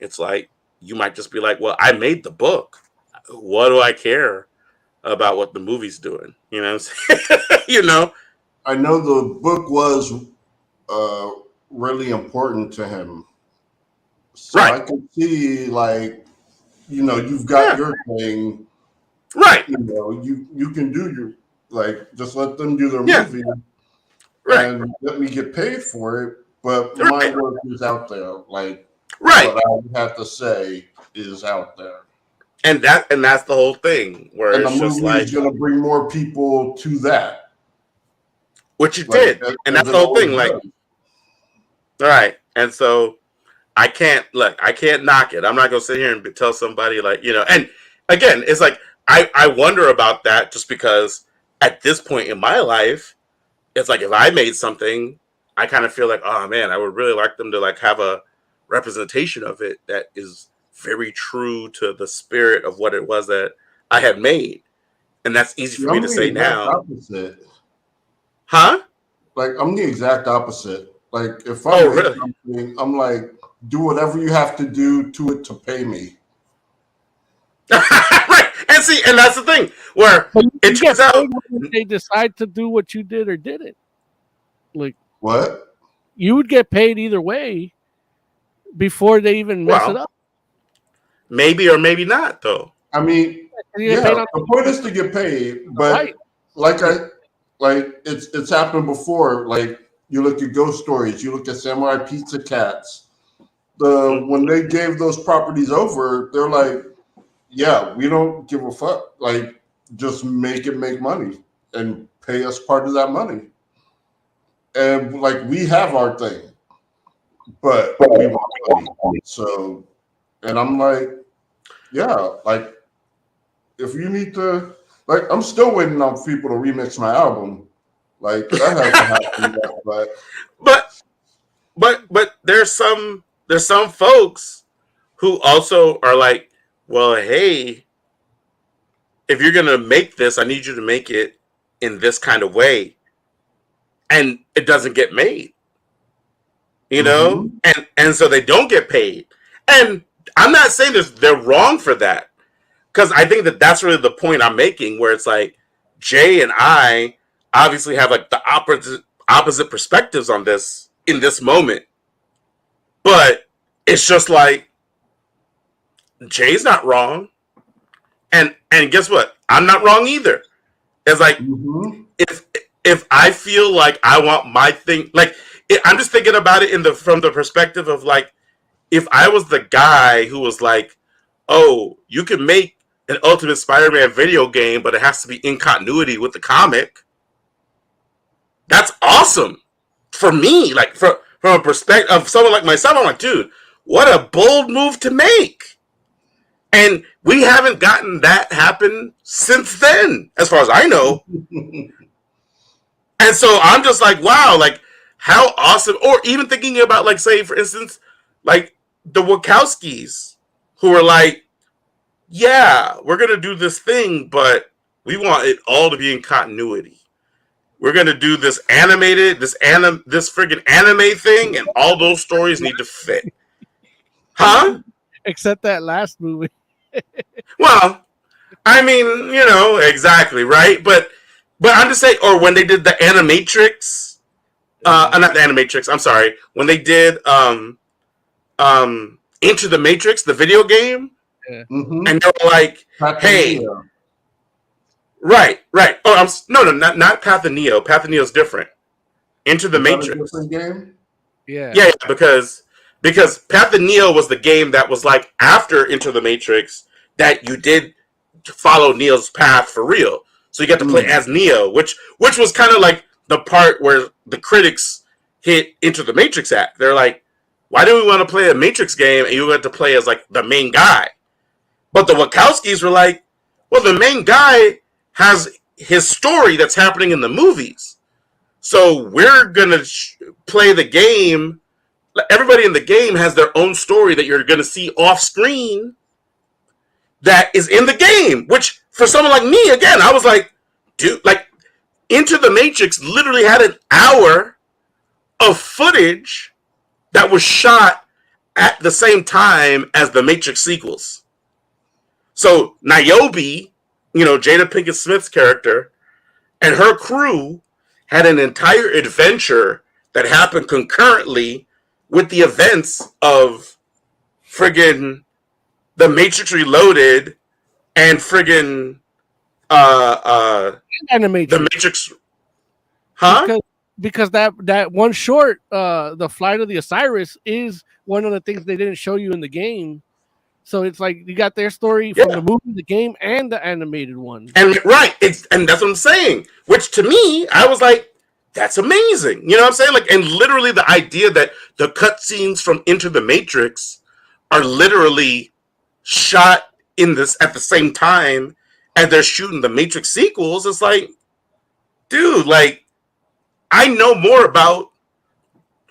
it's like, you might just be like, well, I made the book. What do I care about what the movie's doing? You know what I'm saying? I know the book was really important to him. So right. I can see, like, you've got your thing. Right. You can do your, like, just let them do their movie. Right. And let me get paid for it. But right. my work is out there. Like, right. what I have to say is out there. And that's the whole thing. Where and it's the just movie like, is going to bring more people to that. Which it did. And that's the whole thing. Like, all right. And so I can't knock it. I'm not gonna sit here and tell somebody like, you know, and again, it's like I wonder about that just because at this point in my life, it's like if I made something, I kind of feel like, oh man, I would really like them to like have a representation of it that is very true to the spirit of what it was that I had made. And that's easy See, for me I'm to the say exact now. opposite. Huh? Like I'm the exact opposite. Like if I Oh, make really? something, I'm like, do whatever you have to do to it to pay me. Right. And see, and that's the thing where But it you get turns out, paid when they decide to do what you did or didn't. Like What? you would get paid either way before they even mess it well, up. maybe or maybe not though. I mean, You get yeah, paid on the point is to get paid, but right. it's happened before. Like you look at Ghost Stories, you look at Samurai Pizza Cats. When they gave those properties over, they're like, yeah, we don't give a fuck. Like, just make money and pay us part of that money. And like we have our thing, but we want money. So, and I'm like, yeah, like if you need to, like, I'm still waiting on people to remix my album. Like that hasn't happened yet, But there's some folks who also are like, well, hey, if you're gonna make this, I need you to make it in this kind of way, and it doesn't get made, you know, mm-hmm. and so they don't get paid. And I'm not saying they're wrong for that, because I think that that's really the point I'm making, where it's like Jay and I obviously have like the opposite perspectives on this in this moment, but it's just like Jay's not wrong, and guess what? I'm not wrong either. It's like Mm-hmm. if I feel like I want my thing, like I'm just thinking about it from the perspective of like if I was the guy who was like, oh, you can make an Ultimate Spider-Man video game, but it has to be in continuity with the comic. That's awesome for me. Like from a perspective of someone like myself, I'm like, dude, what a bold move to make. And we haven't gotten that happen since then, as far as I know. And so I'm just like, wow, like how awesome. Or even thinking about, like, say, for instance, like the Wachowskis, who are like, yeah, we're going to do this thing, but we want it all to be in continuity. We're going to do this this friggin' anime thing, and all those stories need to fit. Huh? Except that last movie. Well, I mean, you know, exactly, right? But I'm just saying, or when they did the Animatrix, not the Animatrix, I'm sorry, when they did Into the Matrix, the video game, Yeah. Mm-hmm. and they were like, hey, right. Oh, no, not Path of Neo. Path of Neo is different. Into the Matrix. A different game? Yeah, because Path of Neo was the game that was like after Into the Matrix that you did follow Neo's path for real. So you got to play as Neo, which was kind of like the part where the critics hit Into the Matrix at. They're like, why do we want to play a Matrix game and you got to play as like the main guy? But the Wachowskis were like, well, the main guy has his story that's happening in the movies. So we're going to play the game. Everybody in the game has their own story that you're going to see off screen that is in the game, which for someone like me, again, I was like, dude, like Into the Matrix literally had an hour of footage that was shot at the same time as the Matrix sequels. So Niobe, you know, Jada Pinkett Smith's character, and her crew had an entire adventure that happened concurrently with the events of friggin' The Matrix Reloaded and friggin' Animatrix. The Matrix, huh? Because that one short, the Flight of the Osiris, is one of the things they didn't show you in the game. So it's like you got their story from the movie, the game, and the animated one. And right, and that's what I'm saying. Which to me, I was like, that's amazing. You know what I'm saying? Like, and literally the idea that the cutscenes from Into the Matrix are literally shot in this at the same time as they're shooting the Matrix sequels. It's like, dude, like, I know more about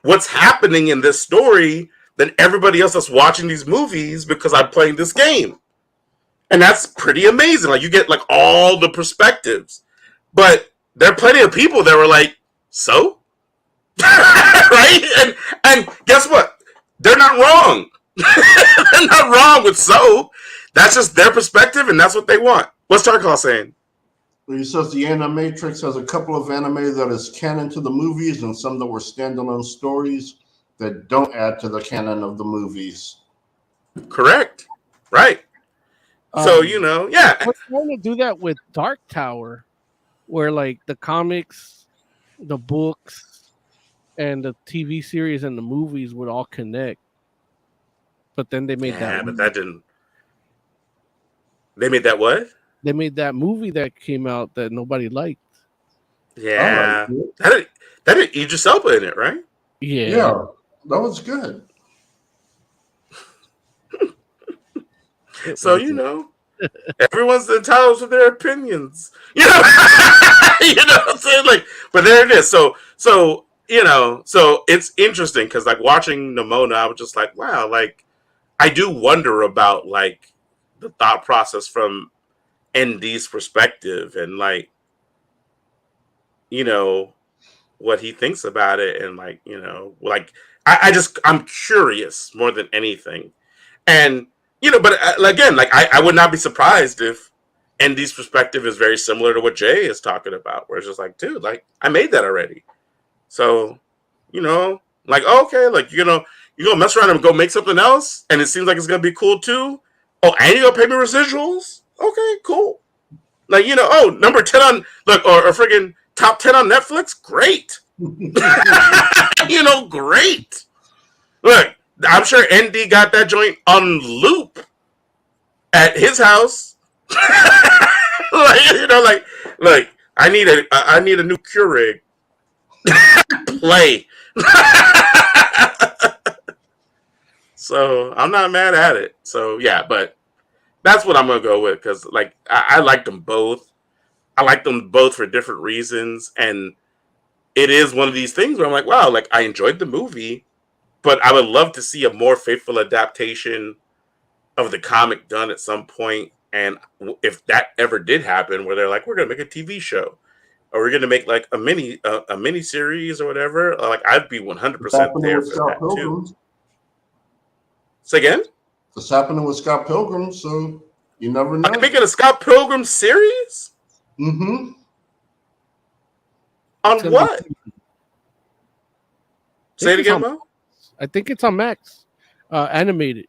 what's happening in this story than everybody else that's watching these movies because I'm playing this game. And that's pretty amazing. Like, you get like all the perspectives. But there are plenty of people that were like, so? Right? And guess what? They're not wrong. They're not wrong with so. That's just their perspective and that's what they want. What's Tarkal saying? He says the Animatrix has a couple of anime that is canon to the movies and some that were standalone stories that don't add to the canon of the movies. Correct. Right. So, you know, yeah. We're trying to do that with Dark Tower, where like the comics, the books, and the TV series and the movies would all connect. But then they made that. But that didn't. They made that what? They made that movie that came out that nobody liked. Yeah. That had Idris Elba in it, right? Yeah, that was good. So, you know, everyone's entitled to their opinions. You know, you know what I'm saying? Like, but there it is. So you know, so it's interesting because like watching Nimona, I was just like, wow, like I do wonder about like the thought process from ND's perspective and like, you know, what he thinks about it and like, you know, like I'm curious more than anything. And you know, but again, like I would not be surprised if ND's perspective is very similar to what Jay is talking about, where it's just like, dude, like I made that already. So, you know, like okay, like you're gonna mess around and go make something else, and it seems like it's gonna be cool too. Oh, and you're gonna pay me residuals? Okay, cool. Like, you know, oh, number 10 on look or friggin' top 10 on Netflix? Great. You know, great. Look, I'm sure ND got that joint on loop at his house. Like, you know, like I need a new Keurig. Play. So I'm not mad at it. So yeah, but that's what I'm gonna go with because like I like them both. I like them both for different reasons, and it is one of these things where I'm like, wow, like I enjoyed the movie. But I would love to see a more faithful adaptation of the comic done at some point. And if that ever did happen, where they're like, we're going to make a TV show, or we're going to make like a mini series or whatever, like I'd be 100% there for that too. Say again? It's happening with Scott Pilgrim, so you never know. Are they making a Scott Pilgrim series? Mm-hmm. On what? Say it again, Mo? I think it's on Max, animated.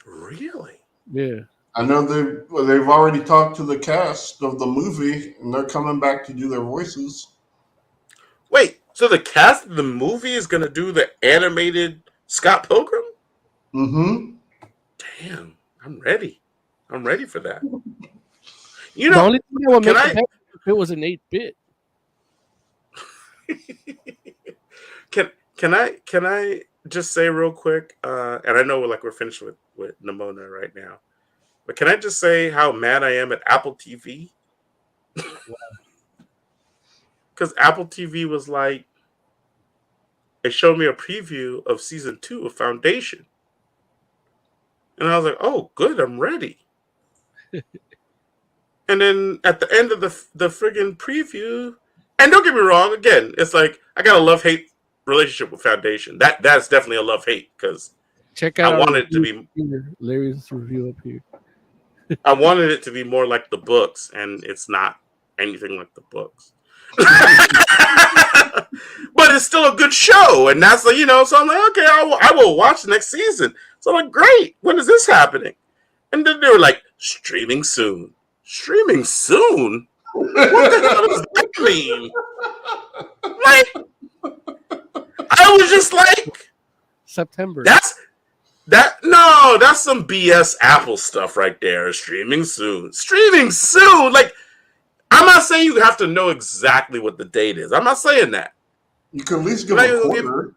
Really? Yeah. I know they've already talked to the cast of the movie, and they're coming back to do their voices. Wait, so the cast of the movie is going to do the animated Scott Pilgrim? Mm-hmm. Damn, I'm ready. I'm ready for that. You know, the only thing that would make it if it was an 8-bit. Can I just say real quick, and I know we're finished with Nimona right now, but can I just say how mad I am at Apple TV? Because Apple TV was like, it showed me a preview of season 2 of Foundation. And I was like, oh, good, I'm ready. And then at the end of the friggin' preview, and don't get me wrong, again, it's like, I got a love-hate relationship with Foundation. That's definitely a love-hate, because I wanted it to be... Larry's review up here. I wanted it to be more like the books, and it's not anything like the books. But it's still a good show, and that's like, you know, so I'm like, okay, I will watch the next season. So I'm like, great, when is this happening? And then they were like, streaming soon. Streaming soon? What the hell does that mean? Like, I was just like, September. That's some BS Apple stuff right there. Streaming soon. Streaming soon. Like, I'm not saying you have to know exactly what the date is. I'm not saying that. You can at least give But a quarter.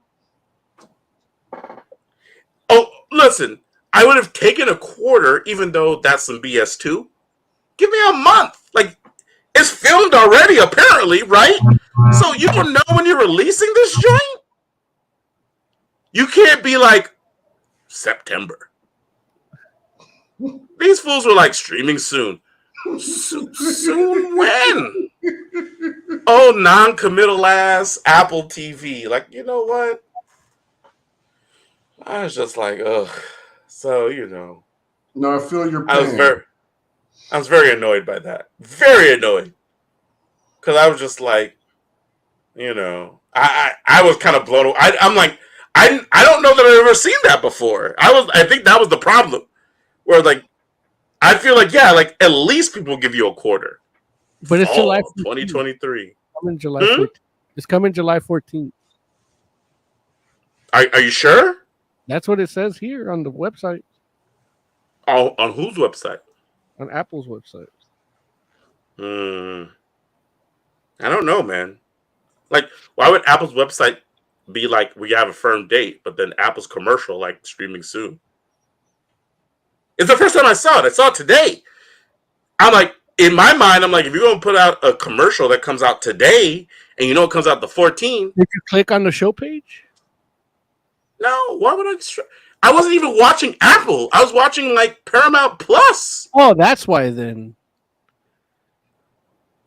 Oh, listen, I would have taken a quarter, even though that's some BS too. Give me a month. Like, it's filmed already, apparently, right? So you don't know when you're releasing this joint? You can't be like, September. These fools were like, streaming soon. Soon when? Oh, non-committal ass Apple TV. Like, you know what? I was just like, ugh. So, No, I feel your I was pain. very annoyed by that. Very annoyed. Because I was just like, I was kind of blown away. I'm like, I don't know that I've ever seen that before. I think that was the problem. Where like, I feel like, yeah, like at least people give you a quarter. But it's July Fall 2023. Coming July 14th. It's coming July 14th. Are you sure? That's what it says here on the website. Oh, on whose website? On Apple's website. I don't know, man. Like, why would Apple's website be like, we have a firm date, but then Apple's commercial, like, streaming soon? It's the first time I saw it. I saw it today. I'm like, in my mind, I'm like, if you're going to put out a commercial that comes out today, and it comes out the 14th. Did you click on the show page? No, why would I? I wasn't even watching Apple. I was watching, like, Paramount Plus. Oh, that's why then.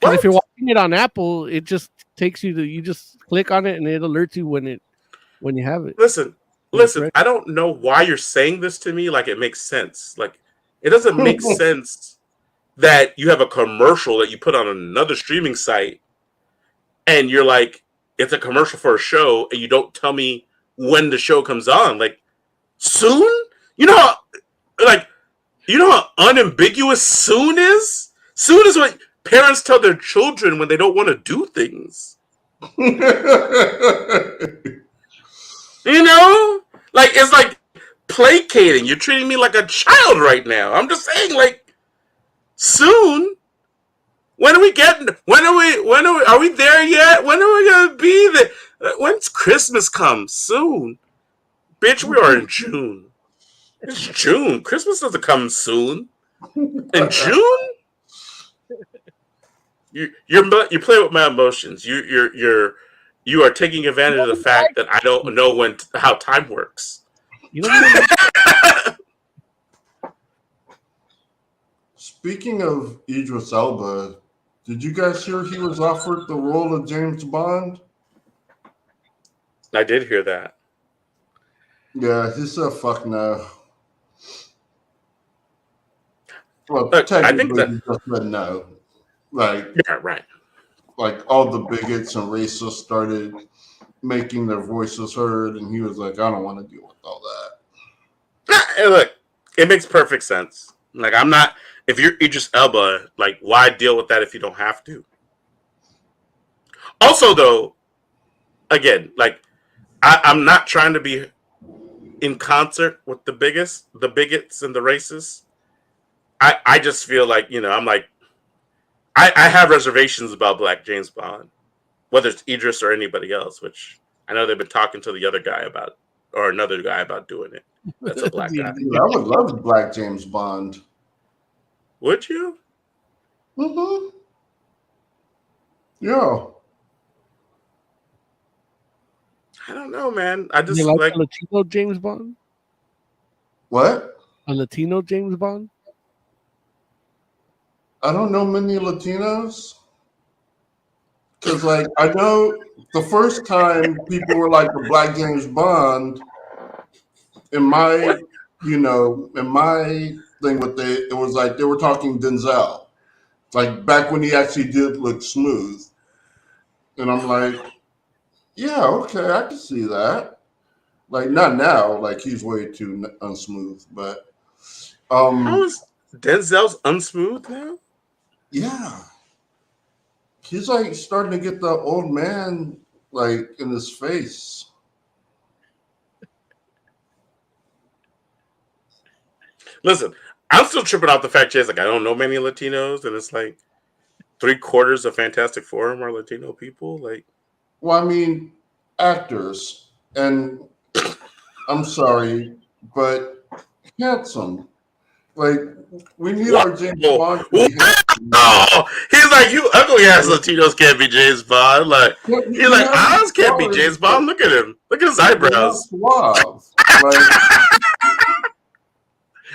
Because if you're watching it on Apple, it just takes you to, you just click on it and it alerts you when you have it. Listen, I don't know why you're saying this to me like it makes sense. Like, it doesn't make sense that you have a commercial that you put on another streaming site and you're like, it's a commercial for a show and you don't tell me when the show comes on. Like, soon? You know how unambiguous soon is? Soon is what parents tell their children when they don't want to do things. Like, it's like placating. You're treating me like a child right now. I'm just saying, like, soon. When are we getting? Are we there yet? When are we gonna be there? When's Christmas come? Soon, bitch. We are in June. It's June. Christmas doesn't come soon. In June. You play with my emotions. You are taking advantage of the fact that I don't know how time works. Speaking of Idris Elba, did you guys hear he was offered the role of James Bond? I did hear that. Yeah, he said fuck no. Well, Look, technically, I think that he just said no. Like, yeah, right. Like all the bigots and racists started making their voices heard, and he was like, "I don't want to deal with all that." Hey, look, it makes perfect sense. Like, I'm not. If you're Idris Elba, like, why deal with that if you don't have to? Also, though, again, like, I'm not trying to be in concert with the bigots and the racists. I just feel like, I'm like, I have reservations about Black James Bond, whether it's Idris or anybody else, which I know they've been talking to the other guy about, or another guy about doing it. That's a black guy. I would love Black James Bond. Would you? Mm-hmm. Yeah. I don't know, man. I just you like a Latino James Bond. What? A Latino James Bond? I don't know many Latinos. Because, like, I know the first time people were like, the Black James Bond, in my thing with it was like they were talking Denzel. Like, back when he actually did look smooth. And I'm like, yeah, okay, I can see that. Like, not now. Like, he's way too unsmooth. But how is Denzel's unsmooth now? Yeah. He's like starting to get the old man like in his face. Listen, I'm still tripping off the fact Jay's like, I don't know many Latinos, and it's like, 3/4 of Fantastic Four are Latino people. Like, Well, I mean, actors, and I'm sorry, but handsome. Like, we need wow, our James Bond to be handsome. wow. He's like, you ugly ass Latinos can't be James Bond. Like, Yeah, he's you like, have Oz can't be stars, James but Bond. Look at him. Look at his they're not eyebrows. suave. Like,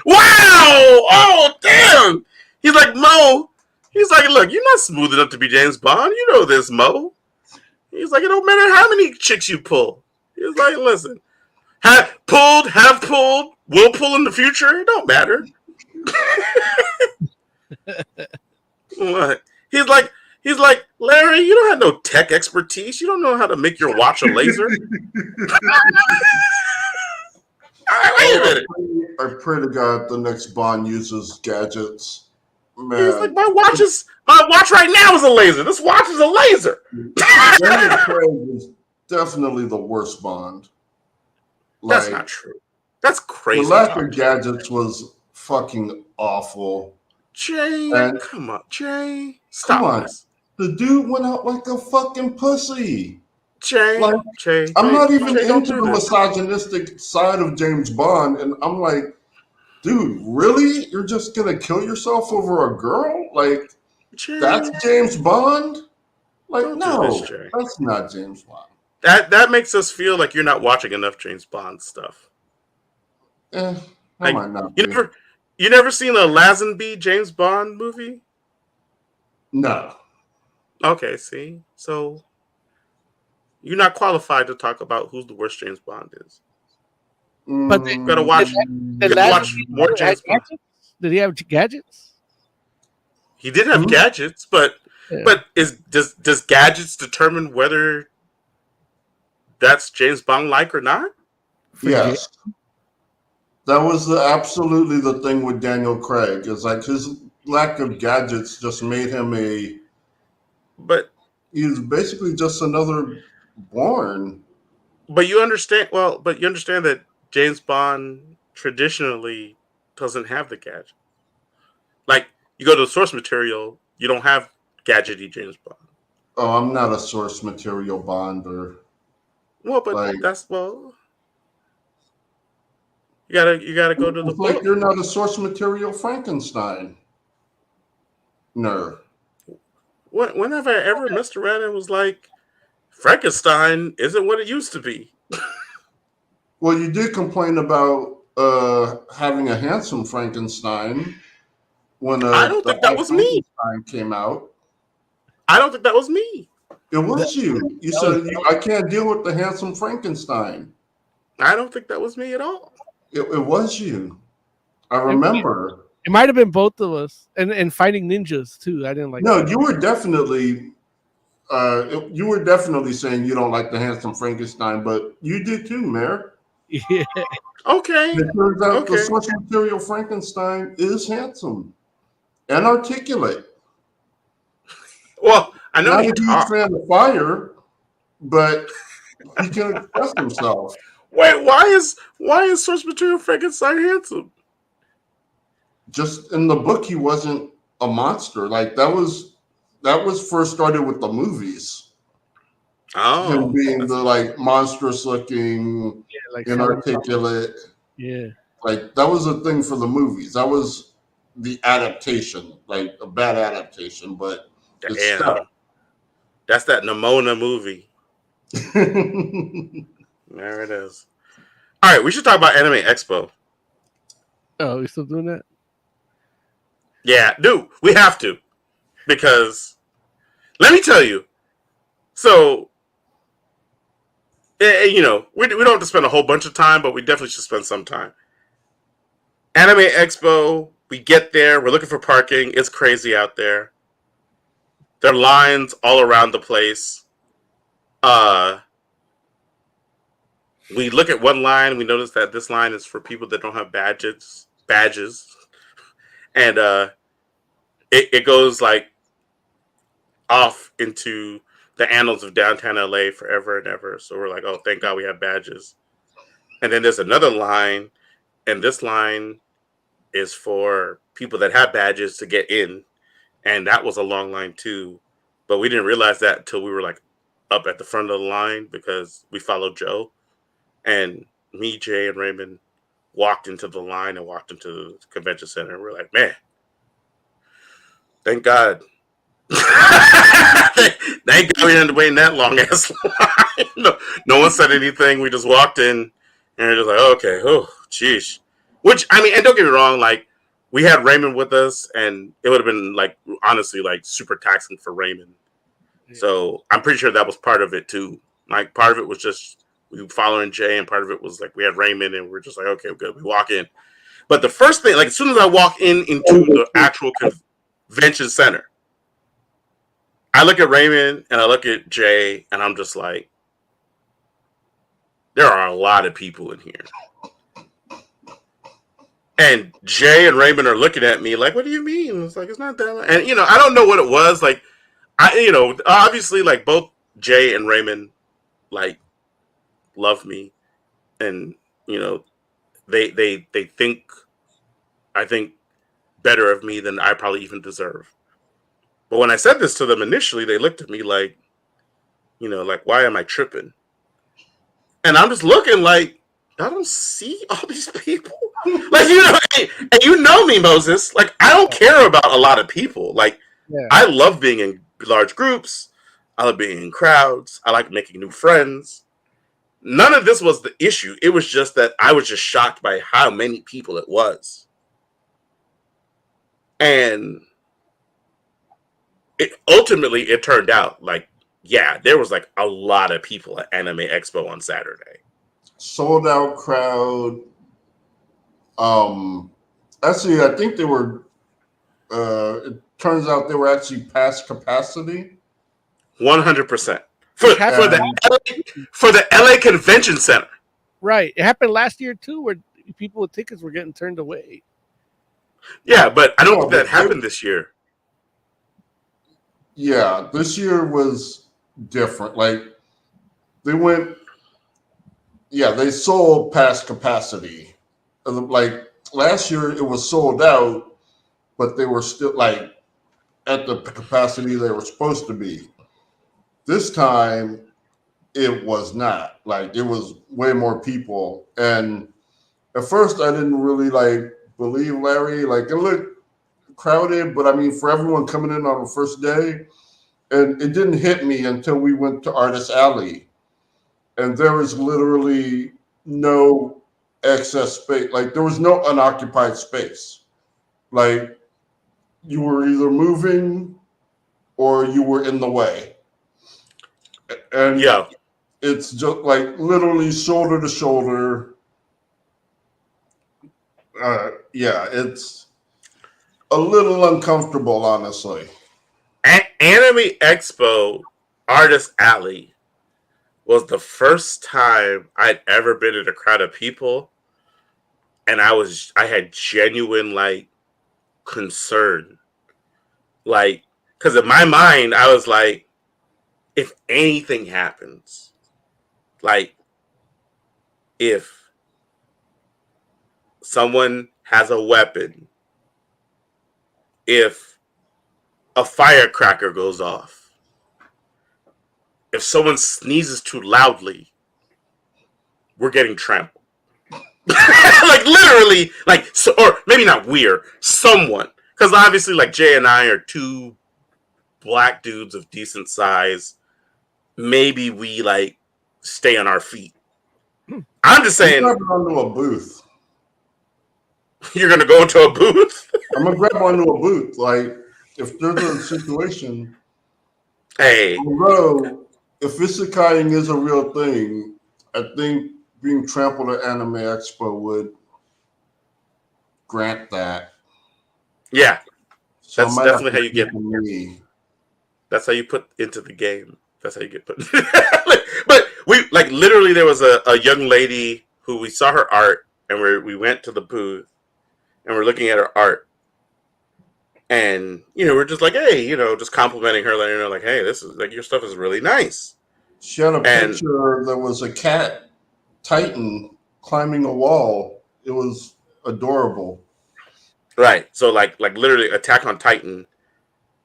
Wow! Oh, damn! He's like, Mo. He's like, look, you're not smooth enough to be James Bond. You know this, Mo. He's like, it don't matter how many chicks you pull. He's like, listen, have pulled, will pull in the future. It don't matter. What? He's like, Larry, you don't have no tech expertise. You don't know how to make your watch a laser. Wait a minute. I pray to God the next Bond uses gadgets. He's like, Man, my watch right now is a laser. This watch is a laser. Daniel Craig is definitely the worst Bond. That's Like, not true. That's the crazy. lack of gadgets was fucking awful. Jay, And come on, Jay, come stop on, this. the dude went out like a fucking pussy. Jay, Like, Jay, I'm not even Jay, don't into do the this. misogynistic side of James Bond, and I'm like, dude, really? You're just gonna kill yourself over a girl? Like, Jay, that's James Bond? Like, don't do this, no, Jay. that's not James Bond. That makes us feel like you're not watching enough James Bond stuff. I Like, might not you be. never seen a Lazenby James Bond movie? No. Okay, see, so you're not qualified to talk about who's the worst James Bond is. But You gotta watch. did You gotta watch Lazenby more ever have James Bond. gadgets? Did he have gadgets? He did have gadgets, but Yeah. does gadgets determine whether that's James Bond like or not? Yes. That was absolutely the thing with Daniel Craig. Is like his lack of gadgets just made him But he's basically just another Bourne. you understand that James Bond traditionally doesn't have the gadget. Like, you go to the source material, you don't have gadgety James Bond. Oh, I'm not a source material Bonder. Well, but Like, you gotta go to the it's like book. you're not a source material Frankenstein. No. When have I ever messed around and was like, Frankenstein isn't what it used to be? Well, you did complain about having a handsome Frankenstein when I don't the think that I was me. Frankenstein came out. I don't think that was me. It was you. You said I can't deal with the handsome Frankenstein. I don't think that was me at all. It was you. I remember. It might have been both of us, and fighting ninjas too. I didn't like. No, that. you were definitely. You were definitely saying you don't like the handsome Frankenstein, but you did too, Mayor. Yeah. Okay. It turns out the Okay. source material Frankenstein is handsome and articulate. Well, I know Not he a huge talked. fan of fire, but he can express himself. Wait, why is source material Frankenstein handsome? Just in the book, he wasn't a monster. Like that was first started with the movies. Oh, Him being the like monstrous looking, like inarticulate. Yeah. Like that was a thing for the movies. That was the adaptation, like a bad adaptation, but it's damn. stuck. That's that Nimona movie. There it is. All right, we should talk about Anime Expo. Oh, we still doing that? Yeah, dude, we have to. Because, let me tell you. So, we don't have to spend a whole bunch of time, but we definitely should spend some time. Anime Expo, we get there, we're looking for parking. It's crazy out there. There are lines all around the place. We look at one line, we notice that this line is for people that don't have badges. And it goes like off into the annals of downtown LA forever and ever. So we're like, oh, thank God we have badges. And then there's another line, and this line is for people that have badges to get in. and that was a long line too. But we didn't realize that until we were like up at the front of the line because we followed Joe, and me, Jay, and Raymond walked into the line and walked into the convention center. And we're like, man, thank God. Thank God we didn't wait in that long ass line. No one said anything. We just walked in and we're just like, oh, okay, oh, jeez. Which, I mean, and don't get me wrong, like, we had Raymond with us, and it would have been, like, honestly, like, super taxing for Raymond. Yeah. So I'm pretty sure that was part of it, too. Like, part of it was just we following Jay, and part of it was, like, we had Raymond, and we're just like, okay, good. We walk in. But the first thing, like, as soon as I walk into the actual convention center, I look at Raymond and I look at Jay, and I'm just like, there are a lot of people in here. And Jay and Raymond are looking at me like, what do you mean? It's like, it's not that much. And, you know, I don't know what it was. Like, obviously, like, both Jay and Raymond, like, love me. And, you know, they think, I think, better of me than I probably even deserve. But when I said this to them initially, they looked at me like, you know, like, why am I tripping? And I'm just looking like, I don't see all these people. Like, you know, and you know me, Moses. Like, I don't care about a lot of people. Like, Yeah. I love being in large groups. I love being in crowds. I like making new friends. None of this was the issue. It was just that I was just shocked by how many people it was. And ultimately, it turned out like, yeah, there was like a lot of people at Anime Expo on Saturday. Sold out crowd. Actually, I think they were. It turns out they were actually past capacity. 100% for the LA Convention Center. Right. It happened last year too, where people with tickets were getting turned away. Yeah, but I don't think that happened this year. Yeah, this year was different. Like they went. Yeah, they sold past capacity. Like last year, it was sold out, but they were still like at the capacity they were supposed to be. This time, it was not. Like it was way more people, and at first, I didn't really like believe Larry. Like it looked crowded, but I mean, for everyone coming in on the first day, and it didn't hit me until we went to Artist Alley, and there was literally no excess space. Like there was no unoccupied space. Like you were either moving or you were in the way. And Yeah, it's just like literally shoulder to shoulder. Yeah, it's a little uncomfortable, honestly. Anime Expo Artist Alley was the first time I'd ever been in a crowd of people, and I had genuine like concern, like because in my mind I was like, if anything happens, like if someone has a weapon, if a firecracker goes off, if someone sneezes too loudly, we're getting trampled. Like literally, like so, or maybe not we're someone, because obviously, like Jay and I are two black dudes of decent size. Maybe we like stay on our feet. I'm just saying, I'm grabbing onto a booth. you're gonna go into a booth. I'm gonna grab onto a booth. Like if there's a situation, Hey, although if isekaiing is a real thing, I think being trampled at Anime Expo would grant that. yeah, So that's definitely how you get. me. That's how you put into the game. That's how you get put. But we like literally there was a young lady who we saw her art, and we went to the booth and we're looking at her art, and you know we're just like, hey, you know, just complimenting her, letting her know like, hey, this is like your stuff is really nice. She had a And picture. There was a cat titan climbing a wall. It was adorable. right, so like literally Attack on Titan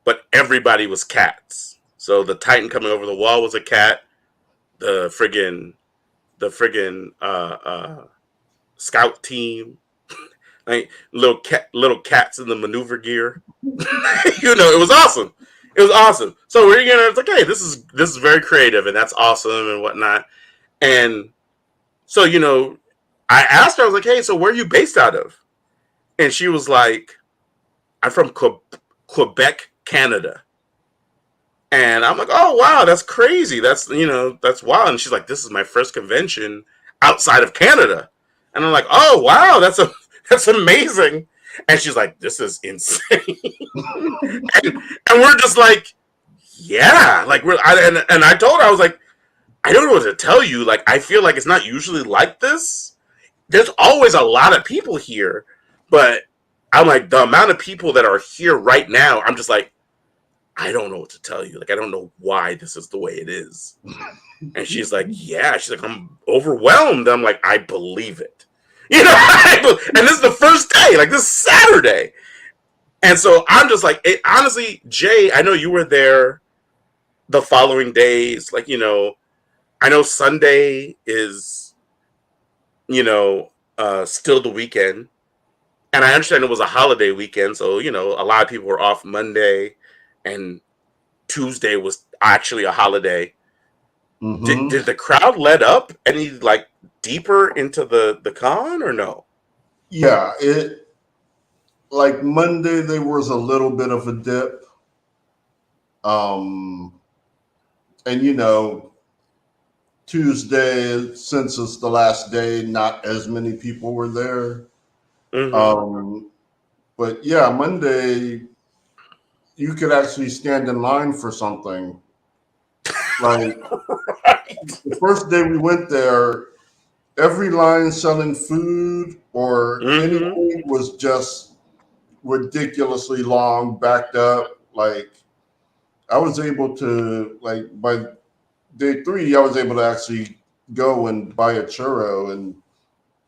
but everybody was cats. So the Titan coming over the wall was a cat. The friggin' scout team, like little cats in the maneuver gear. It was awesome. It was awesome. So we're gonna it's like, hey, this is very creative and that's awesome and whatnot. And so I asked her, I was like, hey, so where are you based out of? And she was like, I'm from Quebec, Canada. And I'm like, oh wow, that's crazy. That's that's wild. And she's like, this is my first convention outside of Canada. And I'm like, oh wow, that's amazing. And she's like, this is insane. and we're just like, yeah, like and I told her, I was like, I don't know what to tell you. Like, I feel like it's not usually like this. There's always a lot of people here, but I'm like, the amount of people that are here right now, I'm just like, I don't know what to tell you. Like, I don't know why this is the way it is. And she's like, yeah. She's like, I'm overwhelmed. I'm like, I believe it. And this is the first day. Like, this is Saturday. And so I'm just like, honestly, Jay, I know you were there the following days. Like, I know Sunday is, still the weekend. And I understand it was a holiday weekend. So, a lot of people were off Monday. And Tuesday was actually a holiday. Mm-hmm. Did the crowd let up any like deeper into the con or no? Yeah, it like Monday there was a little bit of a dip. And Tuesday, since it's the last day, not as many people were there. Mm-hmm. But yeah, Monday you could actually stand in line for something. Like the first day we went there, every line selling food or anything was just ridiculously long, backed up. Like I was able to, like by day 3, I was able to actually go and buy a churro and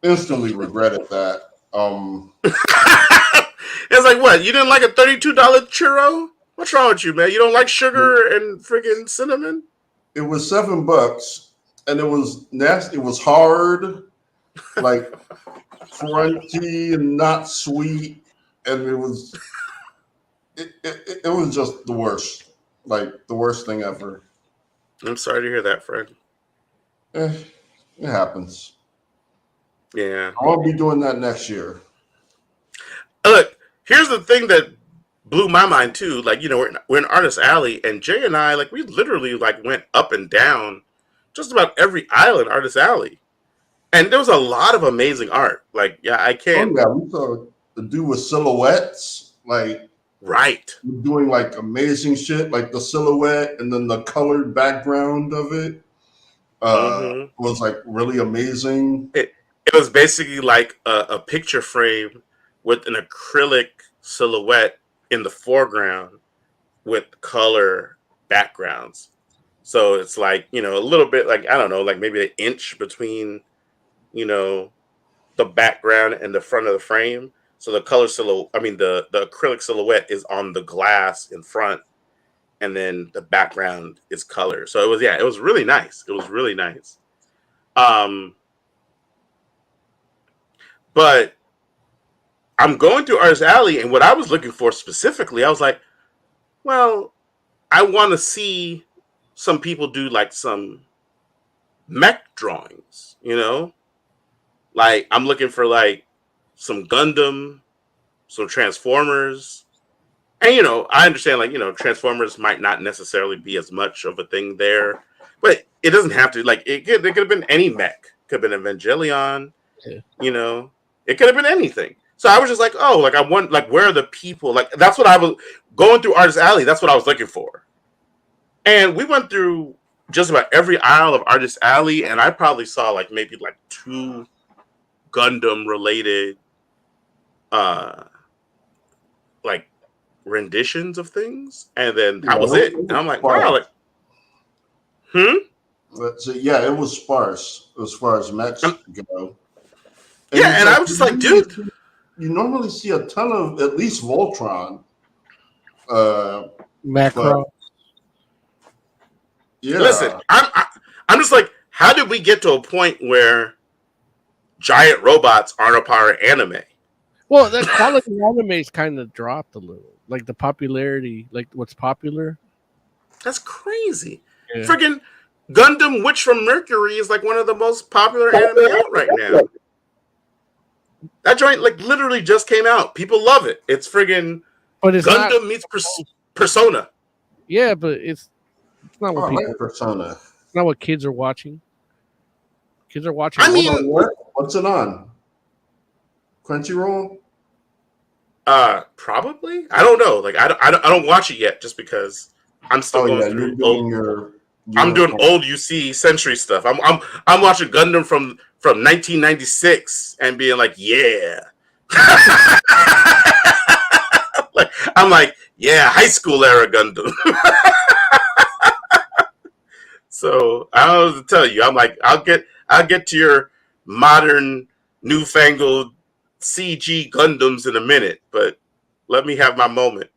instantly regretted that. It's like, what? You didn't like a $32 churro? What's wrong with you, man? You don't like sugar and friggin' cinnamon? It was $7 and it was nasty. It was hard, like crunchy and not sweet. And it was just the worst. Like the worst thing ever. I'm sorry to hear that, friend. It happens. Yeah. I won't be doing that next year. Look, here's the thing that blew my mind too. Like, we're in Artist Alley, and Jay and I, like, we literally like went up and down just about every aisle in Artist Alley, and there was a lot of amazing art. Like, yeah, I can't. Oh yeah, we saw the dude with silhouettes, like Right. doing like amazing shit, like the silhouette and then the colored background of it. Was like really amazing. It was basically like a picture frame with an acrylic silhouette in the foreground with color backgrounds. So it's like, a little bit like, I don't know, like maybe an inch between, the background and the front of the frame. So the the acrylic silhouette is on the glass in front, and then the background is color. So it was really nice. It was really nice. But I'm going through Artist Alley, and what I was looking for specifically, I was like, well, I want to see some people do like some mech drawings, Like I'm looking for like some Gundam, some Transformers. And I understand like, Transformers might not necessarily be as much of a thing there, but it doesn't have to. Like it could have been any mech. Could have been Evangelion, It could have been anything. So I was just like, oh, like I want, like, where are the people? Like that's what I was going through Artist Alley. That's what I was looking for. And we went through just about every aisle of Artist Alley, and I probably saw like maybe like 2 Gundam related, like renditions of things, and then that was it. And I'm like, wow, like, So yeah, it was sparse as far as mechs go. And I was just like, dude, you normally see a ton of at least Voltron Macro. Yeah. Listen, I'm just like, how did we get to a point where giant robots aren't a part of anime? Well, the quality of anime's kind of dropped a little. Like the popularity, like what's popular. That's crazy. Yeah. Friggin' Gundam Witch from Mercury is like one of the most popular anime out right now. That joint like literally just came out. People love it. It's friggin' But it's Gundam not. meets Persona. Yeah, but it's not Oh, what I people. like Persona. It's not what kids are watching. Kids are watching. I mean, Hold on, what? What's it on? Crunchyroll? Probably. I don't know. Like, I don't watch it yet, just because I'm still Oh going yeah, you're through doing old. your. I'm doing old UC Century stuff. I'm watching Gundam from 1996 and being like, yeah. Like, I'm like, yeah, high school era Gundam. So I don't know what to tell you. I'm like, I'll get to your modern, newfangled CG Gundams in a minute, but let me have my moment.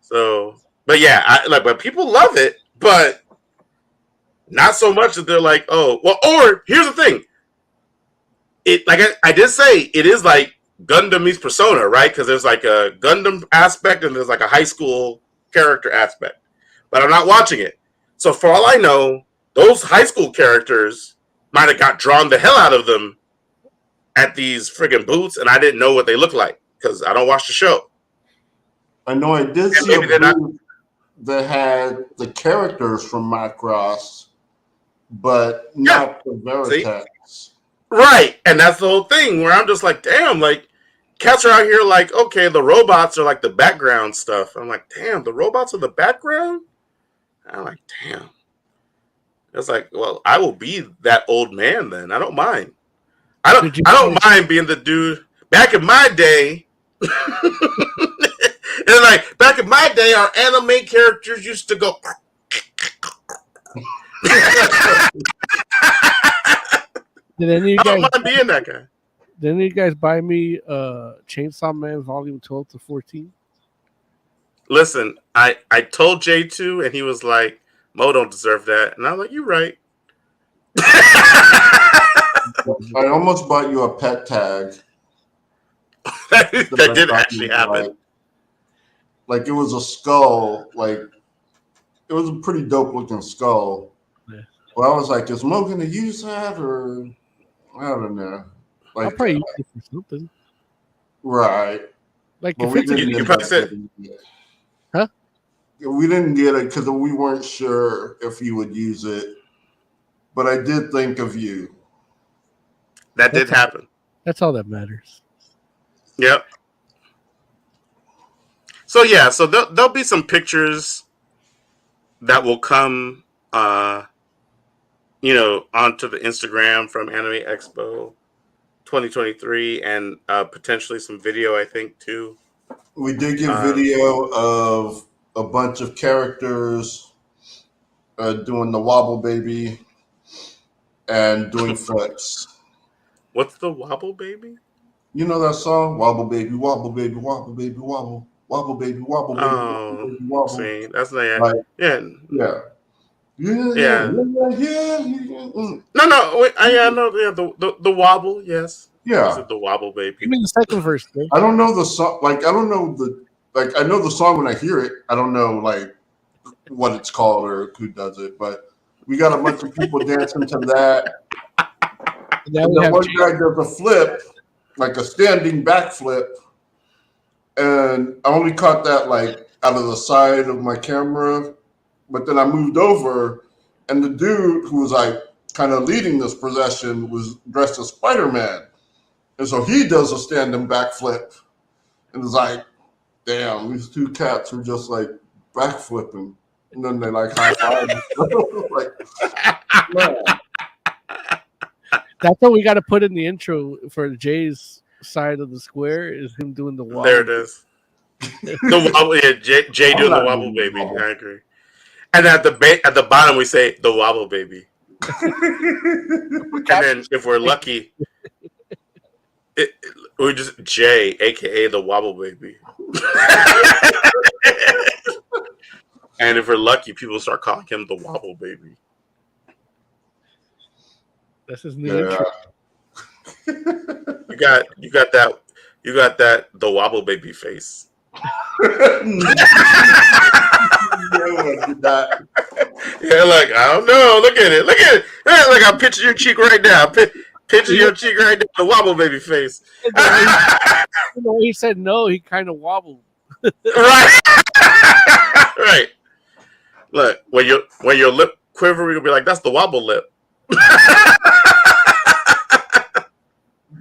So, but yeah, but people love it, but not so much that they're like, oh, well. Or here's the thing: it like I did say, it is like Gundam meets Persona, right? Because there's like a Gundam aspect and there's like a high school character aspect. But I'm not watching it, so for all I know, those high school characters might have got drawn the hell out of them at these friggin' booths, and I didn't know what they looked like because I don't watch the show. I know I did see maybe a they're not- booth that had the characters from Macross, but not the Veritas. Right, and that's the whole thing where I'm just like, damn, like cats are out here like, okay, the robots are like the background stuff. I'm like, damn, the robots are the background? I'm like, damn. It's like, well, I will be that old man then. I don't mind. I don't mind being the dude. Back in my day, and like back in my day, our anime characters used to go. Did any of you I don't guys? mind being that guy. Did any of you guys buy me Chainsaw Man Volume 12 to 14? Listen, I told J2 and he was like, Mo don't deserve that. And I'm like, you're right. I almost bought you a pet tag. that did actually happen. Like it was a skull. Like it was a pretty dope looking skull. Yeah. Well, I was like, is Mo gonna use that or I don't know. Like, I'll probably use it for something. Right. Like But if we it's didn't you end probably up said- getting it. Huh? We didn't get it because we weren't sure if you would use it. But I did think of you. That did happen. that's all that matters. Yep. So yeah, so there'll be some pictures that will come, onto the Instagram from Anime Expo 2023, and potentially some video, I think, too. We did get video of a bunch of characters doing the wobble baby and doing flips. What's the wobble baby? You know that song? Wobble baby, wobble baby, wobble baby, wobble. Wobble baby, wobble baby, Oh, baby, wobble. see, that's not Like, yeah. yeah. Yeah. No, wait, I know, yeah, the wobble, yes. Yeah. Is it the wobble baby? Give me the second verse, man. I don't know the song. Like, I don't know I know the song when I hear it. I don't know, like, what it's called or who does it. But we got a bunch of people dancing to that. And then one guy does a flip, like a standing back flip. And I only caught that, like, out of the side of my camera. But then I moved over, and the dude who was, like, kind of leading this procession was dressed as Spider-Man. And so he does a standing backflip. And it's like, damn, these two cats are just, like, backflipping. And then they, like, high-five. Like, man. That's what we got to put in the intro for Jay's side of the square is him doing the wobble. There it is. The wobble, yeah, Jay doing the wobble baby. I agree. And at the bottom we say the wobble baby. And then if we're lucky, we're just Jay, aka the wobble baby. And if we're lucky, people start calling him the Wobble Baby. That's his new Yeah. intro. You got that the Wobble Baby face. Yeah, like I don't know. Look at it. Look at it. Hey, look, I'm picturing your cheek right now. Picture your cheek right now. The Wobble Baby face. The way he said no, he kind of wobbled. Right. Right. Look, when your lip quiver, you'll be like, "That's the wobble lip."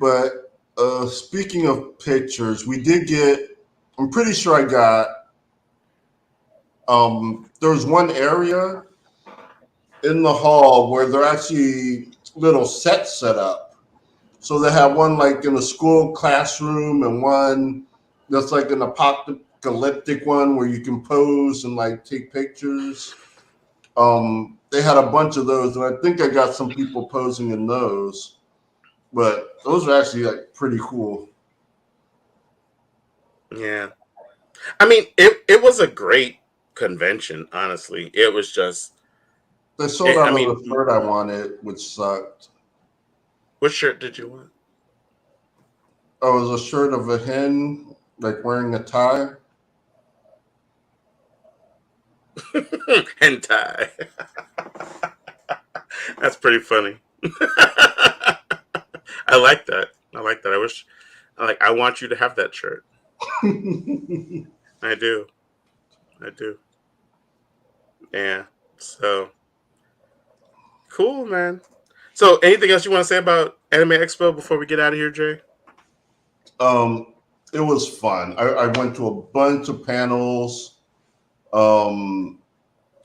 But speaking of pictures, we did get. I'm pretty sure I got. There was one area in the hall where there are actually little sets set up. So they have one like in a school classroom and one that's like an apocalyptic one where you can pose and like take pictures. They had a bunch of those, and I think I got some people posing in those. But those are actually like pretty cool. Yeah. I mean, it was a great convention, honestly. It was just They sold out I of mean, the shirt I wanted, which sucked. what shirt did you want? Oh, it was a shirt of a hen, like wearing a tie. Hentai. That's pretty funny. I like that. I like that. I want you to have that shirt. I do. I do. Yeah. So cool, man. So anything else you want to say about Anime Expo before we get out of here, Jay? It was fun. I went to a bunch of panels. I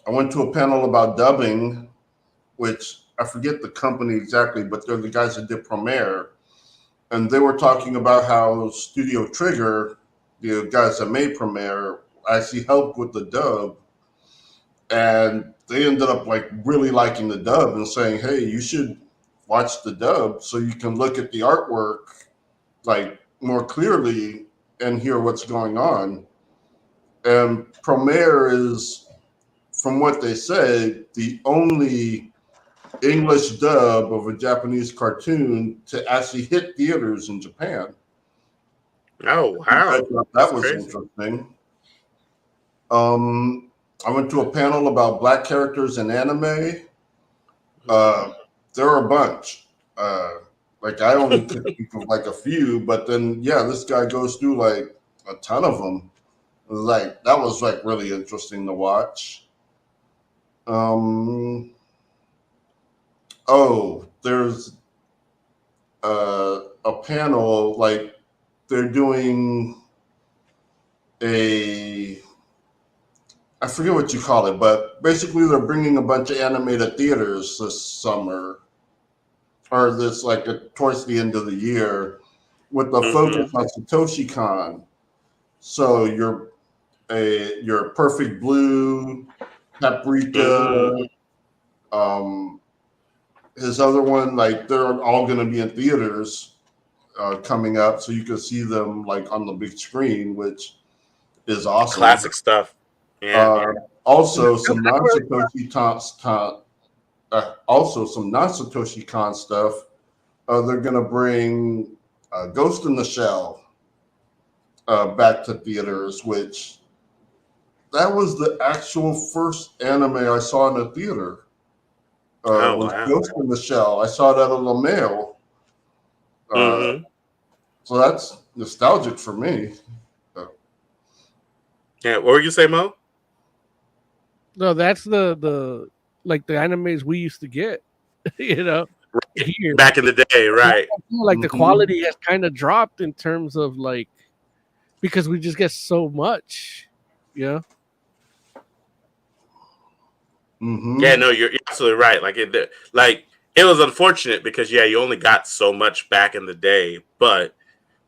went to a panel about dubbing, which I forget the company exactly, but they're the guys that did Premiere. And they were talking about how Studio Trigger, the guys that made Premiere, actually helped with the dub. And they ended up like really liking the dub and saying, hey, you should watch the dub so you can look at the artwork like more clearly and hear what's going on. And Premiere is, from what they said, the only English dub of a Japanese cartoon to actually hit theaters in Japan. Oh wow, I thought that was crazy. interesting. I went to a panel about black characters in anime. There are a bunch. Like I only could think of like a few, but then yeah, this guy goes through like a ton of them. Like that was like really interesting to watch. There's a panel like they're doing I forget what you call it, but basically they're bringing a bunch of anime to theaters this summer, or this like towards the end of the year, with the focus on Satoshi Kon. So your Perfect Blue, Paprika, his other one, like they're all going to be in theaters coming up, so you can see them like on the big screen, which is awesome. Classic stuff. Yeah. Also, some non-Satoshi Kon stuff. They're going to bring Ghost in the Shell back to theaters, which that was the actual first anime I saw in a theater. Was wow. Ghost in the Shell. I saw it at a La Mail. So that's nostalgic for me. Yeah, what were you say, Mo? No, that's the like the animes we used to get, you know, here. Back in the day, right? Like the quality has kind of dropped in terms of like because we just get so much, you know. Yeah, no, you're absolutely right. Like it was unfortunate because you only got so much back in the day, but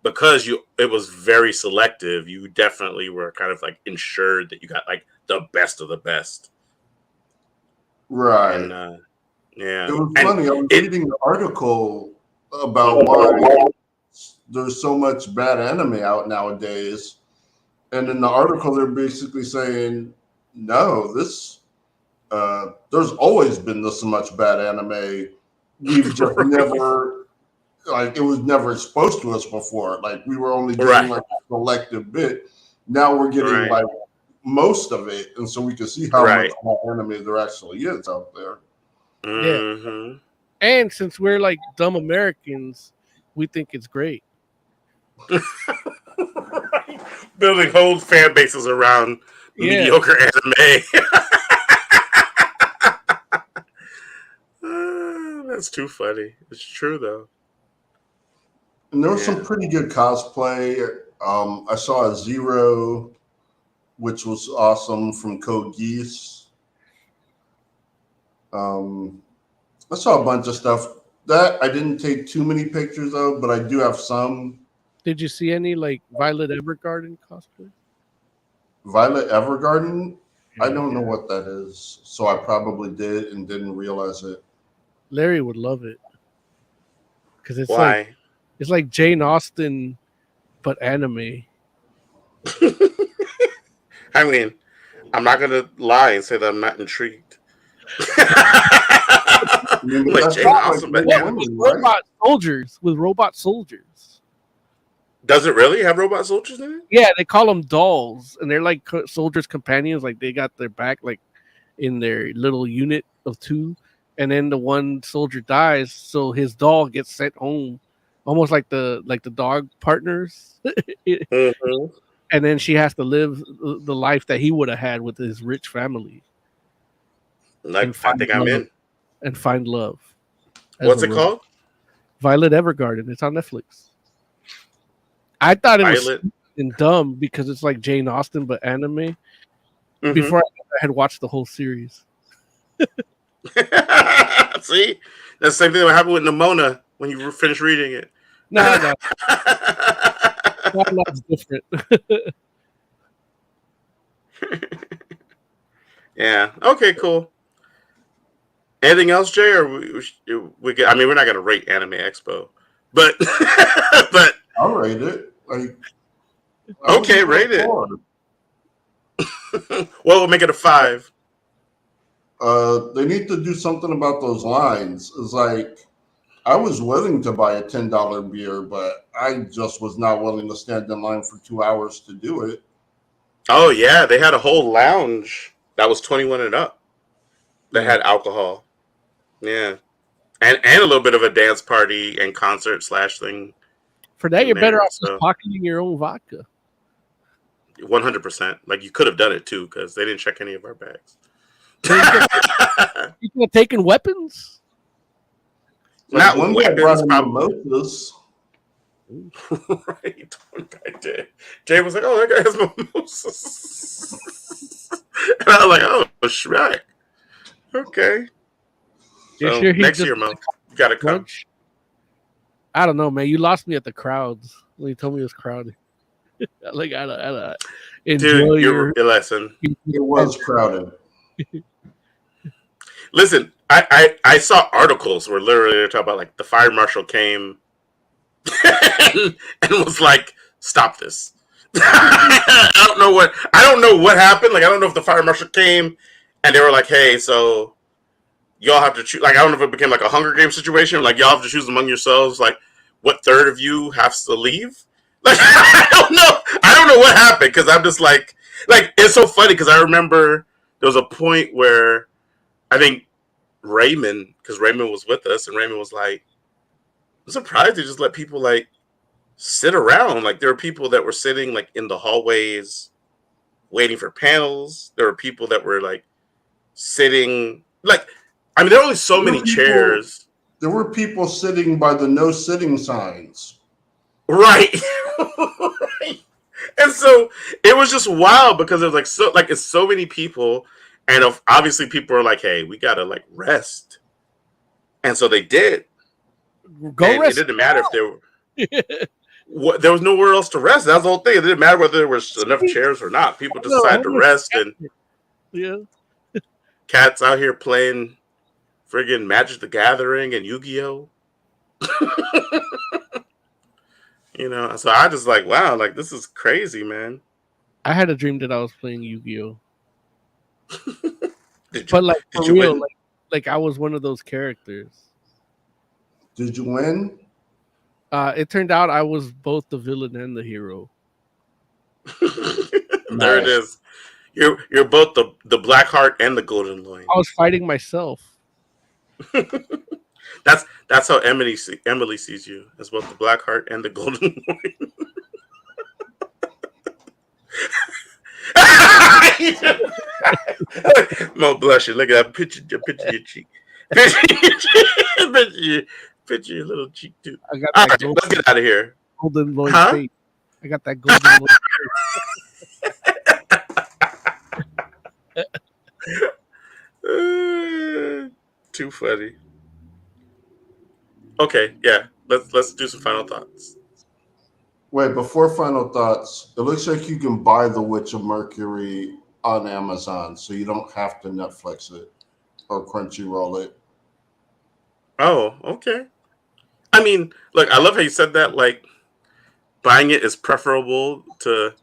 because it was very selective, you definitely were kind of like ensured that you got like the best of the best. Right. And, yeah. It was funny. I was reading an article about why there's so much bad anime out nowadays. And in the article, they're basically saying, no, there's always been this much bad anime. We've just never, like, it was never exposed to us before. Like, we were only getting Right. like a selective bit. Now we're getting Right. like most of it. And so we can see how Right. much more anime there actually is out there. Mm-hmm. And since we're like dumb Americans, we think it's great. Building whole fan bases around Yeah. mediocre anime. That's too funny. It's true though. And there was Yeah. some pretty good cosplay. I saw a Zero, which was awesome, from Code Geass. I saw a bunch of stuff that I didn't take too many pictures of, but I do have some. Did you see any like Violet Evergarden cosplay? Violet Evergarden, I don't know what that is, so I probably did and didn't realize it. Larry would love it because it's Why? like Jane Austen, but anime. I mean, I'm not gonna lie and say that I'm not intrigued. Like That's Jane not Austen, like but Little yeah. Women, right? With robot soldiers. Does it really have robot soldiers in it? Yeah, they call them dolls, and they're like soldiers' companions. Like they got their back, like in their little unit of two, and then the one soldier dies, so his doll gets sent home, almost like the dog partners. Mm-hmm. And then she has to live the life that he would have had with his rich family. Like, I think I'm in. And find love. What's it called? Violet Evergarden. It's on Netflix. I thought it was Violet. and dumb because it's like Jane Austen but anime. Mhm. Before I had watched the whole series. See, that's the same thing that happened with Nimona when you finished reading it. No, that's different. Yeah. Okay. Cool. Anything else, Jay? Or we get? I mean, we're not gonna rate Anime Expo, but but I'll rate it. Like, okay, rate it. Well, we'll make it a 5. They need to do something about those lines. It's like, I was willing to buy a $10 beer, but I just was not willing to stand in line for 2 hours to do it. Oh yeah, they had a whole lounge that was 21 and up. That had alcohol. Yeah, and a little bit of a dance party and concert / thing. For that, you're better off so. just pocketing your own vodka. 100%. Like, you could have done it too, because they didn't check any of our bags. You could have taken weapons. Not one guy weapons, brought in probably. mimosas. Right, one guy did. Jay was like, "Oh, that guy has mimosas," and I was like, "Oh, Shrek." Okay. You So sure he next just year, Mo, you gotta come. lunch? I don't know, man. You lost me at the crowds when you told me it was crowded. Like I enjoy Dude, your listen. It was crowded. Listen, I saw articles where literally they're talking about, like, the fire marshal came and was like, "Stop this." I don't know what happened. Like, I don't know if the fire marshal came and they were like, "Hey, so y'all have to choose." Like, I don't know if it became like a Hunger Games situation. Like, y'all have to choose among yourselves. Like, what third of you has to leave? Like, I don't know what happened, because I'm just like it's so funny because I remember there was a point where I think Raymond, because Raymond was with us, and Raymond was like, "I'm surprised they just let people like sit around." Like, there were people that were sitting like in the hallways waiting for panels. There were people that were like sitting, like, I mean, there were only so many chairs. There were people sitting by the no sitting signs. Right. Right. And so it was just wild because it was it's so many people, and obviously people are like, "Hey, we gotta like rest," and so they did. Go and rest. It didn't matter if there was nowhere else to rest. That's the whole thing. It didn't matter whether there was enough chairs or not. People just decided to rest, and yeah, cats out here playing friggin' Magic the Gathering and Yu-Gi-Oh. You know, so I just like, wow, like, this is crazy, man. I had a dream that I was playing Yu-Gi-Oh, Did but you like did for you real, win? like I was one of those characters. Did you win? It turned out I was both the villain and the hero. There it Nice. is. You're both the black heart and the golden loin. I was fighting myself. That's how Emily sees you, as both the black heart and the golden loin. Mo, bless you. Look at that picture. Picture your cheek. Picture your cheek. Picture your little cheek too. I got All that right, let's get out of here. golden loin Huh? face. I got that golden loin Too funny. Okay, yeah. Let's do some final thoughts. Wait, before final thoughts, it looks like you can buy The Witch of Mercury on Amazon, so you don't have to Netflix it or Crunchyroll it. Oh, okay. I mean, look, I love how you said that. Like, buying it is preferable to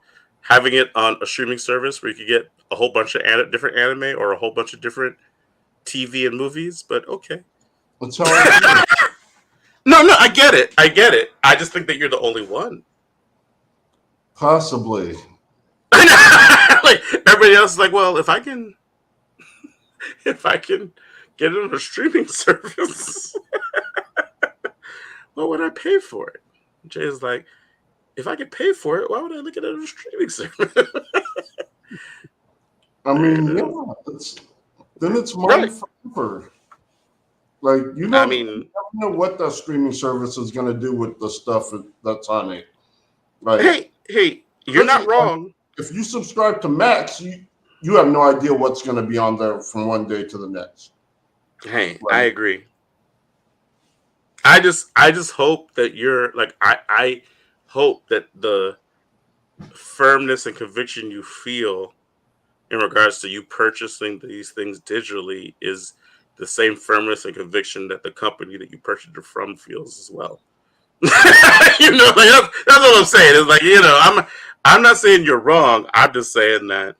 having it on a streaming service where you could get a whole bunch of different anime or a whole bunch of different TV and movies. But okay. That's how I feel. No, I get it. I get it. I just think that you're the only one. Possibly. Like everybody else is like, well, if I can get it on a streaming service, what would I pay for it? Jay's like, if I could pay for it, why would I look at it on a streaming service? I mean, yeah, then it's mine Right. forever. Like you I never mean, know what that streaming service is going to do with the stuff that's on it. Like, hey, you're not wrong. if you subscribe to Max, you have no idea what's going to be on there from one day to the next. Hey, Right. I agree. I just hope that you're like I hope that the firmness and conviction you feel in regards to you purchasing these things digitally is the same firmness and conviction that the company that you purchased it from feels as well. You know, like that's what I'm saying. It's like, you know, I'm not saying you're wrong. I'm just saying that,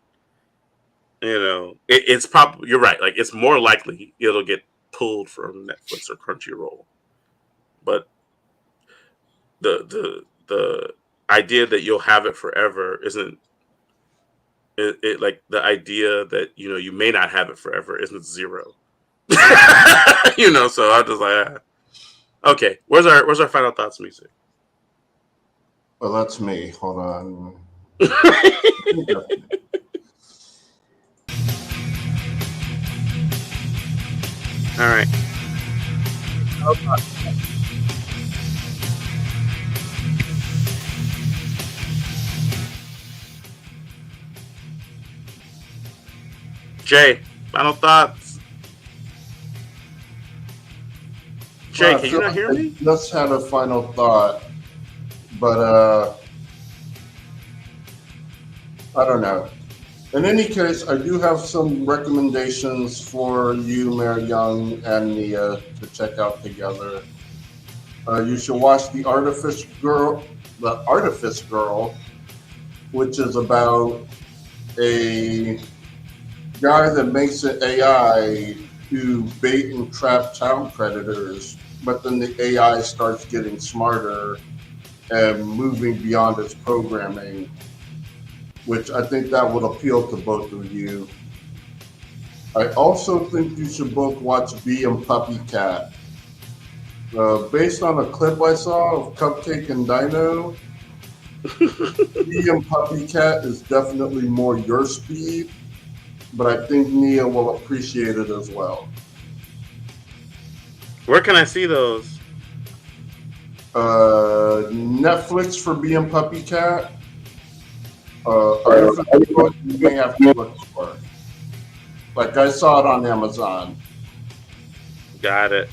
you know, it's probably, you're right. Like, it's more likely it'll get pulled from Netflix or Crunchyroll, but the idea that you'll have it forever isn't it like the idea that, you know, you may not have it forever isn't zero. You know, so I'm just like, okay, where's our final thoughts music? Well, that's me. Hold on. All right. Jay, final thoughts. Jay, Well, I can you feel not like hear I me? just had a final thought, but I don't know. In any case, I do have some recommendations for you, Mary Young and Nia, to check out together. You should watch The Artifice Girl, which is about a guy that makes an AI to bait and trap town predators, but then the AI starts getting smarter and moving beyond its programming, which I think that would appeal to both of you. I also think you should both watch Bee and Puppy Cat. Based on a clip I saw of Cupcake and Dino, Bee and Puppy Cat is definitely more your speed, but I think Nia will appreciate it as well. Where can I see those? Netflix for Bee and Puppy Cat. Artificial Book, you may have to look for it. Like I saw it on Amazon. Got it.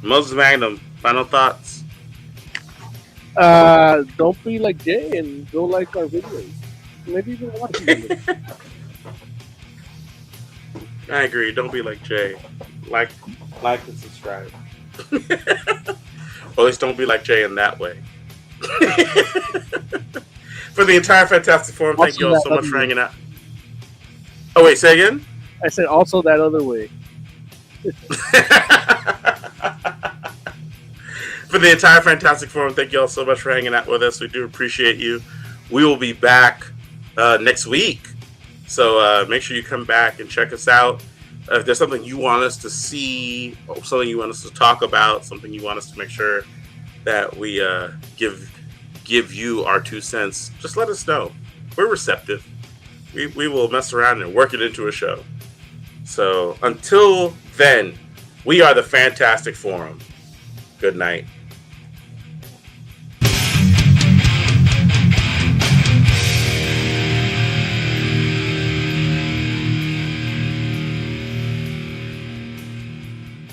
Moses Magnum, final thoughts. Don't be like Jay and go like our videos. Maybe even watch them. I agree. Don't be like Jay. Like and subscribe. Or at least don't be like Jay in that way. For the entire Fantastic Forum, thank you all Also so that much for other hanging out. Oh, wait, say again? I said also that other way. For the entire Fantastic Forum, thank you all so much for hanging out with us. We do appreciate you. We will be back next week. So make sure you come back and check us out. If there's something you want us to see, or something you want us to talk about, something you want us to make sure that we give you our 2 cents, just let us know. We're receptive. We will mess around and work it into a show. So until then, we are the Fantastic Forum. Good night.